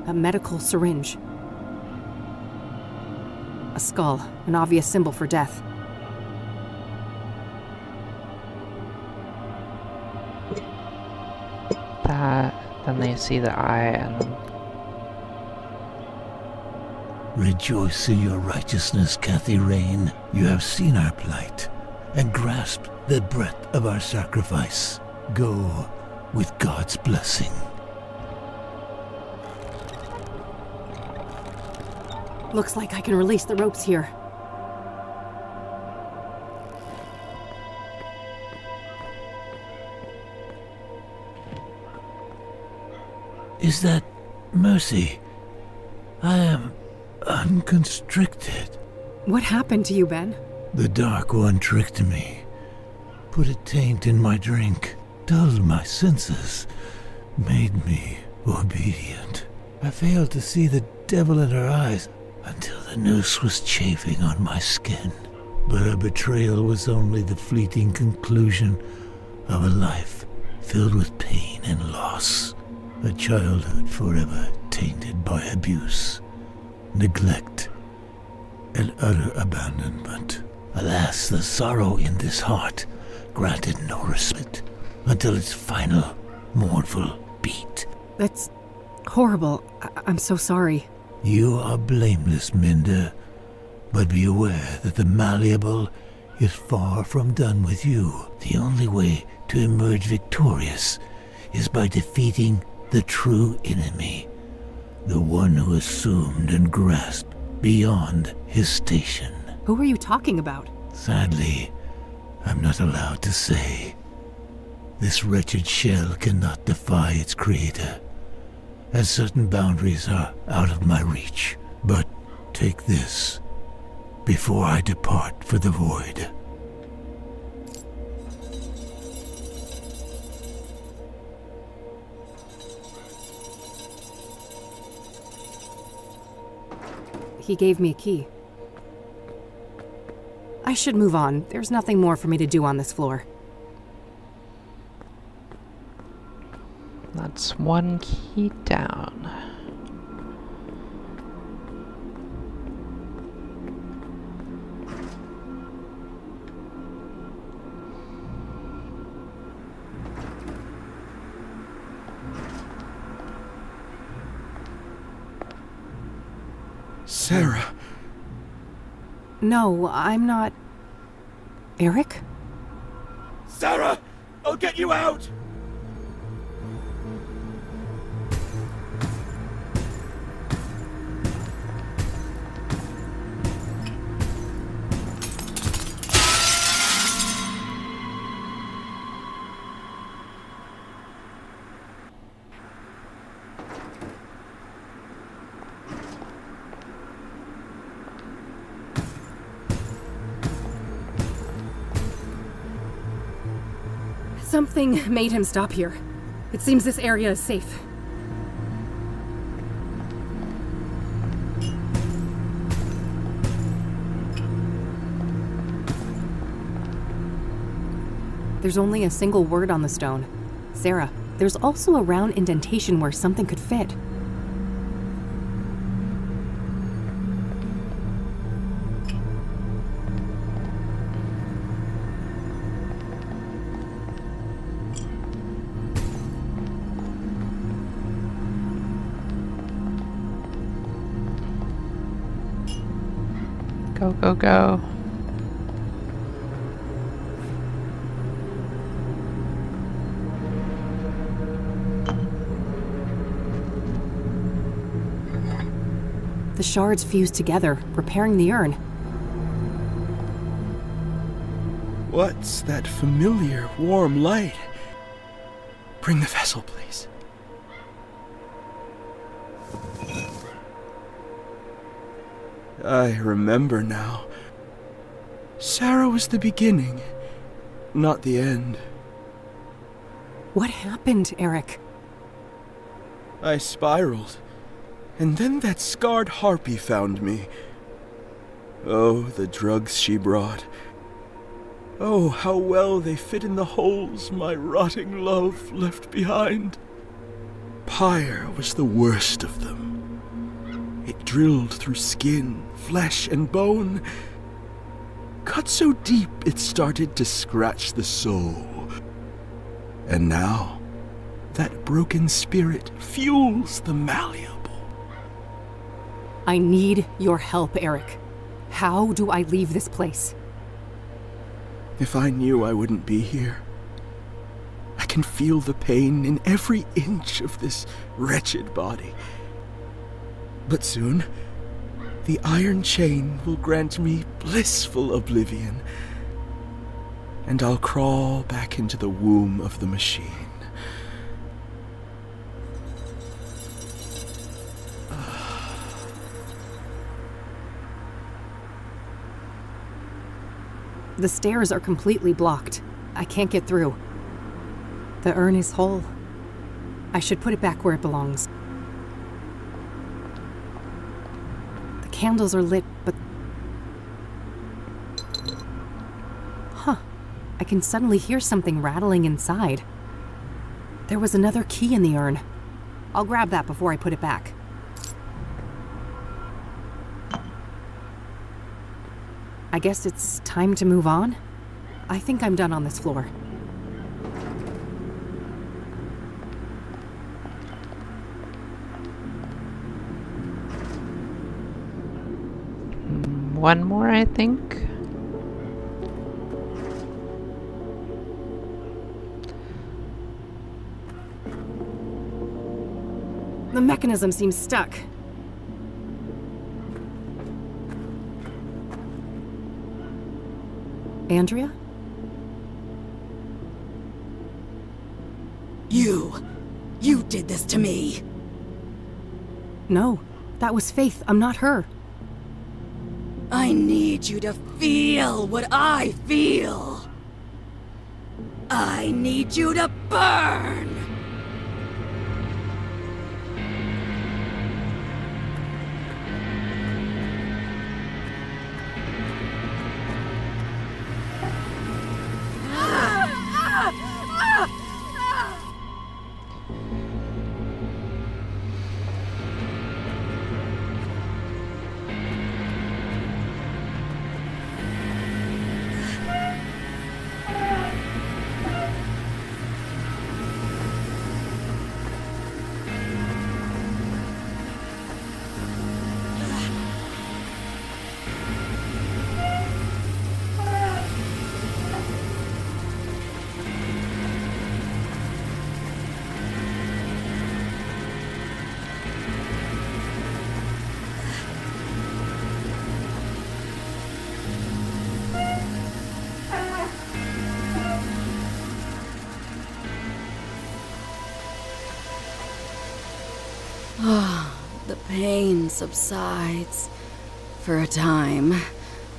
A medical syringe. A skull, an obvious symbol for death. That, then they see the eye, and then... Rejoice in your righteousness, Kathy Rain. You have seen our plight and grasped the breadth of our sacrifice. Go with God's blessing. Looks like I can release the ropes here. Is that Mercy? I am unconstricted. What happened to you, Ben? The Dark One tricked me. Put a taint in my drink, dulled my senses, made me obedient. I failed to see the devil in her eyes until the noose was chafing on my skin. But her betrayal was only the fleeting conclusion of a life filled with pain and loss. A childhood forever tainted by abuse, neglect, and utter abandonment. Alas, the sorrow in this heart granted no respite until its final mournful beat. That's horrible. I'm so sorry. You are blameless, Minda, but be aware that the malleable is far from done with you. The only way to emerge victorious is by defeating the true enemy, the one who assumed and grasped beyond his station. Who are you talking about? Sadly, I'm not allowed to say. This wretched shell cannot defy its creator, as certain boundaries are out of my reach. But take this before I depart for the void. He gave me a key. I should move on. There's nothing more for me to do on this floor. That's one key down. Sarah. No, I'm not... Eric? Sarah! I'll get you out! Something made him stop here. It seems this area is safe. There's only a single word on the stone. Sarah. There's also a round indentation where something could fit. Go, go, go. The shards fused together, repairing the urn. What's that familiar, warm light? Bring the vessel, please. I remember now. Sarah was the beginning, not the end. What happened, Eric? I spiraled, and then that scarred harpy found me. Oh, the drugs she brought. Oh, how well they fit in the holes my rotting love left behind. Pyre was the worst of them. It drilled through skin, flesh, and bone. Cut so deep it started to scratch the soul. And now, that broken spirit fuels the malleable. I need your help, Eric. How do I leave this place? If I knew I wouldn't be here. I can feel the pain in every inch of this wretched body. But soon, the iron chain will grant me blissful oblivion, and I'll crawl back into the womb of the machine. The stairs are completely blocked. I can't get through. The urn is whole. I should put it back where it belongs. The candles are lit, but... Huh. I can suddenly hear something rattling inside. There was another key in the urn. I'll grab that before I put it back. I guess it's time to move on. I think I'm done on this floor. One more, I think. The mechanism seems stuck. Andrea? You did this to me. No, that was Faith. I'm not her. I need you to feel what I feel. I need you to burn. The pain subsides. For a time.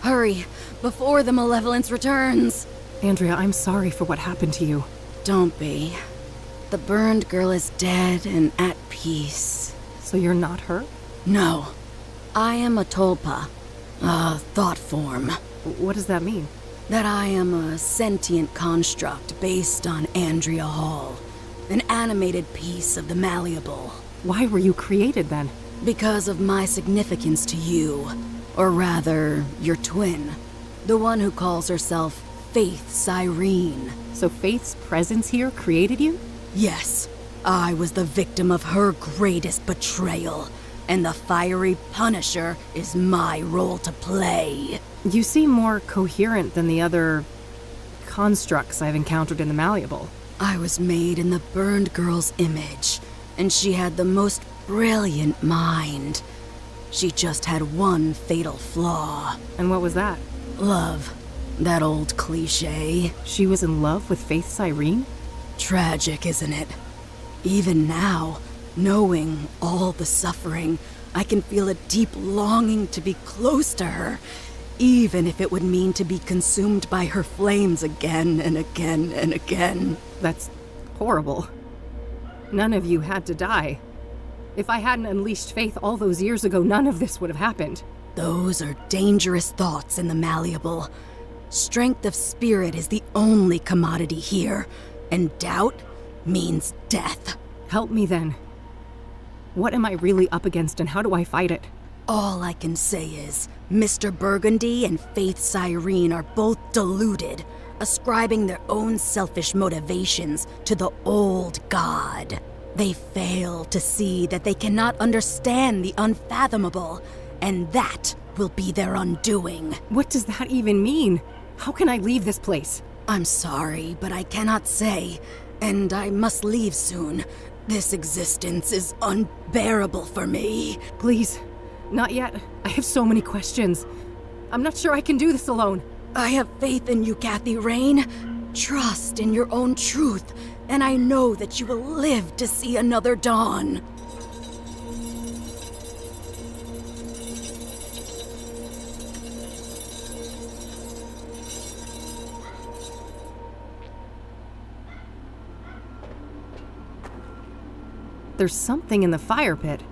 Hurry, before the malevolence returns. Andrea, I'm sorry for what happened to you. Don't be. The burned girl is dead and at peace. So you're not her? No. I am a Tulpa. A thought form. What does that mean? That I am a sentient construct based on Andrea Hall. An animated piece of the malleable. Why were you created then? Because of my significance to you. Or rather, your twin. The one who calls herself Faith Cyrene. So Faith's presence here created you? Yes. I was the victim of her greatest betrayal. And the fiery Punisher is my role to play. You seem more coherent than the other constructs I've encountered in the malleable. I was made in the burned girl's image, and she had the most brilliant mind. She just had one fatal flaw. And what was that? Love. That old cliché. She was in love with Faith Cyrene? Tragic, isn't it? Even now, knowing all the suffering, I can feel a deep longing to be close to her, even if it would mean to be consumed by her flames again and again and again. That's horrible. None of you had to die. If I hadn't unleashed Faith all those years ago, none of this would have happened. Those are dangerous thoughts in the malleable. Strength of spirit is the only commodity here, and doubt means death. Help me then. What am I really up against and how do I fight it? All I can say is, Mr. Burgundy and Faith Cyrene are both deluded, ascribing their own selfish motivations to the old god. They fail to see that they cannot understand the unfathomable, and that will be their undoing. What does that even mean? How can I leave this place? I'm sorry, but I cannot say, and I must leave soon. This existence is unbearable for me. Please, not yet. I have so many questions. I'm not sure I can do this alone. I have faith in you, Kathy Rain. Trust in your own truth, and I know that you will live to see another dawn. There's something in the fire pit.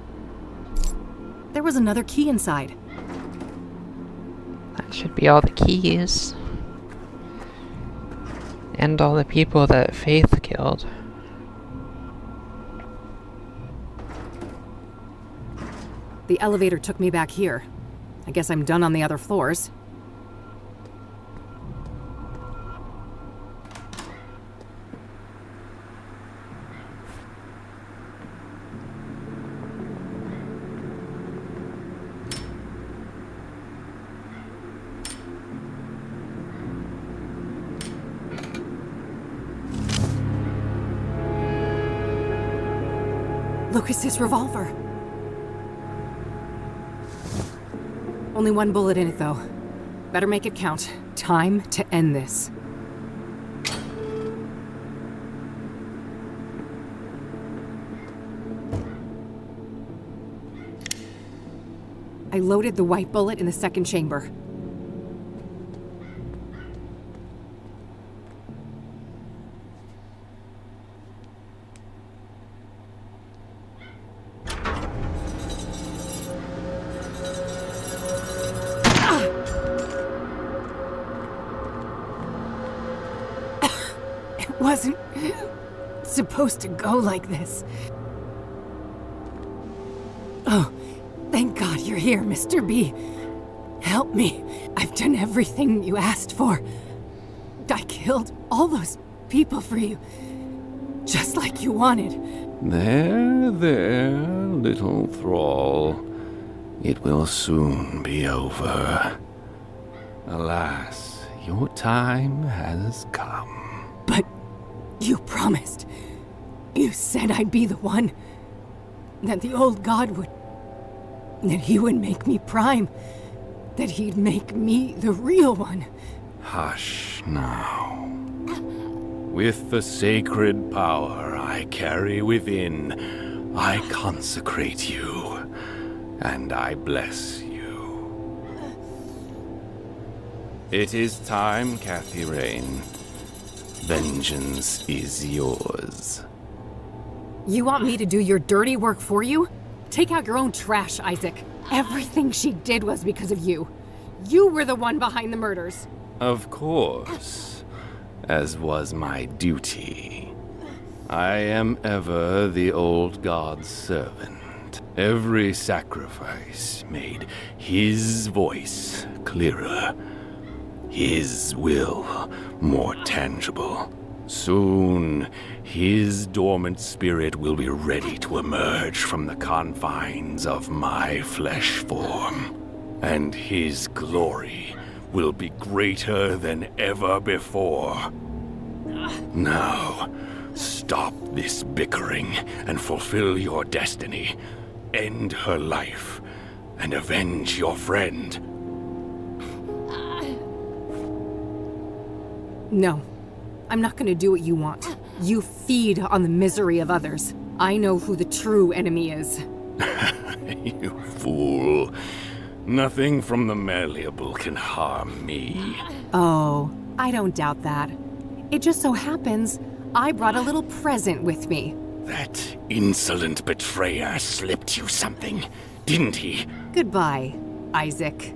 There was another key inside. That should be all the keys. And all the people that Faith killed. The elevator took me back here. I guess I'm done on the other floors. Lucas's revolver. Only one bullet in it, though. Better make it count. Time to end this. I loaded the white bullet in the second chamber. Wasn't supposed to go like this. Oh, thank God you're here, Mr. B. Help me. I've done everything you asked for. I killed all those people for you, just like you wanted. There, little thrall. It will soon be over. Alas, your time has come. But you promised. You said I'd be the one. That the old god would... that he would make me Prime. That he'd make me the real one. Hush now. With the sacred power I carry within, I consecrate you, and I bless you. It is time, Kathy Rain. Vengeance is yours. You want me to do your dirty work for you? Take out your own trash, Isaac. Everything she did was because of you. You were the one behind the murders. Of course, as was my duty. I am ever the old god's servant. Every sacrifice made his voice clearer, his will more tangible. Soon, his dormant spirit will be ready to emerge from the confines of my flesh form, and his glory will be greater than ever before. Now, stop this bickering and fulfill your destiny. End her life and avenge your friend. No, I'm not gonna do what you want. You feed on the misery of others. I know who the true enemy is. You fool. Nothing from the malleable can harm me. Oh, I don't doubt that. It just so happens I brought a little present with me. That insolent betrayer slipped you something, didn't he? Goodbye, Isaac.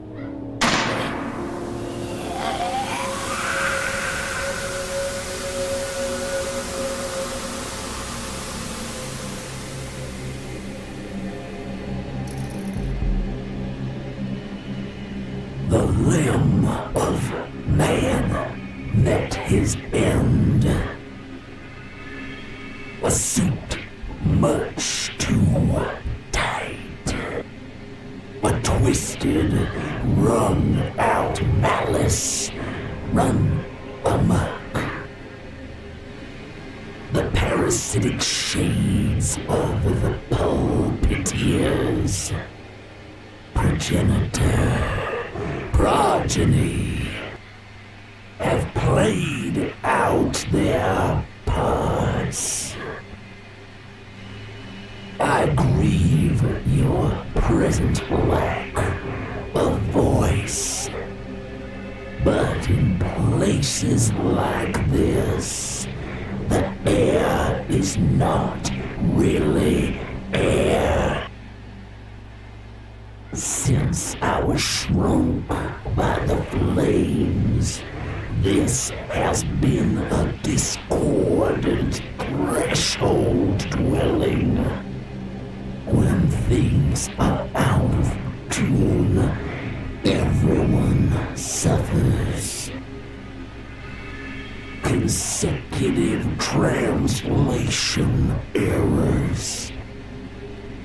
his end. A suit much too tight. A twisted, wrung-out malice run amok. The parasitic shades of the pulpiteers, progenitor, progeny, have played out their parts. I grieve your present lack of voice, but in places like this, the air is not really air. Since I was shrunk by the flames, this has been a discordant threshold dwelling. When things are out of tune, everyone suffers. Consecutive translation errors,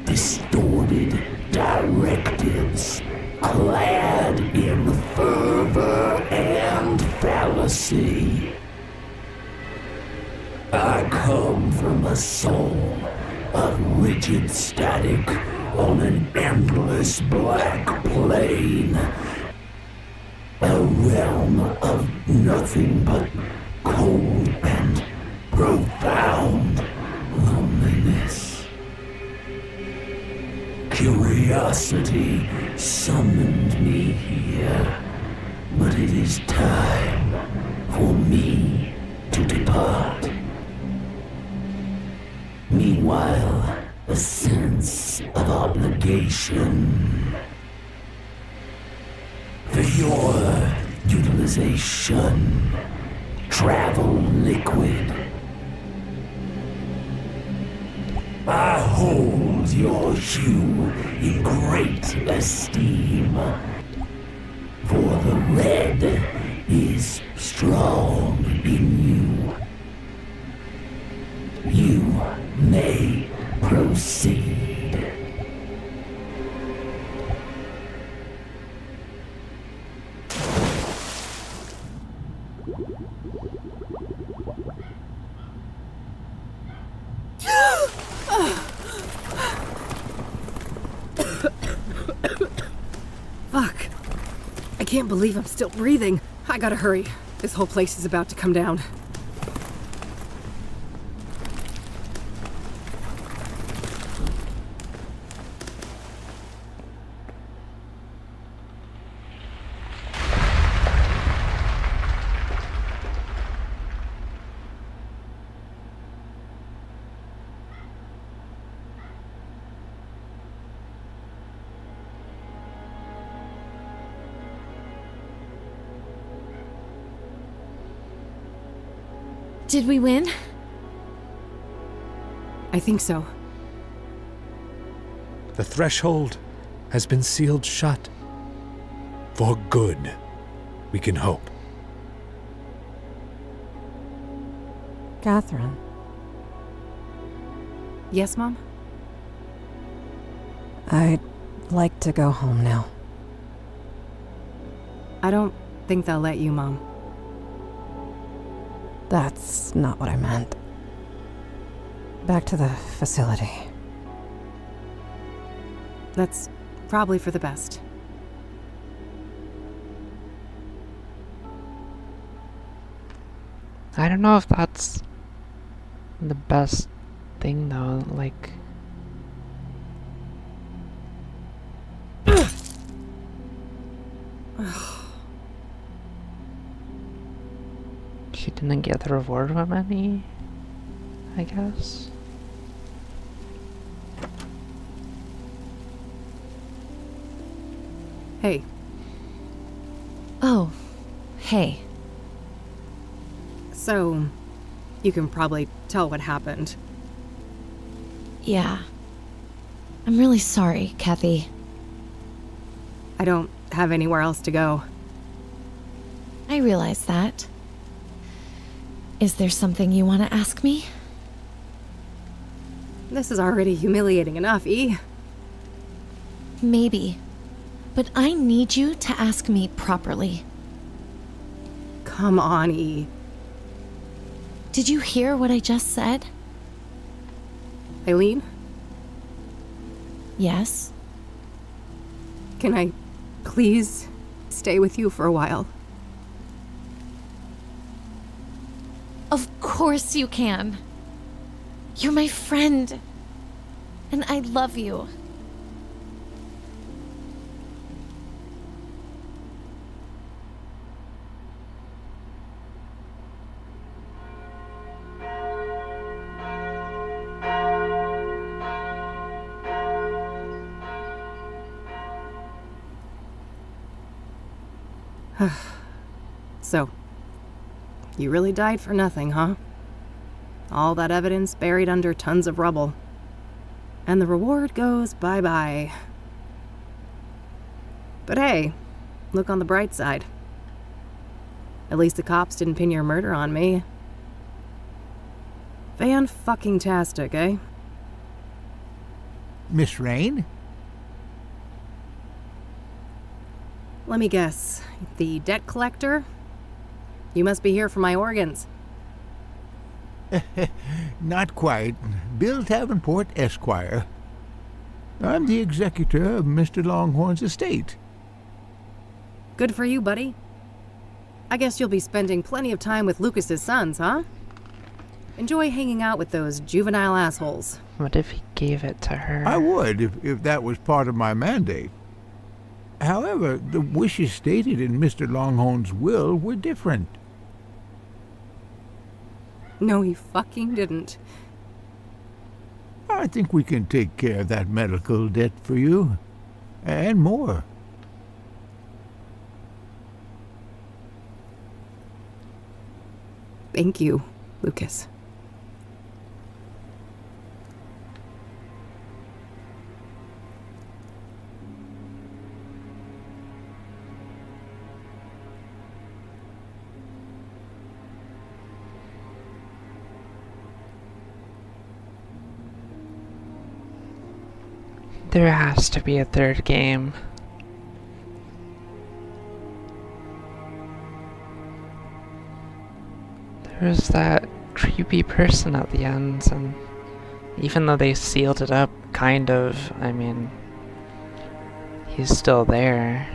distorted directives, clad in fervor and fallacy. I come from a soul of rigid static on an endless black plane, a realm of nothing but cold and profound loneliness. Curiosity summoned me here, but it is time for me to depart. Meanwhile, a sense of obligation for your utilization. Travel liquid. I hold your hue in great esteem, for the red is strong in you. You may proceed. Fuck. I can't believe I'm still breathing. I gotta hurry. This whole place is about to come down. Did we win? I think so. The threshold has been sealed shut. For good, we can hope. Catherine. Yes, Mom? I'd like to go home now. I don't think they'll let you, Mom. That's not what I meant. Back to the facility. That's probably for the best. I don't know if that's the best thing though, like... She didn't get the reward from any, I guess. Hey. Oh, hey. So, you can probably tell what happened. Yeah. I'm really sorry, Kathy. I don't have anywhere else to go. I realize that. Is there something you want to ask me? This is already humiliating enough, E. Maybe. But I need you to ask me properly. Come on, E. Did you hear what I just said? Eileen? Yes? Can I please stay with you for a while? Of course you can. You're my friend. And I love you. So, you really died for nothing, huh? All that evidence buried under tons of rubble. And the reward goes bye-bye. But hey, look on the bright side. At least the cops didn't pin your murder on me. Fan-fucking-tastic, eh? Miss Rain? Let me guess. The debt collector? You must be here for my organs. Not quite. Bill Davenport, Esquire. I'm the executor of Mr. Longhorn's estate. Good for you, buddy. I guess you'll be spending plenty of time with Lucas's sons, huh? Enjoy hanging out with those juvenile assholes. What if he gave it to her? I would, if that was part of my mandate. However, the wishes stated in Mr. Longhorn's will were different. No, he fucking didn't. I think we can take care of that medical debt for you. And more. Thank you, Lucas. There has to be a third game. There was that creepy person at the end, and even though they sealed it up, kind of, I mean, he's still there.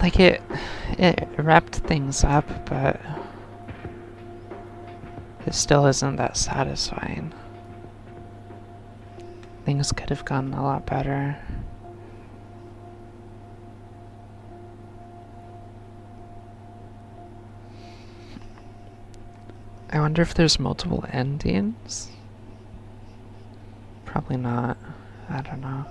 Like it wrapped things up, but it still isn't that satisfying. Things could have gone a lot better. I wonder if there's multiple endings? Probably not. I don't know.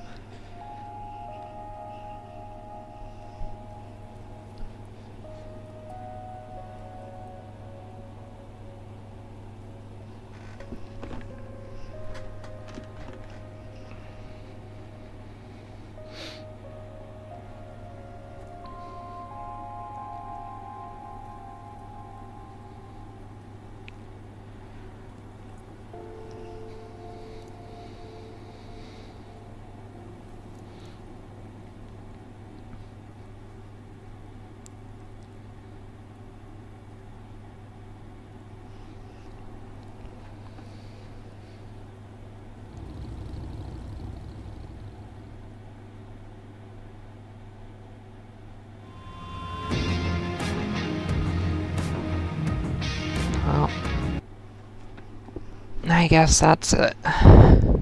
I guess that's it. I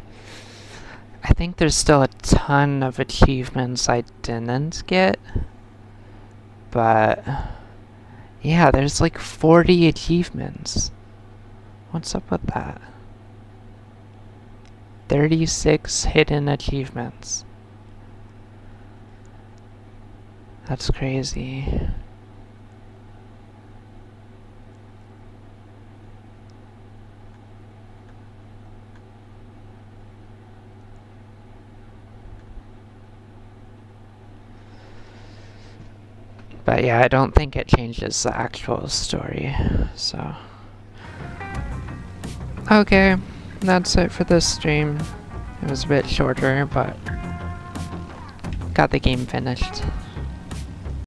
think there's still a ton of achievements I didn't get. But yeah, there's like 40 achievements. What's up with that? 36 hidden achievements. That's crazy. But yeah, I don't think it changes the actual story, so. Okay, that's it for this stream. It was a bit shorter, but got the game finished.